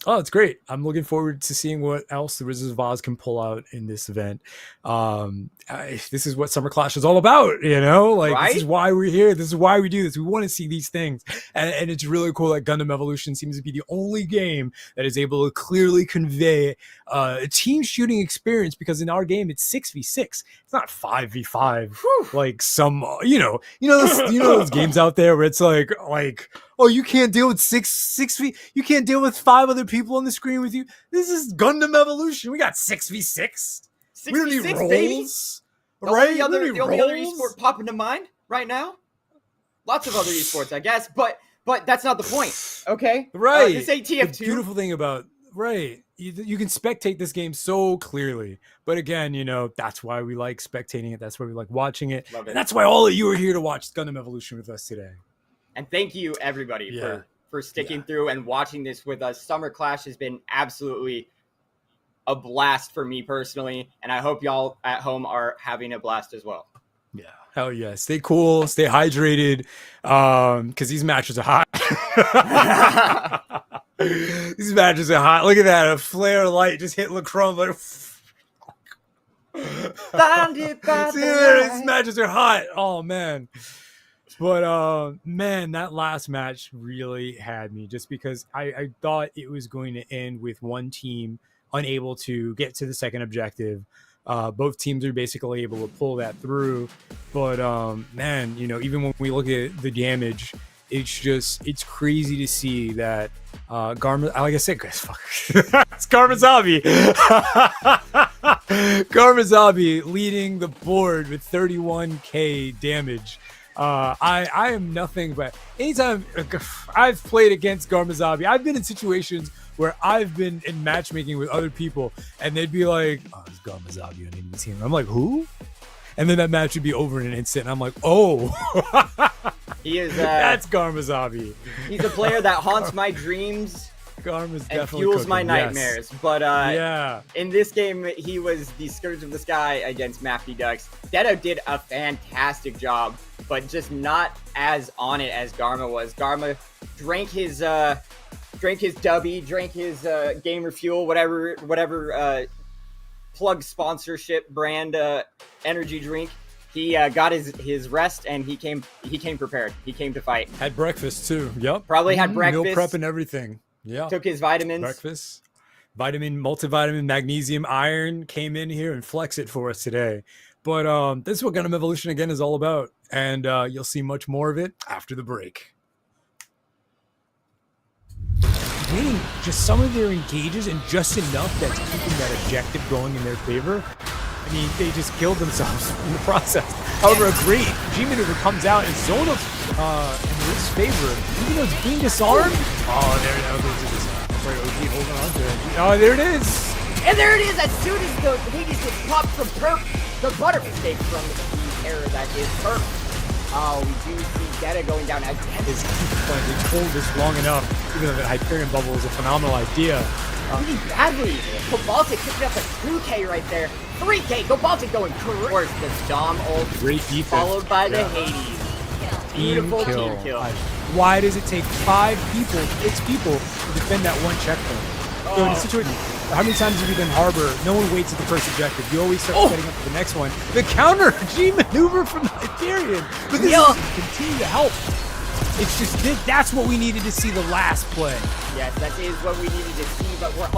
Oh, it's great. I'm looking forward to seeing what else the Rizzards of Oz can pull out in this event. This is what Summer Clash is all about, you know? Like, Right? This is why we're here. This is why we do this. We want to see these things. And it's really cool that Gundam Evolution seems to be the only game that is able to clearly convey a team shooting experience, because in our game, it's 6v6. It's not 5v5. Like some, you know those games out there where it's like, oh, you can't deal with six feet. You can't deal with 5 other people on the screen with you. This is Gundam Evolution. We got 6v6. We don't need 6v6, roles, baby. right? The only other roles. esport popping to mind right now. Lots of other esports, I guess, but that's not the point. Okay, Right. This ain't TF2. The beautiful thing about you can spectate this game so clearly. But again, you know, that's why we like spectating it. That's why we like watching it. Love it. And that's why all of you are here to watch Gundam Evolution with us today. And thank you, everybody, for sticking through and watching this with us. Summer Clash has been absolutely a blast for me personally, and I hope y'all at home are having a blast as well. Yeah, hell yeah. Stay cool, stay hydrated, because these matches are hot. These matches are hot. Look at that, a flare of light just hit Lacron like. These matches are hot. Oh man. But man, that last match really had me, just because I thought it was going to end with one team unable to get to the second objective. Both teams are basically able to pull that through. But man, you know, even when we look at the damage, it's crazy to see that Garma, like I said, it's Garmazabi. Garmazabi leading the board with 31k damage. I am nothing but, anytime I've played against Garmazabi, I've been in situations where I've been in matchmaking with other people and they'd be like, oh, it's Garmazabi on any team. I'm like, who? And then that match would be over in an instant. And I'm like, oh, he is. That's Garmazabi. He's a player that haunts my dreams. Garma's and definitely fuels cooking, my nightmares. yes. But yeah, in this game, he was the Scourge of the Sky against Mafty Ducks. Dedo did a fantastic job, but just not as on it as Garma was. Garma drank his dubby, drank his gamer fuel, whatever plug sponsorship brand energy drink. He got his rest and he came prepared. He came to fight. Had breakfast too. Yep. Probably had breakfast. Meal prep and everything. Yeah. Took his vitamins. Breakfast. Vitamin, multivitamin, magnesium, iron came in here and flex it for us today. But this is what Gundam Evolution again is all about. And you'll see much more of it after the break. Winning just some of their engages and just enough that's keeping that objective going in their favor. I mean, they just killed themselves in the process. However, a great G maneuver comes out and Zona in his favor, even though it's being disarmed. Oh, there it is. Sorry, OG holding on to it. Oh, there it is. And there it is. As soon as the Hades gets popped from Perp, the butter mistake from the error that is Perp. Oh, we do see Detta going down as is playing. They told this long enough, even though the Hyperion bubble is a phenomenal idea. Really badly. Gobaltic picking up a 2K right there. 3K. Gobaltic going course. The Dom ult. Great defense. Followed by the Hades. Beautiful team kill. Why does it take 5 people, 6 people to defend that one checkpoint? So in a situation, how many times have you been Harbor? No one waits at the first objective. You always start setting up for the next one. The counter G maneuver from the Hyperion. But this is continue to help. It's just that's what we needed to see the last play. Yes, that is what we needed to see, but we're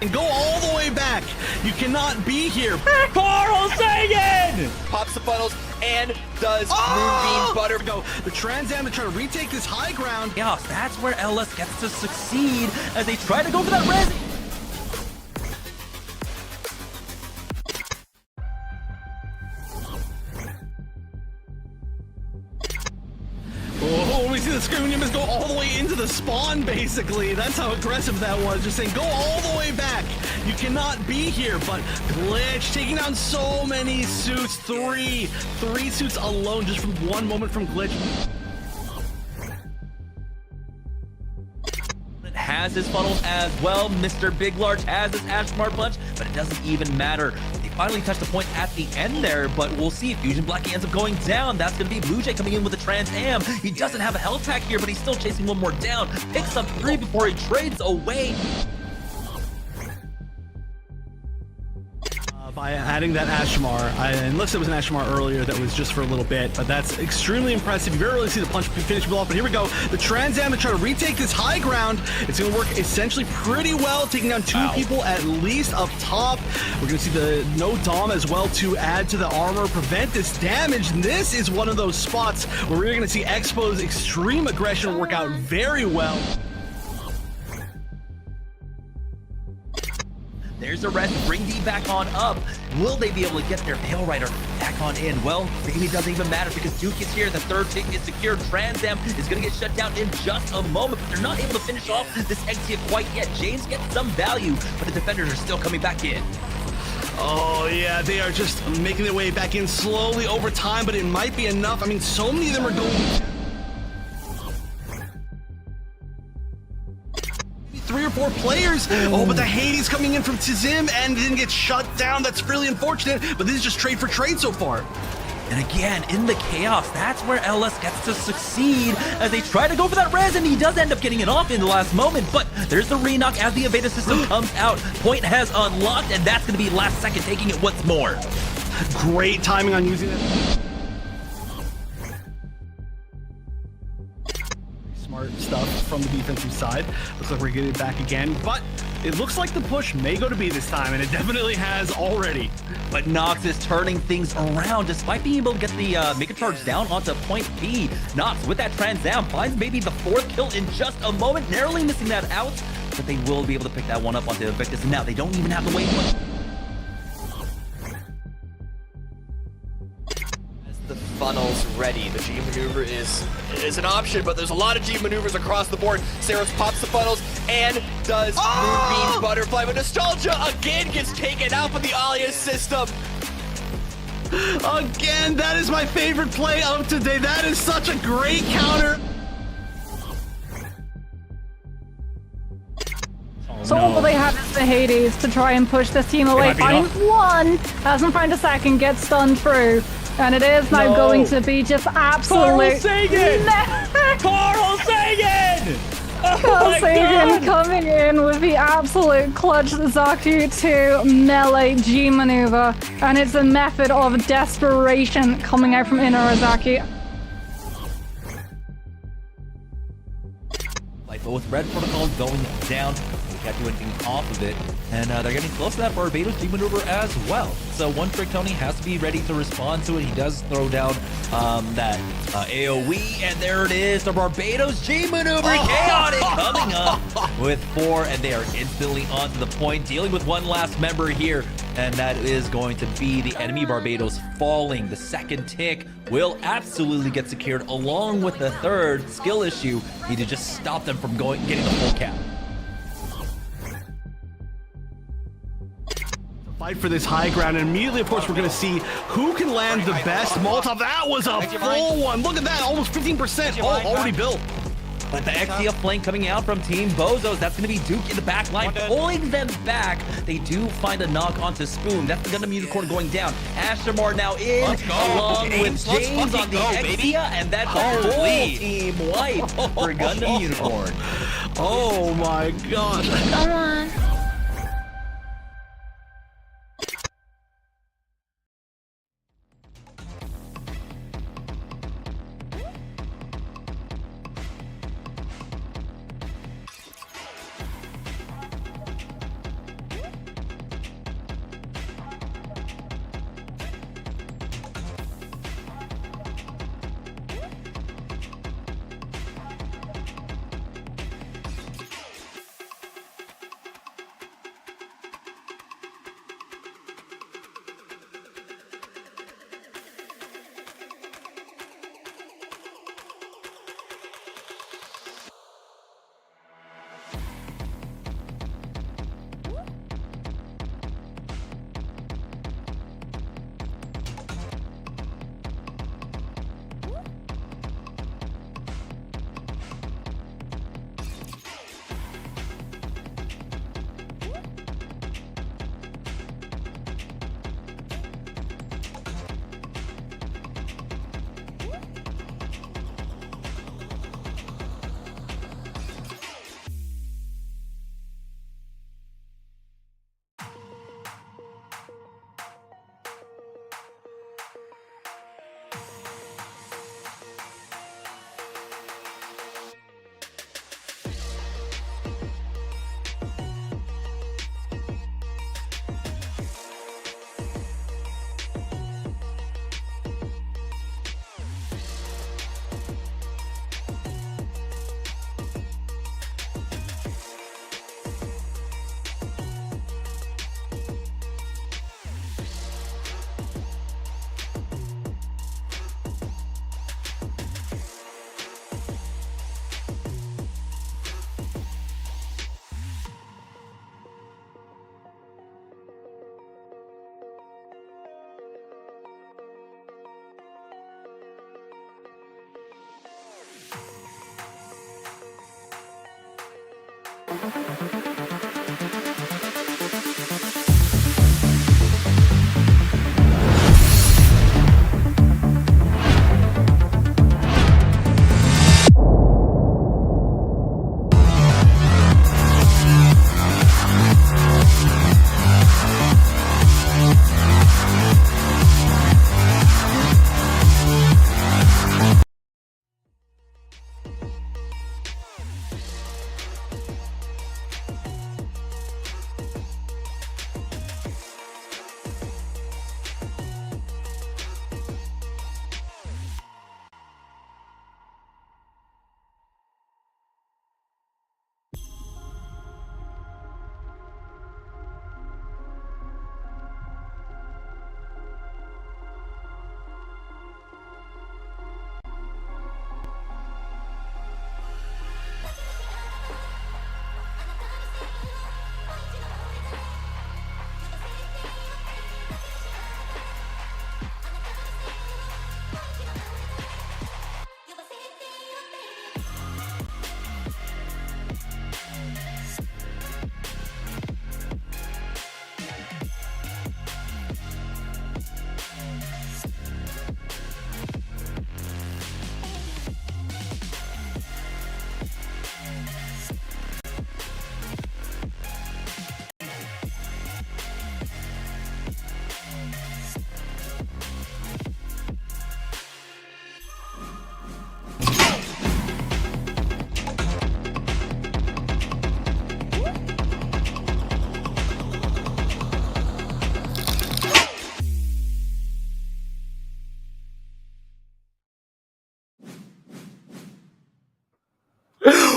And go all the way back. You cannot be here. Carl Sagan! Pops the funnels and does Moonbeam Butter. Go. The Trans Am to try to retake this high ground. Yeah, that's where LS gets to succeed as they try to go for that res. Oh, we see the Screaming Nimbus go all the way into the spawn, basically. That's how aggressive that was. Just saying, go all the way back. You cannot be here, but Glitch taking down so many suits. Three suits alone just from one moment from Glitch. Has his funnels as well. Mr. Big Large has his Ashmar punch, but it doesn't even matter. They finally touched the point at the end there, but we'll see if Fusion Blackie ends up going down. That's going to be Blue Jay coming in with a Trans Am. He doesn't have a health pack here, but he's still chasing one more down. Picks up 3 before he trades away. By adding that Ashmar, unless it was an Ashmar earlier that was just for a little bit, but that's extremely impressive. You very rarely see the punch finish people off, but here we go. The Trans Am to try to retake this high ground. It's going to work essentially pretty well, taking down 2 people at least up top. We're going to see the no Dom as well to add to the armor, prevent this damage. And this is one of those spots where we're going to see Expo's extreme aggression work out very well. There's a res, bring D back on up. Will they be able to get their Pale Rider back on in? Well, maybe it doesn't even matter because Duke is here. The third tick is secured. Trans Am is going to get shut down in just a moment, but they're not able to finish off this exit quite yet. James gets some value, but the defenders are still coming back in. Oh, yeah, they are just making their way back in slowly over time, but it might be enough. I mean, so many of them are going... 3 or 4 players. Oh, but the Hades coming in from Tizim and didn't get shut down. That's really unfortunate, but this is just trade for trade so far. And again, in the chaos, that's where LS gets to succeed as they try to go for that res, and he does end up getting it off in the last moment, but there's the re-knock as the Evada system comes out. Point has unlocked, and that's going to be last second taking it once more. Great timing on using it. Smart stuff from the defensive side. Looks like we're getting it back again, but it looks like the push may go to B this time, and it definitely has already. But Nox is turning things around despite being able to get the Mega Charge down onto point B. Nox with that Trans Am finds maybe the 4th kill in just a moment, narrowly missing that out, but they will be able to pick that one up onto Invictus, and now they don't even have to wait much. The funnel's ready. The G maneuver is an option, but there's a lot of G maneuvers across the board. Saros pops the funnels and does Moonbeam Butterfly, but Nostalgia again gets taken out by the Alias system. Again, that is my favorite play of today. That is such a great counter. So all they have is the Hades to try and push this team away. Finds one, doesn't find a second, gets stunned through. And it is now going to be just absolute... Carl Sagan! Carl Sagan! Carl Sagan coming in with the absolute clutch Zaku to melee G maneuver. And it's a method of desperation coming out from Inarizaki. But with Red Protocol going down, we can't do anything off of it. And they're getting close to that Barbados G maneuver as well. So One Trick Tony has to be ready to respond to it. He does throw down that AoE, and there it is, the Barbados G maneuver. Chaotic coming up with 4, and they are instantly onto the point, dealing with one last member here, and that is going to be the enemy Barbados falling. The second tick will absolutely get secured, along with the third skill issue. Need to just stop them from getting the full cap. fight for this high ground, and immediately, of course, we're going to see who can land the best Molotov. That was a full one. Look at that, almost 15%. Oh, already built. But the XDF flank coming out from Team Bozos. That's going to be Duke in the back line, pulling them back. They do find a knock onto Spoon. That's the Gundam Unicorn going down. Ashamar now in, along with James on the Exia, and that's a full team wipe for Gundam Unicorn. Oh my gosh. Come on.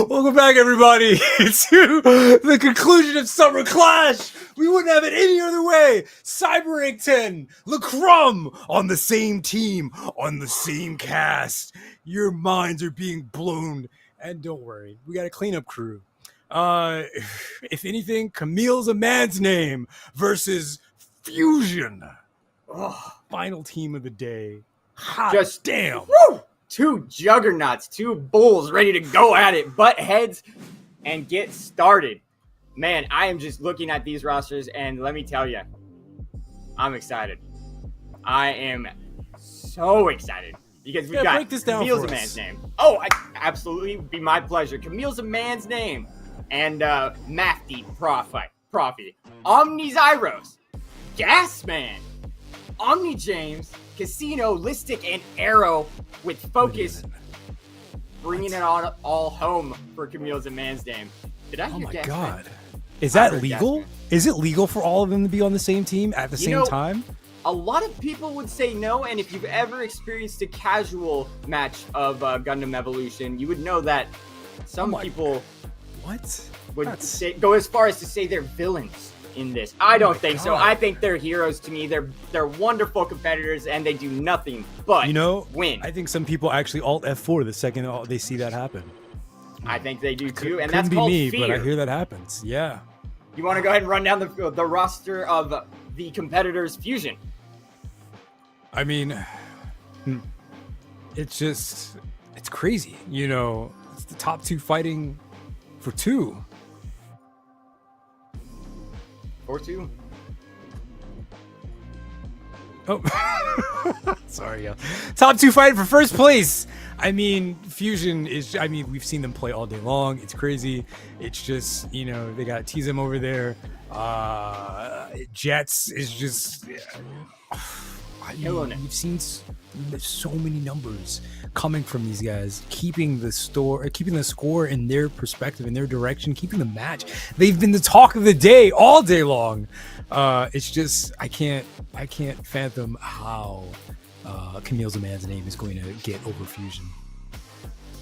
Welcome back, everybody, to the conclusion of Summer Clash. We wouldn't have it any other way. Cyberington, LaCrum on the same team, on the same cast. Your minds are being blown. And don't worry, we got a cleanup crew. If anything, Kamille's a man's name versus Fusion. Oh, Final team of the day. Hot just damn. Woo! Two juggernauts, two bulls ready to go at it, butt heads, and get started. Man, I am just looking at these rosters, and let me tell you, I'm excited. I am so excited because we've got break this down Camille's for a us. man's name. Oh, absolutely, would be my pleasure. Camille's a man's name, and Mafty, Profi, Omni Zyros, Gasman, Omni James, Casino, Listic, and Arrow with focus, bringing it on all home for Camille's a man's name. Did I Oh hear my Gasman? god. Is I that heard legal? Gasman. Is it legal for all of them to be on the same team at the You same know, time? A lot of people would say no, and if you've ever experienced a casual match of Gundam Evolution, you would know that some people What? would go as far as to say they're villains in this. I don't think so. God. I think they're heroes to me. They're wonderful competitors, and they do nothing but win. I think some people actually alt F4 the second they see that happen. I think they do too, and Couldn't that's be called me, fear. but I hear that happens. Yeah. You want to go ahead and run down the roster of the competitors' Fusion? I mean, it's crazy. You know, it's the top two fighting for two. 4-2. Oh, sorry. Yeah. Top two fighting for first place. I mean, Fusion is, we've seen them play all day long. It's crazy. It's just, they got TZM over there. Jets is just, we've seen so many numbers coming from these guys, keeping the score in their perspective, in their direction, keeping the match. They've been the talk of the day all day long. It's just, I can't fathom how Camille's a man's name is going to get over Fusion.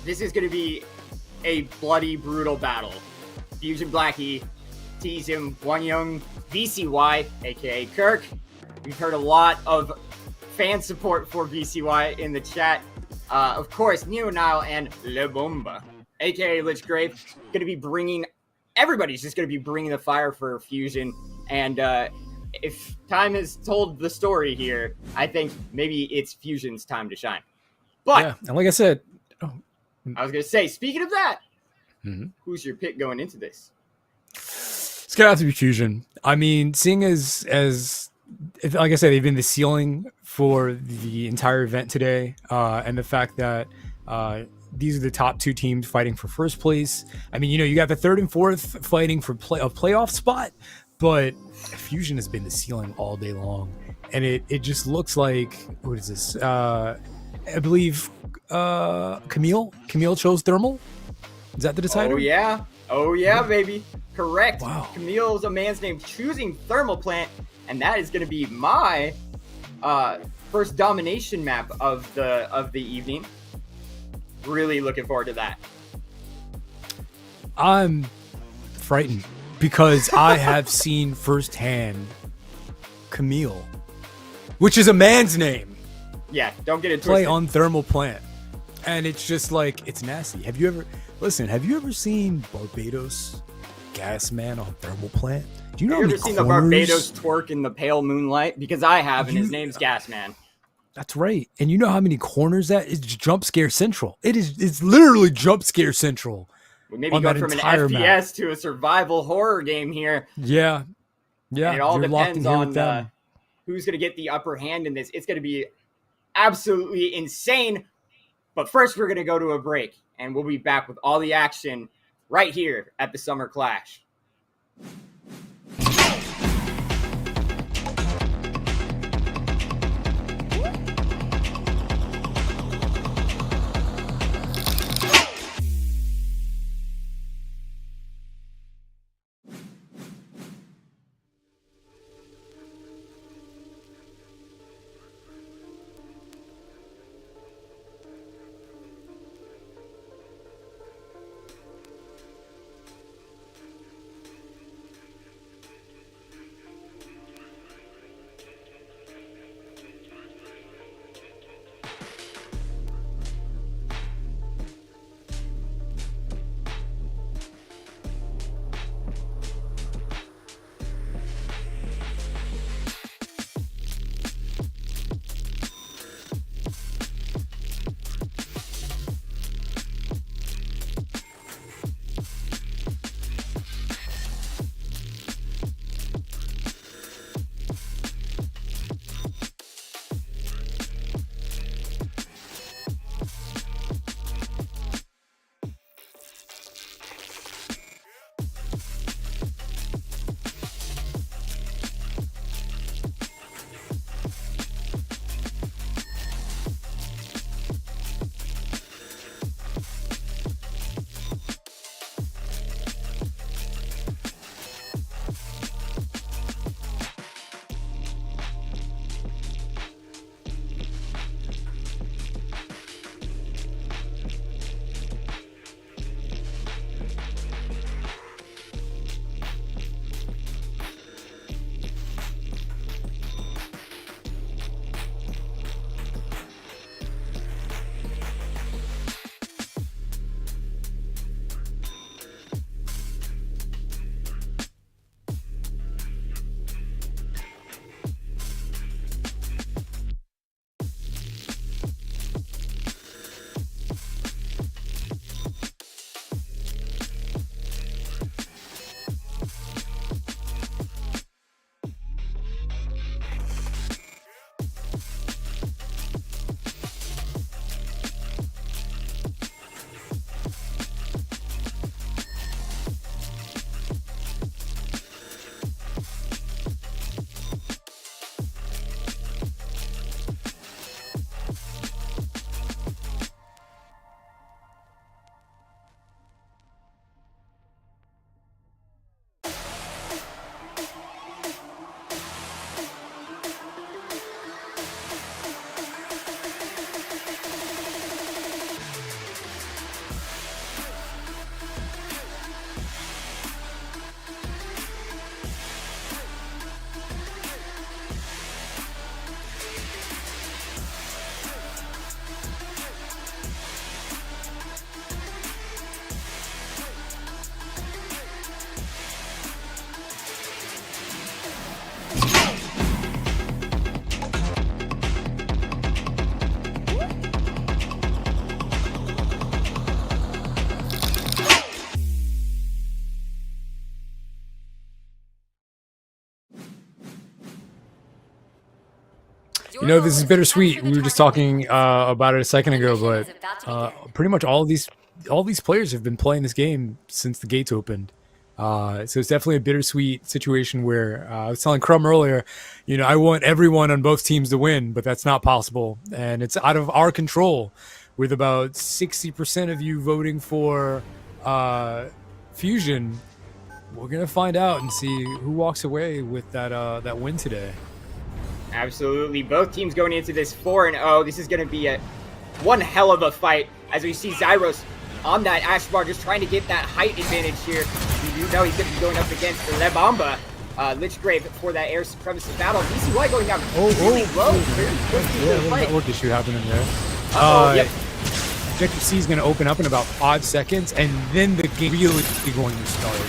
This is going to be a bloody, brutal battle. Fusion Blackie, TZM, Wanyang, VCY, aka Kirk. We've heard a lot of fan support for VCY in the chat. Of course, Neo Nile and Le Bomba, aka Lich Grave, going to be bringing. Everybody's just going to be bringing the fire for Fusion. And if time has told the story here, I think maybe it's Fusion's time to shine. But yeah, and like I said, I was going to say, speaking of that, who's your pick going into this? it's gonna have to be Fusion. I mean, seeing as like I said, they've been the ceiling for the entire event today, and the fact that these are the top two teams fighting for first place. I mean, you got the third and fourth fighting for a playoff spot, but Fusion has been the ceiling all day long, and it just looks like, what is this? I believe Kamille chose thermal. Is that the decider? Oh yeah, baby. Correct. Wow. Camille's a man's name choosing thermal plant, and that is going to be my first domination map of the evening. Really looking forward to that. I'm frightened because I have seen firsthand Kamille, which is a man's name, Yeah, don't get it play twisted. on thermal plant, and it's just like, it's nasty. Have you ever seen Barbados gas man on thermal plant? Do you know Have you how ever many seen the corners? Barbados twerk in the pale moonlight? Because I have, and his name's Gasman. That's right. And you know how many corners that is? Jump scare central. It's literally jump scare central. We maybe on go that from an entire FPS map. to a survival horror game here. Yeah. And it all you're locked in depends here on with them. who's going to get the upper hand in this. It's going to be absolutely insane. But first, we're going to go to a break, and we'll be back with all the action right here at the Summer Clash. You know, this is bittersweet. We were just talking about it a second ago, but pretty much all these players have been playing this game since the gates opened. So it's definitely a bittersweet situation where I was telling Crumb earlier, you know, I want everyone on both teams to win, but that's not possible. And it's out of our control with about 60% of you voting for Fusion. We're going to find out and see who walks away with that win today. Absolutely. Both teams going into this 4-0. This is going to be one hell of a fight as we see Zyros on that Ash Bar just trying to get that height advantage here. You do know he's going to be going up against Le Bomba, Lichgrave for that air supremacy battle. DCY going down really low. Yeah, a little network issue happening there. Yep. Objective C is going to open up in about 5 seconds, and then the game really is going to start.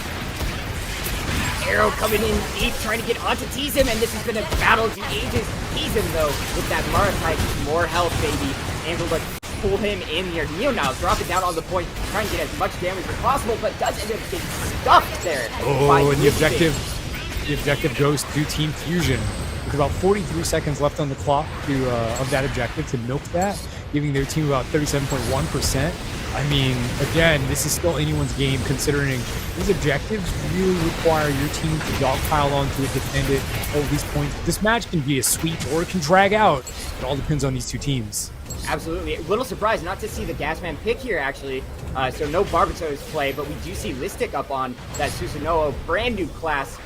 Arrow coming in deep, trying to get onto Teasm, and this has been a battle of the ages. Teasm, though, with that Mara-type, more health, baby, able to pull him in here. Neo now dropping down on the point, trying to get as much damage as possible, but does end up getting stuffed there. Oh, and the objective goes to Team Fusion with about 43 seconds left on the clock of that objective to milk that, giving their team about 37.1%. I mean, again, this is still anyone's game considering these objectives really require your team to dogpile onto it, defend it, hold these points. This match can be a sweep or it can drag out. It all depends on these two teams. Absolutely. A little surprised not to see the Gasman pick here, actually. So no Barbato's play, but we do see Listic up on that Susanoo, brand new class,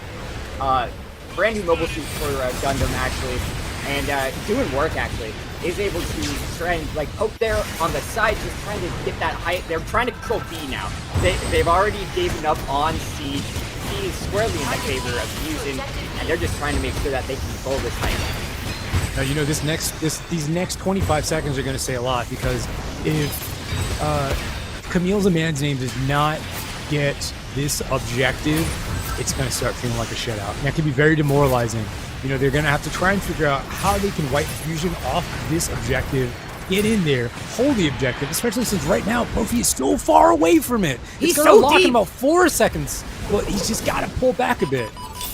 brand new mobile suit for Gundam, actually, and doing work, actually. Is able to try and like poke there on the side, just trying to get that height. They're trying to control B now. They've already given up on C. C is squarely in the favor of Fusion, and they're just trying to make sure that they control this height. Now, you know, these next 25 seconds are going to say a lot, because if Kamille's a man's name does not get this objective, it's going to start feeling like a shutout. And that can be very demoralizing. You know, they're going to have to try and figure out how they can wipe Fusion off this objective, get in there, hold the objective, especially since right now Profi is so far away from it. He's going to so lock in deep. about 4 seconds, but he's just got to pull back a bit.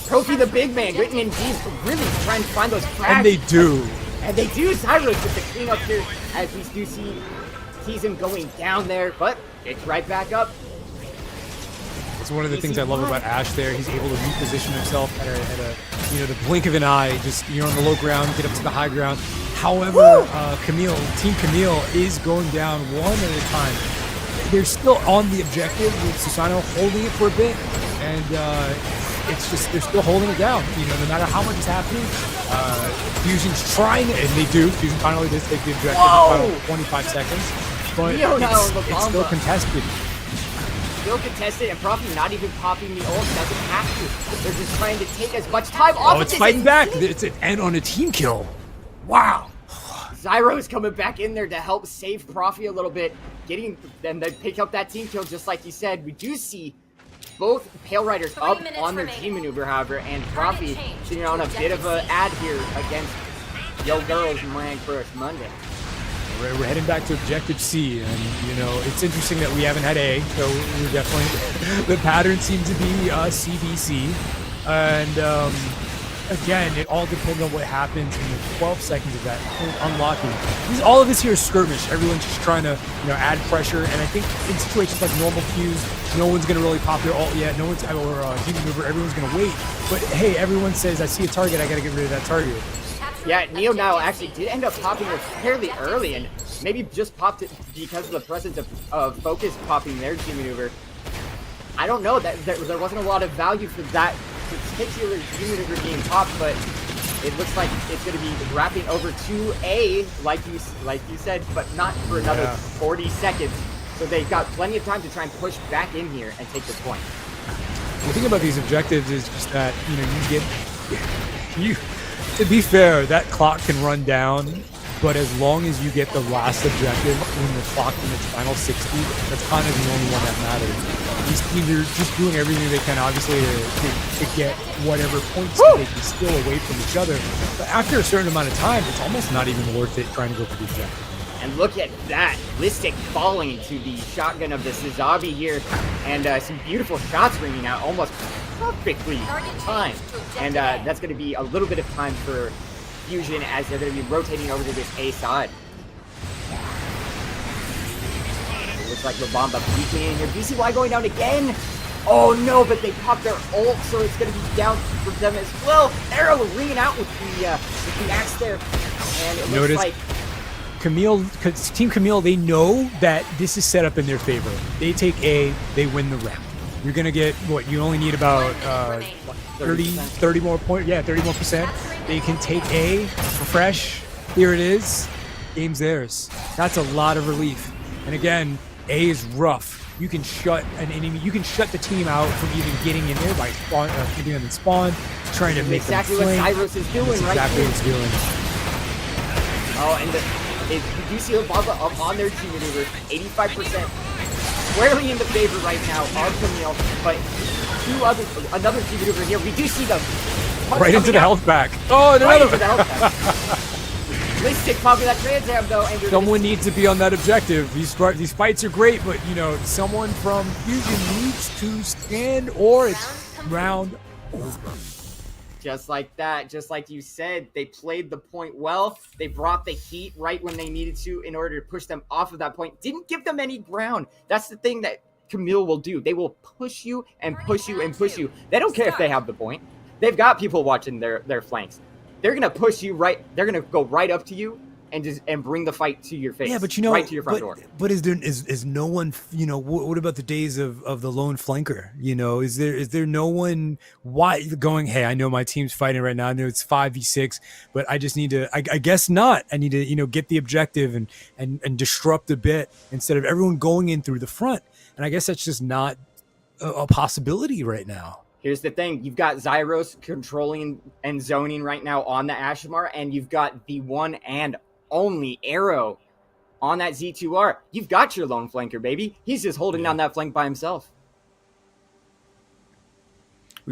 Profi the big man, getting in deep, really trying to find those frags. And they do. And they do. Zyros with the cleanup here, as we do see Teasm going down there, but it's right back up. It's one of the things I love about Ash there. He's able to reposition himself at a you know, the blink of an eye. Just, you're on the low ground, get up to the high ground. However, Team Kamille is going down one at a time. They're still on the objective with Susanoo holding it for a bit, and it's just, they're still holding it down. You know, no matter how much is happening, Fusion's trying, and they do. Fusion finally does take the objective in the final 25 seconds, but it's still contested. Still contested, and Profi not even popping the ult, doesn't have to. They're just trying to take as much time off of it's this. fighting back. It's an end on a team kill. Wow. Zyro's coming back in there to help save Profi a little bit, getting them to pick up that team kill, just like you said. We do see both Pale Riders up on their team maneuver, however, and Profi sitting on a bit of an ad here against Yo Girls and Rank First Monday. We're heading back to Objective C, and, you know, it's interesting that we haven't had A, so we're definitely, the pattern seems to be CBC, and again, it all depends on what happens in the 12 seconds of that unlocking. All of this here is skirmish. Everyone's just trying to, you know, add pressure, and I think in situations like normal queues, no one's going to really pop their ult yet, or team maneuver, everyone's going to wait, but hey, everyone says, I see a target, I got to get rid of that target. Yeah, Neo now actually did end up popping it fairly early, and maybe just popped it because of the presence of Focus popping their team maneuver. I don't know, that there wasn't a lot of value for that particular team maneuver being popped, but it looks like it's going to be wrapping over to A, like you said, but not for another 40 seconds. So they've got plenty of time to try and push back in here and take the point. The thing about these objectives is just that, you know, to be fair, that clock can run down, but as long as you get the last objective when the clock in its final 60, that's kind of the only one that matters. These teams are just doing everything they can, obviously, to get whatever points that they can steal away from each other. But after a certain amount of time, it's almost not even worth it trying to go for the objective. And look at that, Listic falling to the shotgun of the Suzabi here, and some beautiful shots ringing out, almost perfectly timed. And that's going to be a little bit of time for Fusion as they're going to be rotating over to this A side. It looks like Labamba peeking in here. BCY going down again. Oh no, but they popped their ult, so it's going to be down for them as well. Arrow ringing out with the axe there. And it looks like Team Kamille, they know that this is set up in their favor. They take A, they win the round. You're going to get, what, you only need about 30 more points. Yeah, 30 more percent. They can take A, refresh. Here it is. Game's theirs. That's a lot of relief. And again, A is rough. You can shut an enemy, you can shut the team out from even getting in there by keeping them in spawn, trying to make exactly them what Cyrus is doing right exactly here. what he's doing. Oh, and you do see Labamba up on their team maneuver, 85%. Squarely in the favor right now of Kamille, but another team maneuver here. We do see them right into the health back. Oh, and right another into the health back. Listic popping that Trans Am though, and someone needs to be on that objective. These fights are great, but you know, someone from Fusion needs to stand or it's round over. Just like that, just like you said, they played the point well. They brought the heat right when they needed to in order to push them off of that point. Didn't give them any ground. That's the thing that Kamille will do. They will push you and push you and push you. They don't care if they have the point. They've got people watching their flanks. They're gonna push you right. They're gonna go right up to you and bring the fight to your face. Yeah, but you know, right to your front door. But is no one? You know, what about the days of the lone flanker? You know, is there no one? Why going? Hey, I know my team's fighting right now. I know it's 5v6, but I just need to. I guess not. I need to get the objective and disrupt a bit instead of everyone going in through the front. And I guess that's just not a possibility right now. Here's the thing. You've got Zyros controlling and zoning right now on the Ashmar, and you've got the one and only Arrow on that Z2R. You've got your lone flanker, baby. He's just holding down that flank by himself.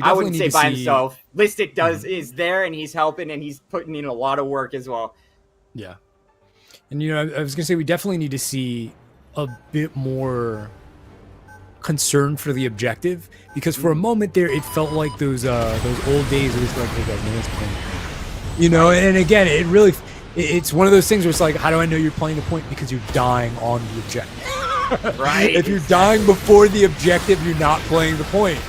I wouldn't say by himself. Listic is there, and he's helping, and he's putting in a lot of work as well. Yeah. And, you know, I was going to say we definitely need to see a bit more concern for the objective, because for a moment there it felt like those old days. It was like, hey guys, no one's playing, you know. And again, it's one of those things where it's like, how do I know you're playing the point? Because you're dying on the objective. Right. If you're dying before the objective, you're not playing the point.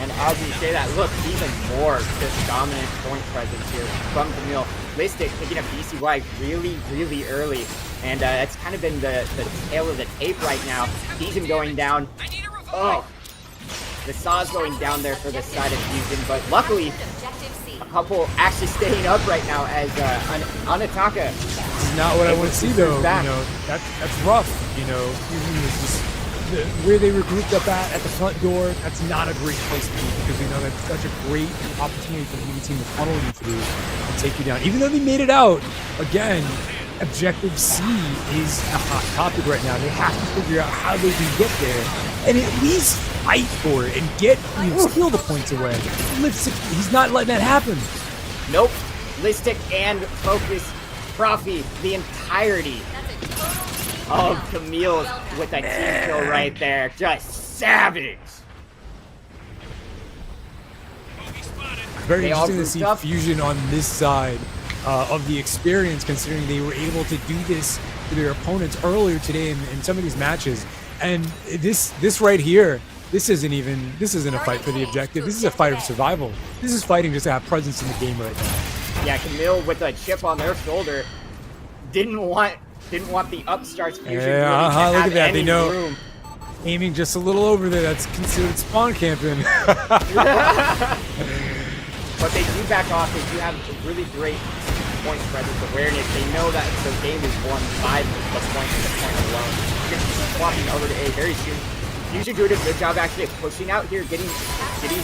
And as you say that, look, even more just dominant point presence here from Kamille. Listic picking up BCY really, really early. And that's kind of been the tail of the tape right now. Fusion going down. Oh, the Saw's going down there for the side of Fusion. But luckily, a couple actually staying up right now as Anataka. This is not what I want to see, though. You know, that's rough. You know, Fusion is just where they were grouped up at the front door. That's not a great place to be, because we know that's such a great opportunity for the enemy team to funnel you through and take you down. Even though they made it out, again, Objective C is a hot topic right now. They have to figure out how they can get there and at least fight for it and get, steal the points away. He's not letting that happen. Nope. Listic and Focus Profi, the entirety of Kamille with a team kill right there. Just savage. Very interesting to see Fusion on this side of the experience, considering they were able to do this to their opponents earlier today in some of these matches. And this right here, this isn't a fight for the objective. This is a fight of survival. This is fighting just to have presence in the game right now. Yeah, Kamille with a chip on their shoulder didn't want the upstarts Fusion really to have look at that. They know room. Aiming just a little over there, that's considered spawn camping. But they do back off. They do have really great point presence awareness. They know that the game is won by the point and the point alone. You're going to keep walking over to A very soon. Fusion doing a good job actually of pushing out here, getting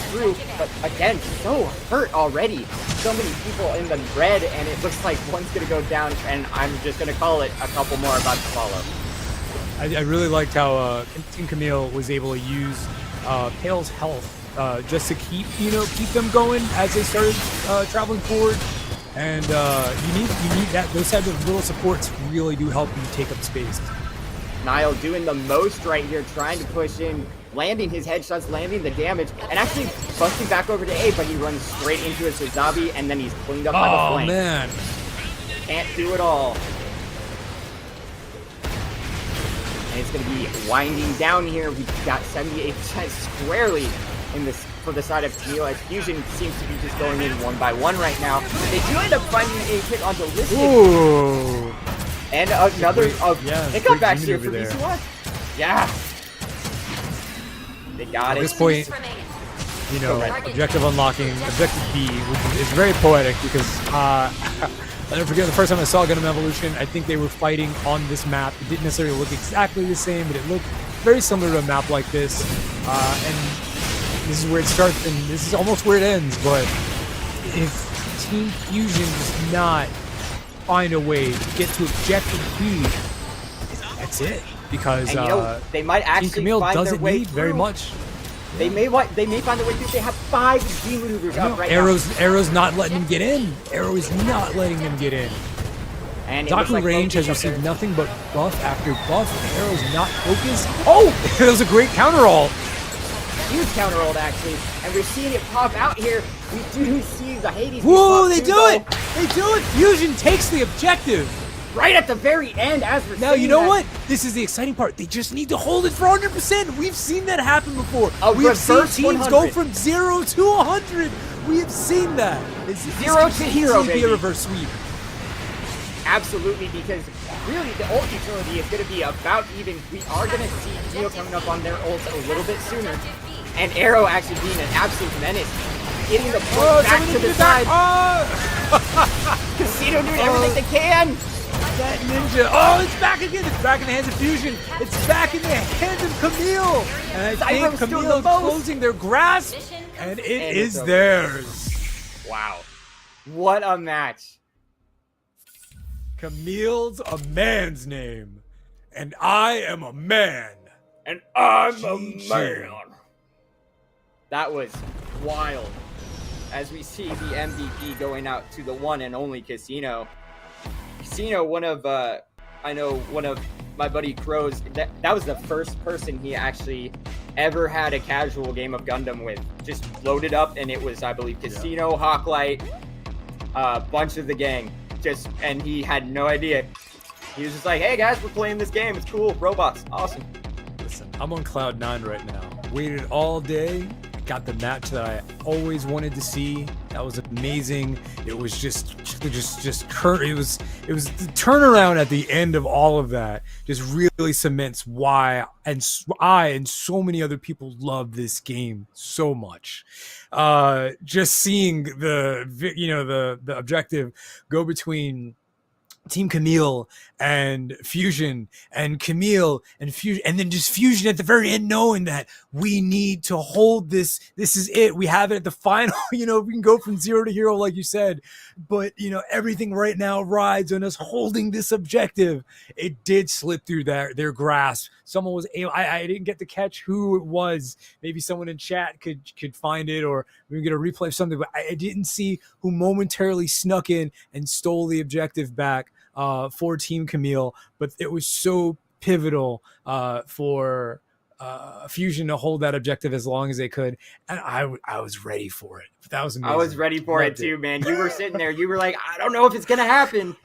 through. But again, so hurt already. So many people in the red, and it looks like one's going to go down, and I'm just going to call it a couple more about to follow. I really liked how Team Kamille was able to use Pale's health just to keep them going as they started traveling forward. And you need that. Those types of little supports really do help you take up space. Niall doing the most right here, trying to push in landing his headshots, landing the damage, and actually busting back over to A, but he runs straight into his Zabi, and then he's cleaned up by the flank. Oh, man. Can't do it all. And it's going to be winding down here. We've got 78% squarely in this for the side of Kamille, as Fusion seems to be just going in one by one right now. They do end up finding a hit onto Listic. Ooh. And another pickup back here for there. BC1. Yeah. They got At it. this point, you know, objective unlocking, objective B, which is very poetic because I'll never forget the first time I saw Gundam Evolution. I think they were fighting on this map. It didn't necessarily look exactly the same, but it looked very similar to a map like this. And this is where it starts, and this is almost where it ends. But if Team Fusion does not find a way to get to objective B, that's it. Because and, you know, they might actually Team Kamille find their doesn't way need very through. much. They may find their way through. They have 5 G maneuvers up right Arrow's not letting them get in. Arrow is not letting them get in. And Doku Range has received nothing but buff after buff. Arrow's not focused. Oh, that was a great counter ult. Huge counter ult actually, and we're seeing it pop out here. We do see the Hades. Whoa, they do it! They do it! Fusion takes the objective. Right at the very end, as we're now, you know what? This is the exciting part. They just need to hold it for 100%. We've seen that happen before. We've seen teams go from 0 to 100. We have seen that. It's 0 to hero, be a reverse sweep. Absolutely, because really the ult utility is going to be about even. We are going to see Geo coming up on their ults a little bit sooner, and Arrow actually being an absolute menace, getting the point back to the side. Casino doing everything they can. That ninja. Oh, it's back again. It's back in the hands of Fusion. It's back in the hands of Kamille. And I think Kamille closing their grasp, and it is theirs. Wow. What a match. Camille's a man's name, and I am a man. And I'm a man. That was wild. As we see the MVP going out to the one and only Casino. Casino, one of my buddy Crow's, that was the first person he actually ever had a casual game of Gundam with. Just loaded up, and it was, I believe, Casino, Hawklight, a bunch of the gang. And he had no idea. He was just like, hey guys, we're playing this game. It's cool. Robots. Awesome. Listen, I'm on cloud 9 right now. Waited all day. Got the match that I always wanted to see. That was amazing. It was just it was the turnaround at the end of all of that just really cements why I and so many other people love this game so much. Just seeing the objective go between Team Kamille and Fusion, and Kamille and Fusion, and then just Fusion at the very end, knowing that we need to hold this. This is it. We have it at the final. We can go from 0 to hero, like you said, but everything right now rides on us holding this objective. It did slip through their grasp. Someone was able. I didn't get to catch who it was. Maybe someone in chat could find it, or we can get a replay of something. But I didn't see who momentarily snuck in and stole the objective back for Team Kamille, but it was so pivotal for Fusion to hold that objective as long as they could, and I was ready for it. That was amazing. I was ready for it too, man. You were sitting there, you were like, I don't know if it's gonna happen.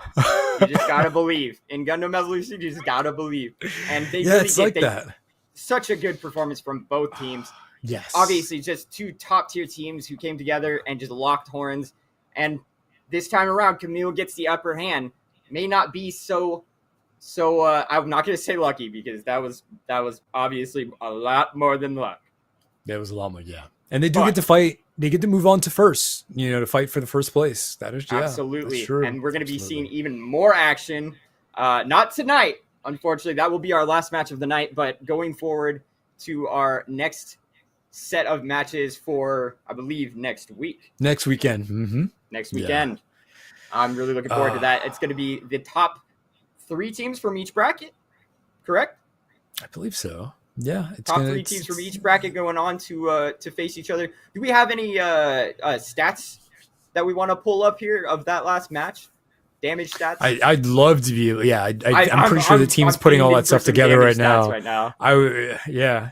You just gotta believe. In Gundam Evolution, you just gotta believe. And they really it's like that. Such a good performance from both teams. Yes. Obviously, just 2 top-tier teams who came together and just locked horns. And this time around, Kamille gets the upper hand. May not be so I'm not going to say lucky, because that was obviously a lot more than luck. That was a lot more, yeah. And they do get to fight. They get to move on to first, to fight for the first place. That is, absolutely. That's true. And we're going to be seeing even more action. Not tonight, unfortunately. That will be our last match of the night. But going forward to our next set of matches for, I believe, next week. Next weekend. Mm-hmm. Next weekend. Yeah. I'm really looking forward to that. It's going to be the top 3 teams from each bracket, correct? I believe so. Yeah. Top 3 teams from each bracket going on to face each other. Do we have any stats that we want to pull up here of that last match? damage stats? I'd love to be. Yeah, I'm pretty sure the team's putting all that stuff together right now. Yeah.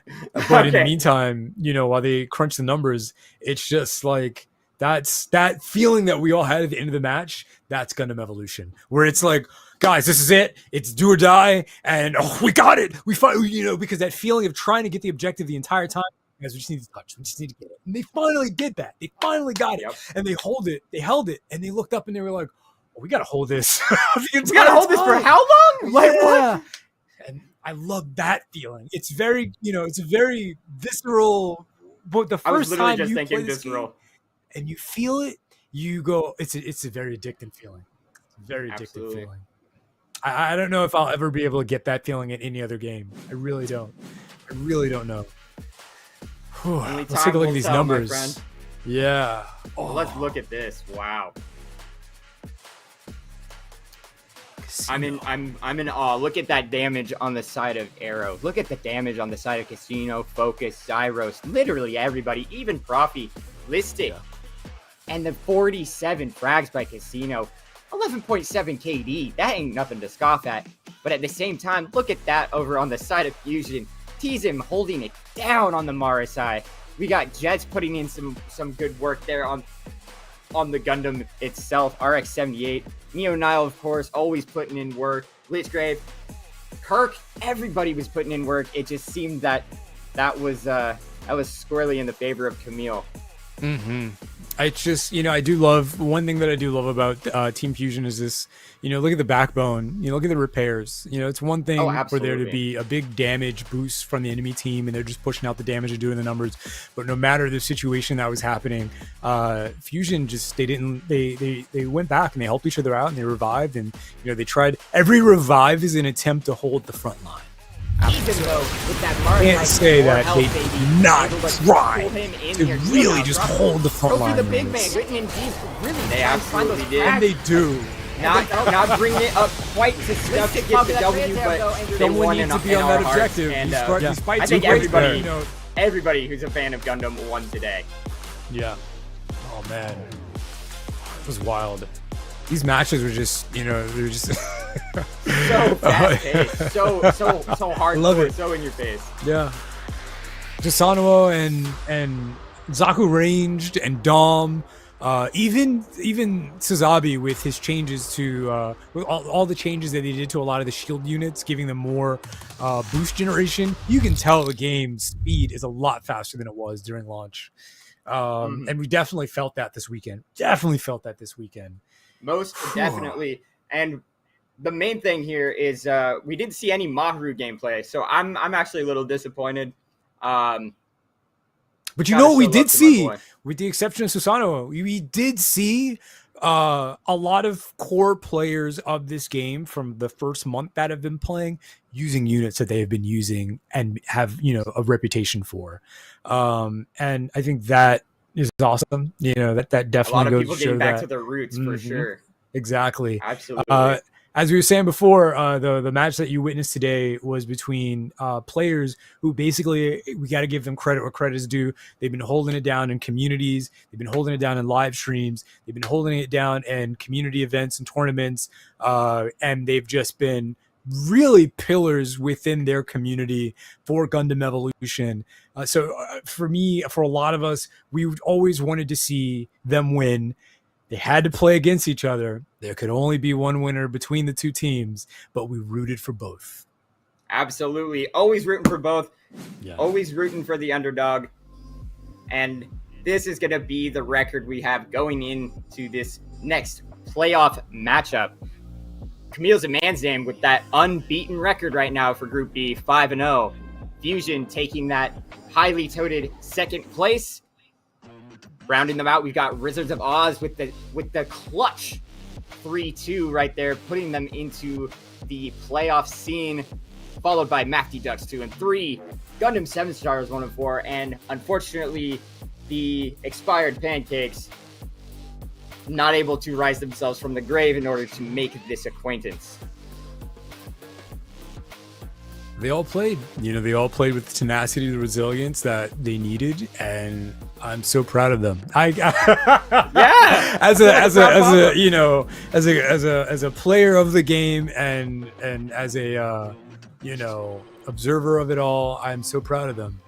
But in the meantime, while they crunch the numbers, it's just like that's that feeling that we all had at the end of the match. That's Gundam Evolution, where it's like, guys, this is it. It's do or die, and we got it. We fight. Because that feeling of trying to get the objective the entire time. Guys, we just need to touch. We just need to get it. And they finally did that. They finally got it. And they hold it. They held it. And they looked up and they were like, we got to hold this. We got to hold this for how long? Like, what? And I love that feeling. It's very, it's a very visceral. But the first time you play this game and you feel it, you go, it's a very addictive feeling. Very addictive feeling. I don't know if I'll ever be able to get that feeling in any other game. I really don't. I really don't know. Let's take a look at these numbers. Yeah. Let's look at this. Wow. I'm in awe. Look at that damage on the side of Arrow. Look at the damage on the side of Casino, Focus, Zyros. Literally everybody, even Profi, Listic. Yeah. And the 47 frags by Casino. 11.7 KD. That ain't nothing to scoff at. But at the same time, look at that over on the side of Fusion. Him holding it down on the Mara side. We got Jets putting in some good work there on the Gundam itself. RX-78, Neo Nile, of course, always putting in work. Blitzgrave, Kirk, everybody was putting in work. It just seemed that was squarely in the favor of Kamille. Mm-hmm. I just, I do love, one thing that I do love about Team Fusion is this, look at the backbone, look at the repairs. It's one thing for there to be a big damage boost from the enemy team and they're just pushing out the damage and doing the numbers. But no matter the situation that was happening, Fusion just, they went back and they helped each other out and they revived and, they tried. Every revive is an attempt to hold the front line. Even though with that Mara can't say that they did not try to really just hold the front line. The big man written in deep, really. They absolutely did. And they do. Not bringing it up quite to stuff to get the W, but someone needs to be on that objective. And I think everybody who's a fan of Gundam won today. Yeah. Oh man, it was wild. These matches were just, they were just so fast-paced, so hard, love it, so in your face. Yeah, Jasunoa and Zaku ranged and Dom, even Suzabi with his changes to with all the changes that they did to a lot of the shield units, giving them more boost generation. You can tell the game's speed is a lot faster than it was during launch, and we definitely felt that this weekend. Most definitely. And the main thing here is we didn't see any Maharu gameplay, so I'm actually a little disappointed. But what we did see, with the exception of Susanoo, we did see a lot of core players of this game from the first month that have been playing using units that they have been using and have, a reputation for. And I think that is awesome. That definitely goes to show that. A lot of people getting back to their roots for sure. Exactly. Absolutely. As we were saying before, the match that you witnessed today was between players who basically, we got to give them credit where credit is due. They've been holding it down in communities. They've been holding it down in live streams. They've been holding it down in community events and tournaments. And they've just been really pillars within their community for Gundam Evolution. So for me, for a lot of us, we always wanted to see them win. They had to play against each other. There could only be one winner between the two teams, but we rooted for both. Absolutely. Always rooting for both. Yeah. Always rooting for the underdog. And this is going to be the record we have going into this next playoff matchup. Kamille's a man's name with that unbeaten record right now for Group B, 5-0. Fusion taking that highly touted second place. Rounding them out, we've got Rizzards of Oz with the clutch 3-2 right there, putting them into the playoff scene, followed by Mafty Ducks 2 and 3, Gundam 7 Stars 1 and 4, and unfortunately, the expired Pancakes not able to rise themselves from the grave in order to make this acquaintance. They all played. They all played with the tenacity, the resilience that they needed, and I'm so proud of them. Yeah. as a player of the game and as a observer of it all, I'm so proud of them.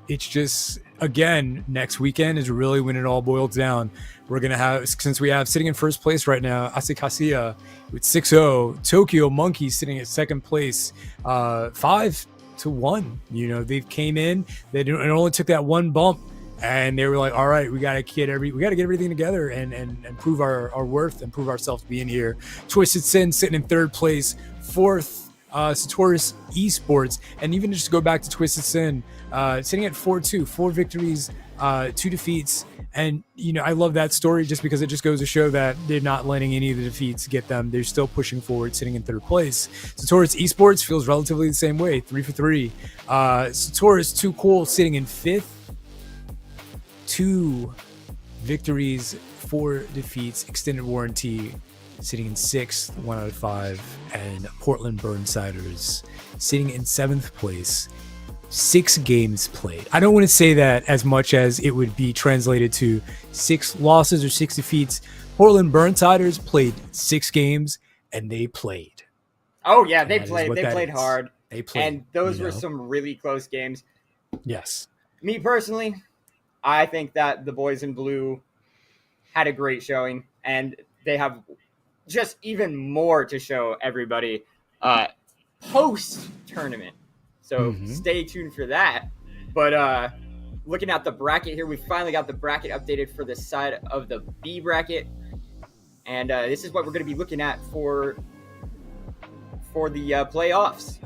It's just, again, next weekend is really when it all boils down. We're gonna have, since we have sitting in first place right now, Asikasia with 6-0, Tokyo Monkeys sitting at second place, 5-1. They came in, it only took that one bump, and they were like, all right, we gotta get everything together and prove our worth and prove ourselves being here. Twisted Sin sitting in third place, fourth Satoris Esports, and even just to go back to Twisted Sin, sitting at 4-2, 4 victories, 2 defeats. And I love that story just because it just goes to show that they're not letting any of the defeats get them. They're still pushing forward, sitting in third place. Satoris Esports feels relatively the same way, 3 for 3. Satoris Too Cool sitting in fifth, 2 victories, 4 defeats, extended warranty sitting in 6th, 1 out of 5, and Portland Burnsiders sitting in 7th place, 6 games played. I don't want to say that as much as it would be translated to 6 losses or 6 defeats. Portland Burnsiders played 6 games, and they played. Oh yeah, they played. They played hard. They played, and those were some really close games. Yes. Me personally, I think that the boys in blue had a great showing, and they have just even more to show everybody post tournament. So stay tuned for that. But looking at the bracket here, we finally got the bracket updated for the side of the B bracket. And this is what we're going to be looking at for the playoffs.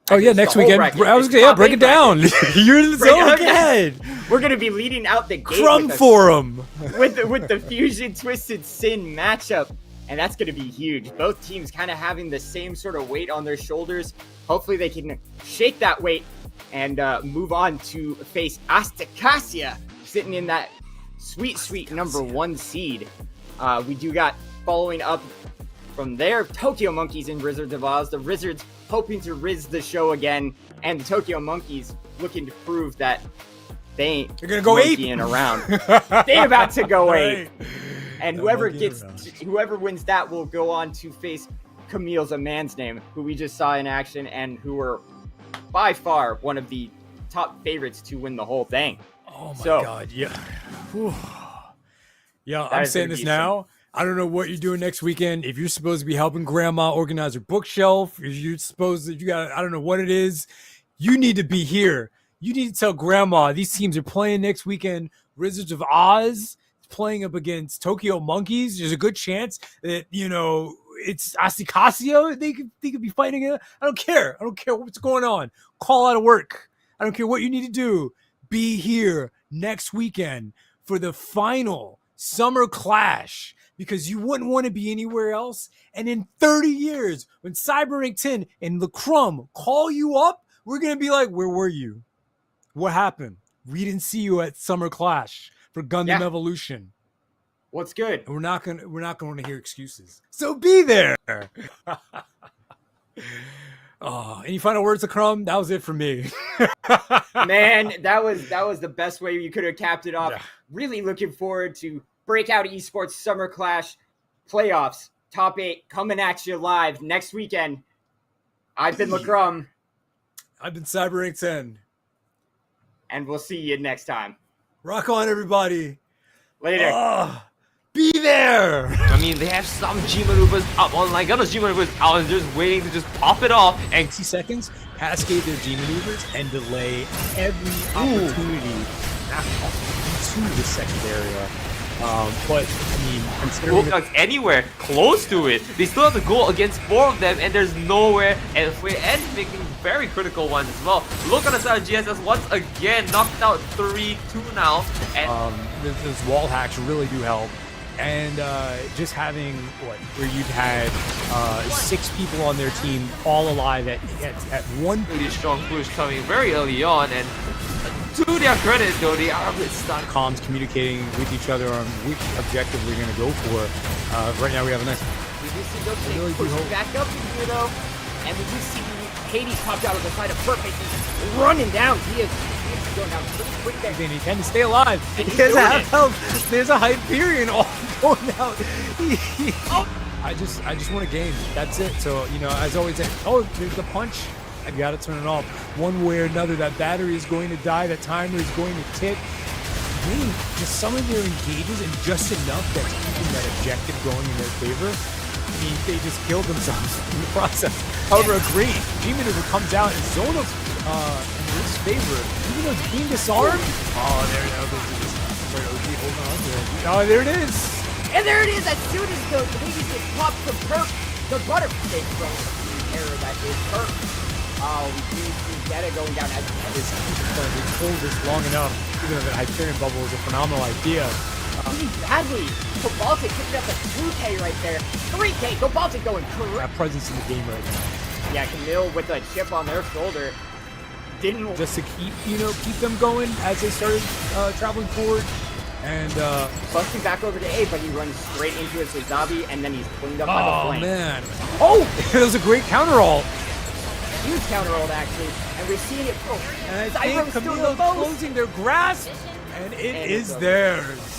Oh yeah, next weekend. I was break it down. You're in the zone again. We're gonna be leading out the gate Crumb Forum with the Fusion Twisted Sin matchup, and that's gonna be huge. Both teams kind of having the same sort of weight on their shoulders. Hopefully, they can shake that weight and move on to face Astakasia, sitting in that sweet number 1 seed. We do got following up from there, Tokyo Monkeys and Rizzards of Oz. The Rizzards hoping to Riz the show again, and the Tokyo Monkeys looking to prove that they ain't They're gonna go monkeying around. They about to go Right. 8. And whoever wins that will go on to face Kamille's A Man's Name, who we just saw in action and who were by far one of the top favorites to win the whole thing. Oh my God, yeah. Whew. Yeah, I'm saying this now. I don't know what you're doing next weekend. If you're supposed to be helping grandma organize her bookshelf, if you're supposed to, I don't know what it is. You need to be here. You need to tell grandma these teams are playing next weekend. Rizzards of Oz playing up against Tokyo Monkeys. There's a good chance that, it's Asikasia. They could be fighting it. I don't care. I don't care what's going on. Call out of work. I don't care what you need to do. Be here next weekend for the final Summer Clash, because you wouldn't want to be anywhere else. And in 30 years, when Cyberrank 10 and the Crumb call you up, we're going to be like, where were you? What happened? We didn't see you at Summer Clash for Gundam Evolution. What's good? And we're not going to hear excuses. So be there. Oh, any final words to Crumb? That was it for me. Man, that was the best way you could have capped it off. Yeah. Really looking forward to Breakout Esports Summer Clash playoffs, top 8 coming at you live next weekend. I've been LaCrum. I've been Cyberrank 10. And we'll see you next time. Rock on, everybody. Later. Be there. I mean, they have some G maneuvers up. Oh my God, those G maneuvers out and just waiting to just pop it off. And 60 seconds, cascade their G maneuvers and delay every opportunity to the second area. But I mean, considering anywhere close to it, they still have to go against 4 of them, and there's nowhere. And making very critical ones as well. Look on the side of GSS once again, knocked out 3-2 now. And those wall hacks really do help. And just having where you've had 6 people on their team all alive at one really strong push coming very early on, and to their credit though, they are comms communicating with each other on which objective we're going to go for. Right now we have a nice see those I really things do pushing hope. back up in here though. And we do see Hades popped out of the side of Perfect. He's running down. He is going down pretty quick there. He can stay alive. And He he's has doing half it. health. There's a Hyperion all going out. I just want a game. That's it. So, you know, as always, there's the punch. I gotta turn it off. One way or another, that battery is going to die. That timer is going to tick. Winning just some of their engages and just enough that's keeping that objective going in their favor. I mean, they just killed themselves in the process. However, a great G-Maneuver comes out and Zonal's in his favor. Even though it's being disarmed. Oh, there it is. Hold on to it. Oh, there it is. And there it is. As soon as the Hades gets popped from Perk, the butterfly from the error that is Perk. Oh, we do see Detta going down as They pulled this long enough. Even though the Hyperion bubble is a phenomenal idea. really badly. Baltic picking up a 2K right there. 3K. Go Baltic going correct. That presence in the game right now. Yeah, Kamille with a chip on their shoulder. Didn't just to keep them going as they started traveling forward. And busting back over to A, but he runs straight into his Zabi, and then he's cleaned up by the oh flank. man! Oh, it was a great counter ult. Huge counter ult actually, and we're seeing it. And I think Kamille closing their grasp, and it is theirs.